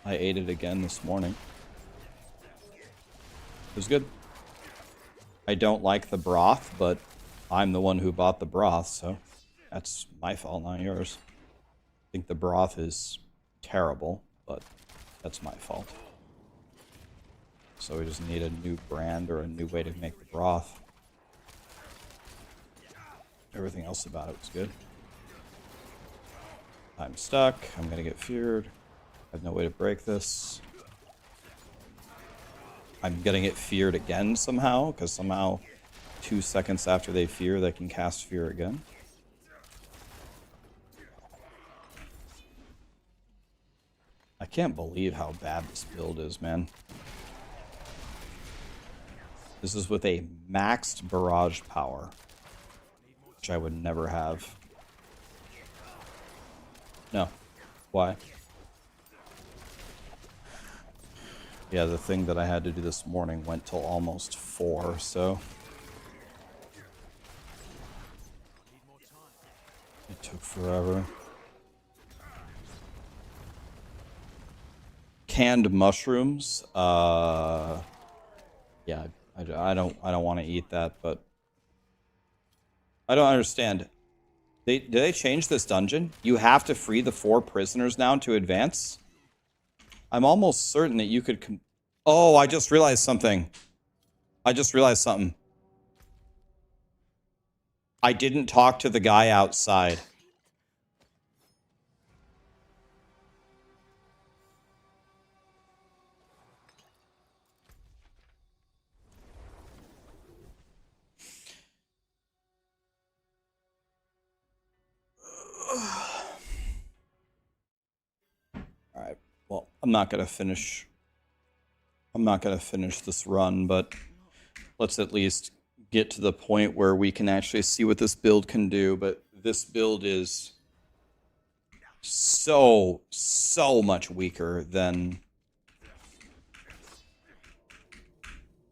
I ate it again this morning. It was good. I don't like the broth, but I'm the one who bought the broth, so that's my fault, not yours. I think the broth is terrible, but that's my fault. So we just need a new brand or a new way to make the broth. Everything else about it was good. I'm stuck. I'm gonna get feared. I have no way to break this. I'm gonna get feared again somehow, because somehow 2 seconds after they fear, they can cast fear again. can't believe how bad this build is, man. This is with a maxed barrage power, which I would never have. No. Why? Yeah, the thing that I had to do this morning went till almost 4, so... It took forever. Canned mushrooms. Yeah, I don't want to eat that, but I don't understand. Did they change this dungeon? You have to free the 4 prisoners now to advance? I'm almost certain that you could... Oh, I just realized something. I didn't talk to the guy outside. Alright, well, I'm not gonna finish this run, but let's at least get to the point where we can actually see what this build can do. But this build is so much weaker than...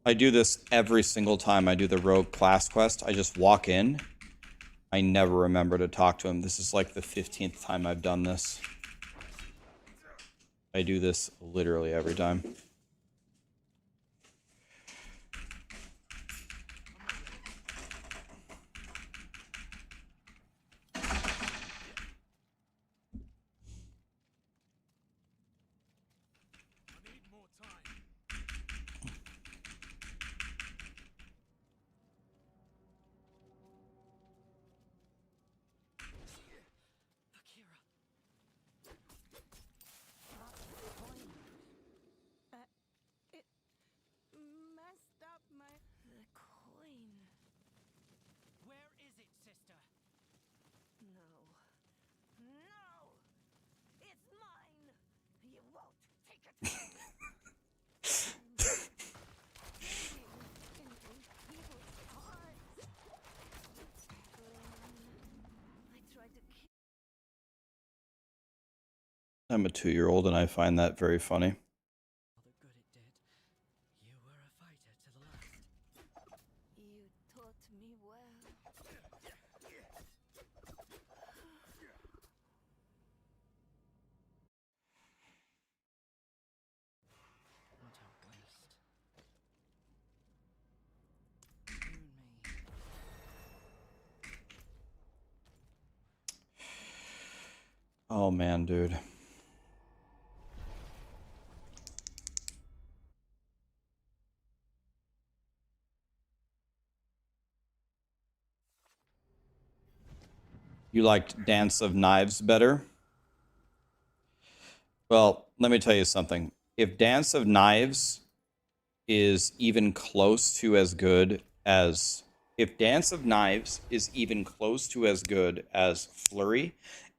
I do this every single time I do the rogue class quest. I just walk in. I never remember to talk to him. This is like the 15th time I've done this. I do this literally every time. I'm a 2-year-old and I find that very funny. Oh man, dude. You liked Dance of Knives better? Well, let me tell you something. If Dance of Knives is even close to as good as... If Dance of Knives is even close to as good as Flurry,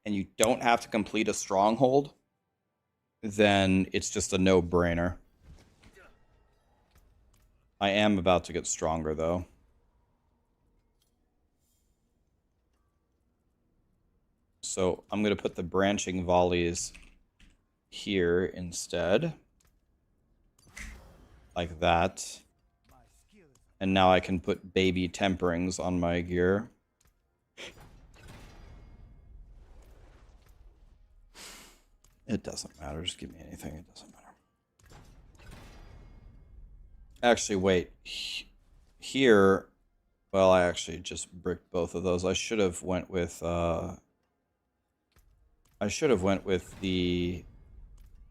and you don't have to complete a stronghold, then it's just a no-brainer. I am about to get stronger, though. So I'm going to put the branching volleys here instead. Like that. And now I can put baby temperings on my gear. It doesn't matter. Just give me anything. It doesn't matter. Actually, wait. Here... Well, I actually just bricked both of those. I should have went with... I should have went with the...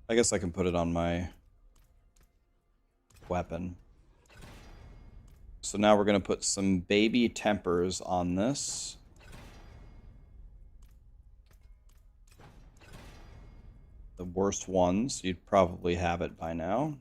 I guess I can put it on my weapon. So now we're going to put some baby tempers on this. The worst ones. You'd probably have it by now.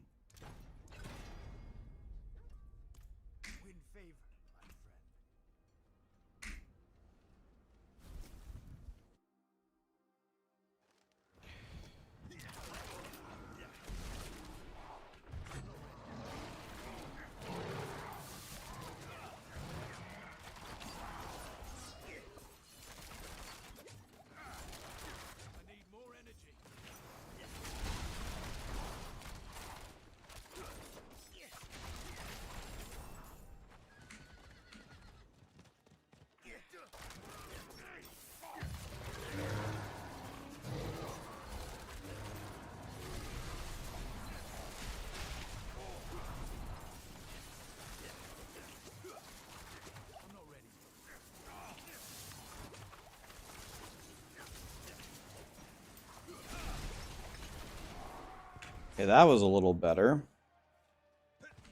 Okay, that was a little better.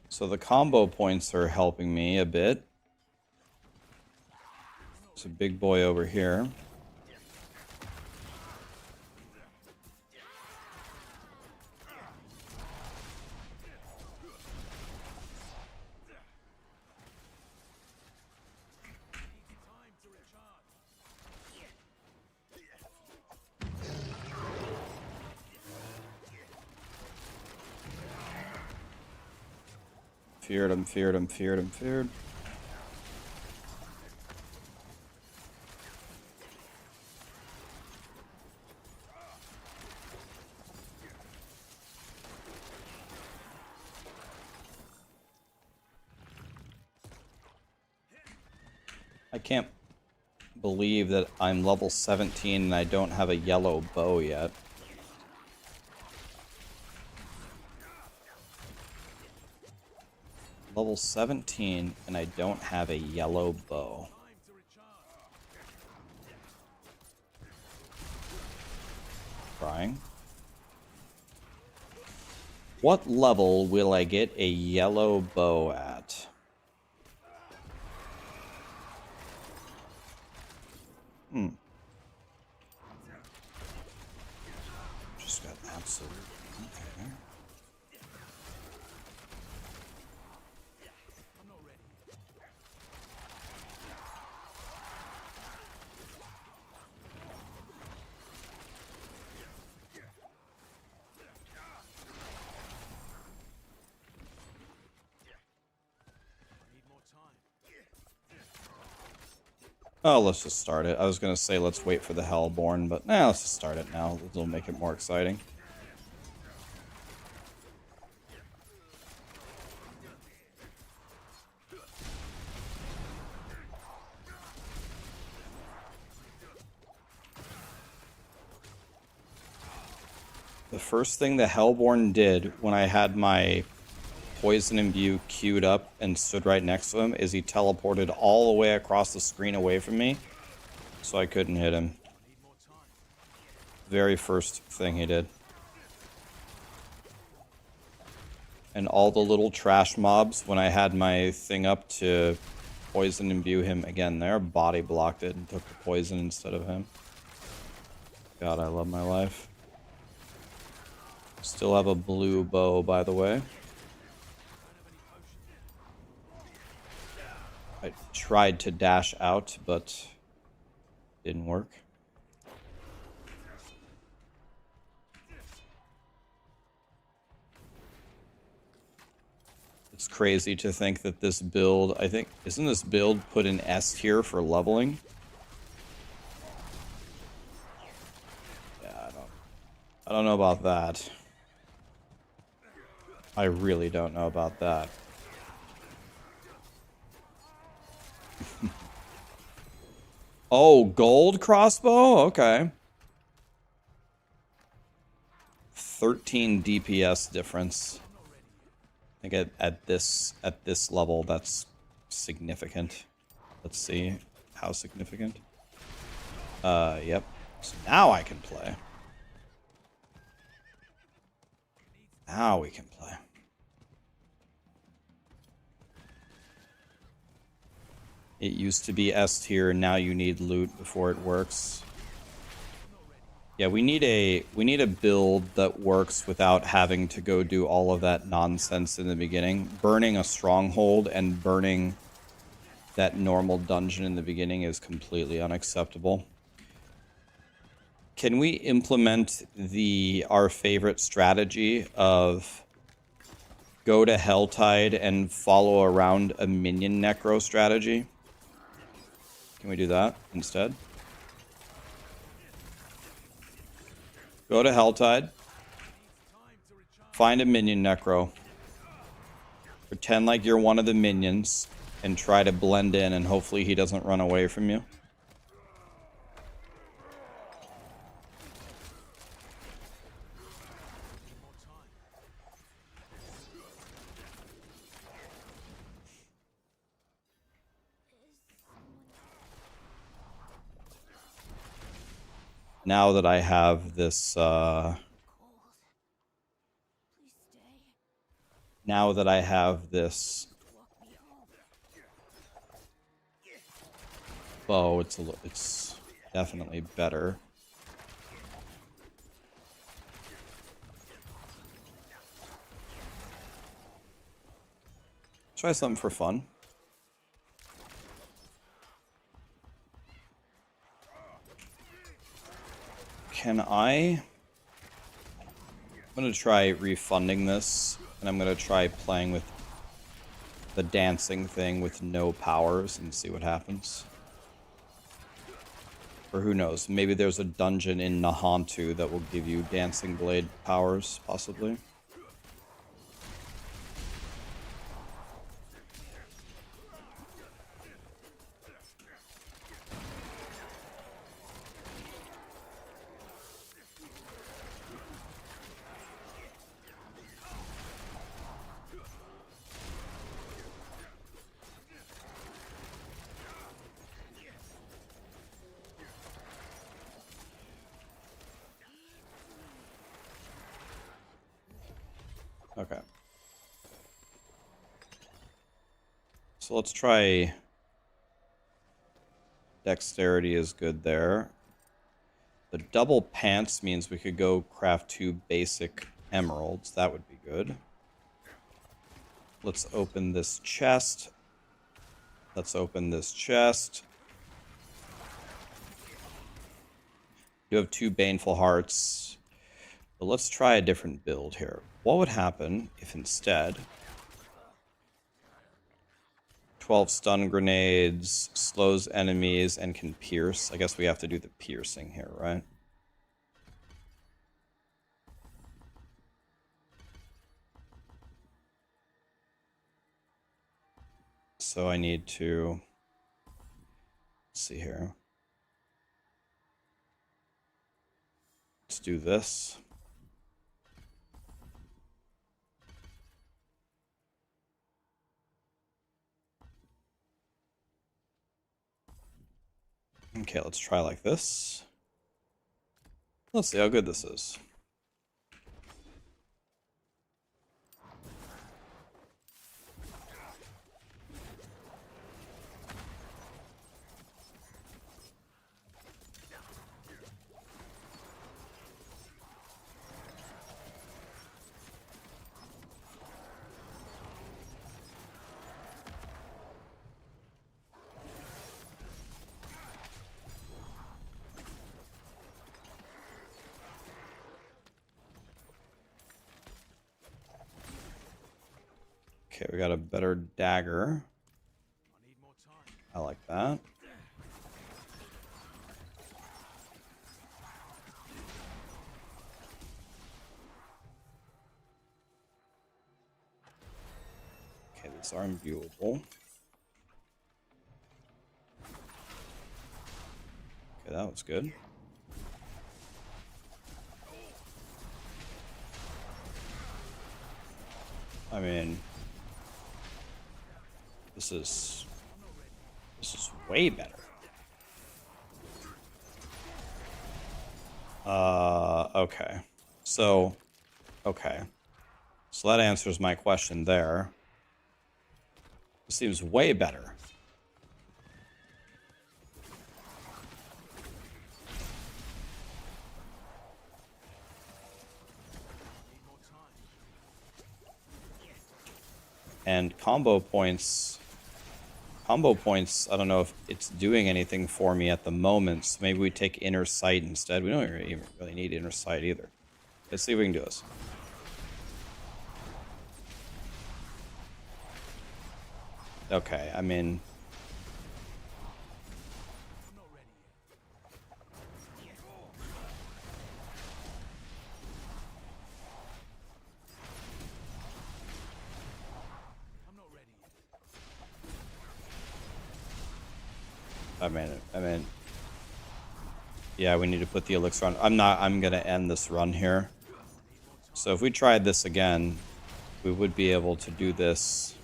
So the combo points are helping me a bit. There's a big boy over here. Feared him, feared him, feared him, feared. I can't believe that I'm level 17 and I don't have a yellow bow yet. Level 17 and I don't have a yellow bow. Trying. What level will I get a yellow bow at? Just got absolute. Okay. Oh, let's just start it. I was gonna say let's wait for the Hellborn, but nah, let's just start it now. It'll make it more exciting. The first thing the Hellborn did when I had my Poison Imbue queued up and stood right next to him is he teleported all the way across the screen away from me, so I couldn't hit him. Very first thing he did. And all the little trash mobs, when I had my thing up to Poison Imbue him again there, body blocked it and took the poison instead of him. God, I love my life. Still have a blue bow, by the way. I tried to dash out, but didn't work. It's crazy to think that this build, I think, isn't this build put in S tier for leveling? Yeah, I don't know about that. I really don't know about that. Oh, gold crossbow? Okay. 13 DPS difference. I think at this level that's significant. Let's see how significant. Yep. So now I can play. Now we can play. It used to be S tier, and now you need loot before it works. Yeah, we need a build that works without having to go do all of that nonsense in the beginning. Burning a stronghold and burning that normal dungeon in the beginning is completely unacceptable. Can we implement our favorite strategy of go to Helltide and follow around a minion necro strategy? Can we do that instead? Go to Helltide. Find a minion necro. Pretend like you're one of the minions and try to blend in, and hopefully he doesn't run away from you. Now that I have this, now that I have this bow, it's definitely better. Try something for fun. Can I? I'm going to try refunding this, and I'm going to try playing with the dancing thing with no powers and see what happens. Or who knows, maybe there's a dungeon in Nahantu that will give you dancing blade powers, possibly. Okay. So let's try... Dexterity is good there. The double pants means we could go craft 2 basic emeralds. That would be good. Let's open this chest. Let's open this chest. You have 2 baneful hearts. But let's try a different build here. What would happen if instead 12 stun grenades, slows enemies, and can pierce? I guess we have to do the piercing here, right? So I need to... Let's see here. Let's do this. Okay, let's try like this. Let's see how good this is. Okay, we got a better dagger. I like that. Okay, these are imbuable. Okay, that was good. I mean, this is way better. Okay. So, okay. So that answers my question there. This seems way better. And combo points, I don't know if it's doing anything for me at the moment, so maybe we take Inner Sight instead. We don't even really need Inner Sight either. Let's see if we can do this. Okay, I mean... I mean, yeah, we need to put the elixir on. I'm gonna end this run here. So if we tried this again, we would be able to do this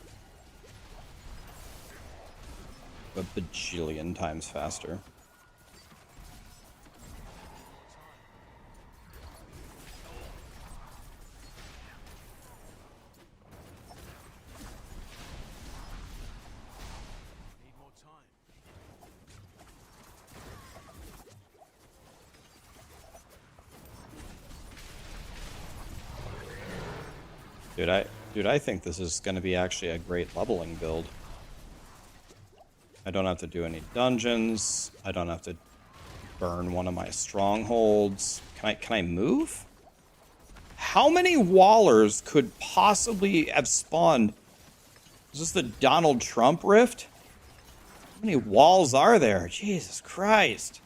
a bajillion times faster. Dude, I think this is going to be actually a great leveling build. I don't have to do any dungeons. I don't have to burn one of my strongholds. Can I move? How many wallers could possibly have spawned? Is this the Donald Trump rift? How many walls are there? Jesus Christ.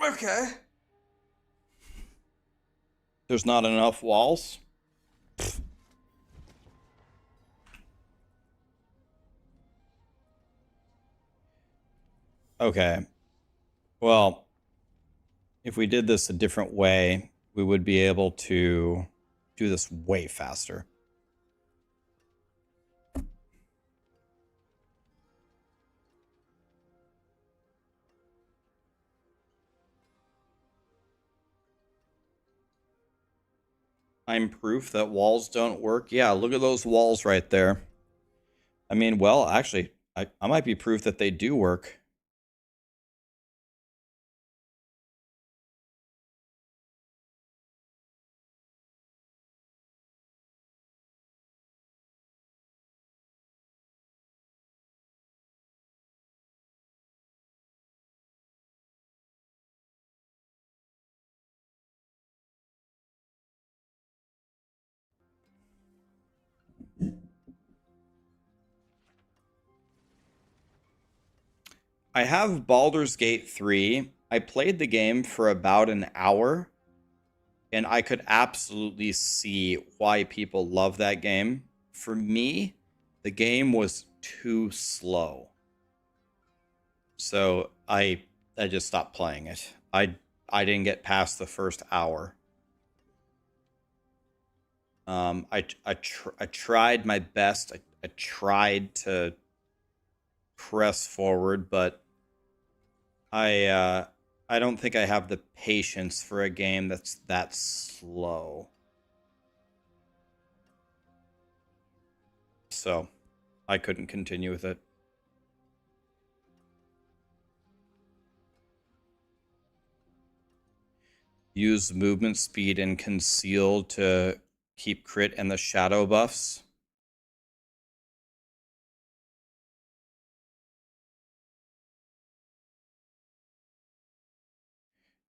Okay. There's not enough walls? Okay. Well, if we did this a different way, we would be able to do this way faster. I'm proof that walls don't work. Yeah, look at those walls right there. I mean, well, actually, I might be proof that they do work. I have Baldur's Gate 3. I played the game for about an hour, and I could absolutely see why people love that game. For me, the game was too slow. So I just stopped playing it. I didn't get past the first hour. I tried my best. I tried to press forward, but I don't think I have the patience for a game that's that slow. So I couldn't continue with it. Use movement speed and conceal to keep crit and the shadow buffs.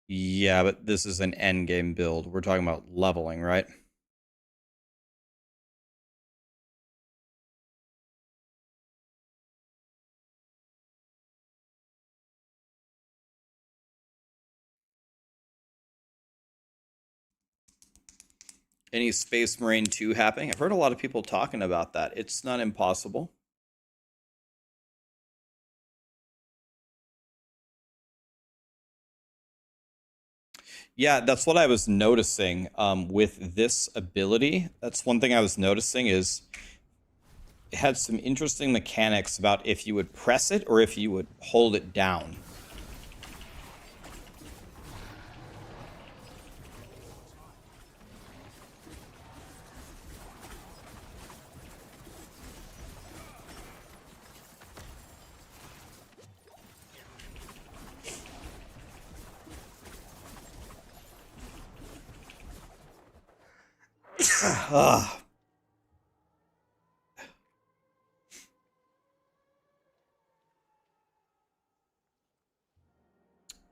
Yeah, but this is an endgame build. We're talking about leveling, right? Any Space Marine 2 happening? I've heard a lot of people talking about that. It's not impossible. Yeah, that's what I was noticing with this ability. That's one thing I was noticing is it had some interesting mechanics about if you would press it or if you would hold it down.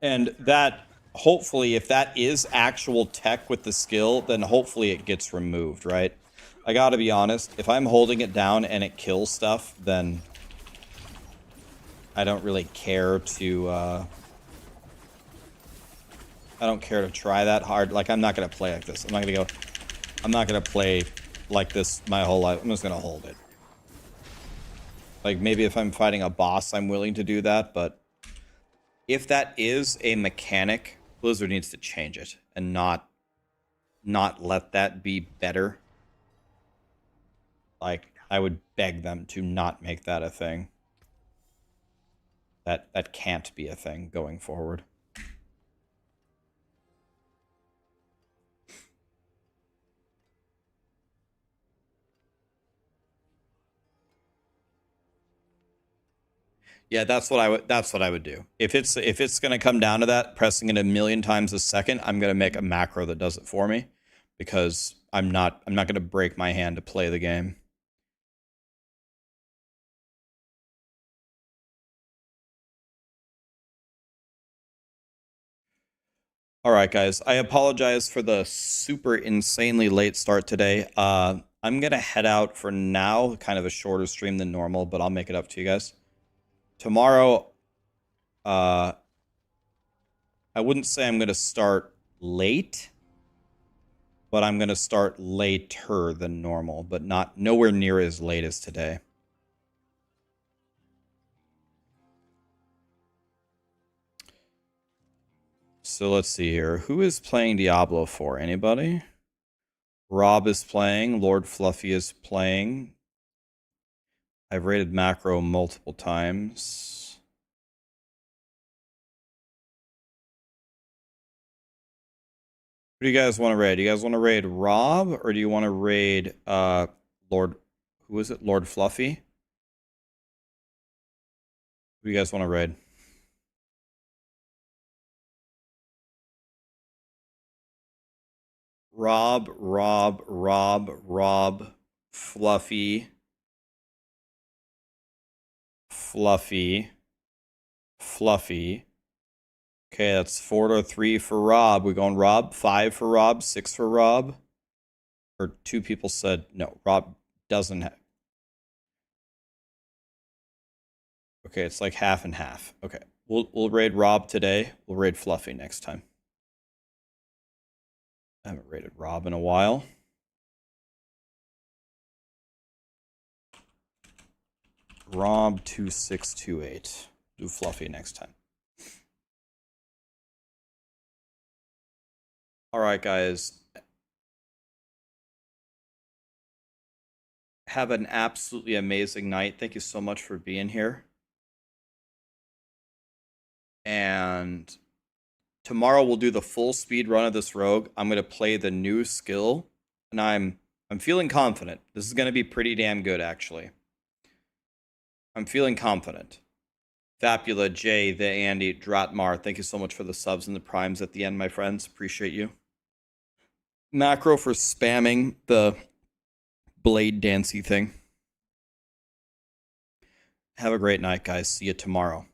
And that, hopefully, if that is actual tech with the skill, then hopefully it gets removed, right? I gotta be honest, if I'm holding it down and it kills stuff, then I don't really care to, I don't care to try that hard. Like, I'm not gonna play like this. I'm not gonna play like this my whole life. I'm just gonna hold it. Like, maybe if I'm fighting a boss, I'm willing to do that, but if that is a mechanic, Blizzard needs to change it and not let that be better. Like, I would beg them to not make that a thing. That can't be a thing going forward. Yeah, that's what I would do. If it's gonna come down to that, pressing it a million times a second, I'm gonna make a macro that does it for me, because I'm not gonna break my hand to play the game. All right, guys. I apologize for the super insanely late start today. I'm gonna head out for now. Kind of a shorter stream than normal, but I'll make it up to you guys tomorrow. I wouldn't say I'm gonna start late, but I'm gonna start later than normal, but not nowhere near as late as today. So let's see here. Who is playing Diablo for? Anybody? Rob is playing. Lord Fluffy is playing. I've raided Macro multiple times. Who do you guys want to raid? Do you guys want to raid Rob, or do you want to raid Lord, who is it? Lord Fluffy? Who do you guys want to raid? Rob, Fluffy, Fluffy. Okay, that's 4 to 3 for Rob. We going Rob? 5 for Rob? 6 for Rob? Or 2 people said no. Rob doesn't have. Okay, it's like half and half. Okay, we'll raid Rob today. We'll raid Fluffy next time. I haven't raided Rob in a while. Rob 2628. Do Fluffy next time. All right, guys. Have an absolutely amazing night. Thank you so much for being here. And tomorrow we'll do the full speed run of this rogue. I'm going to play the new skill, and I'm feeling confident. This is going to be pretty damn good, actually. I'm feeling confident. Fapula, Jay, the Andy, Dratmar, thank you so much for the subs and the primes at the end, my friends. Appreciate you. Macro for spamming the blade dancy thing. Have a great night, guys. See you tomorrow.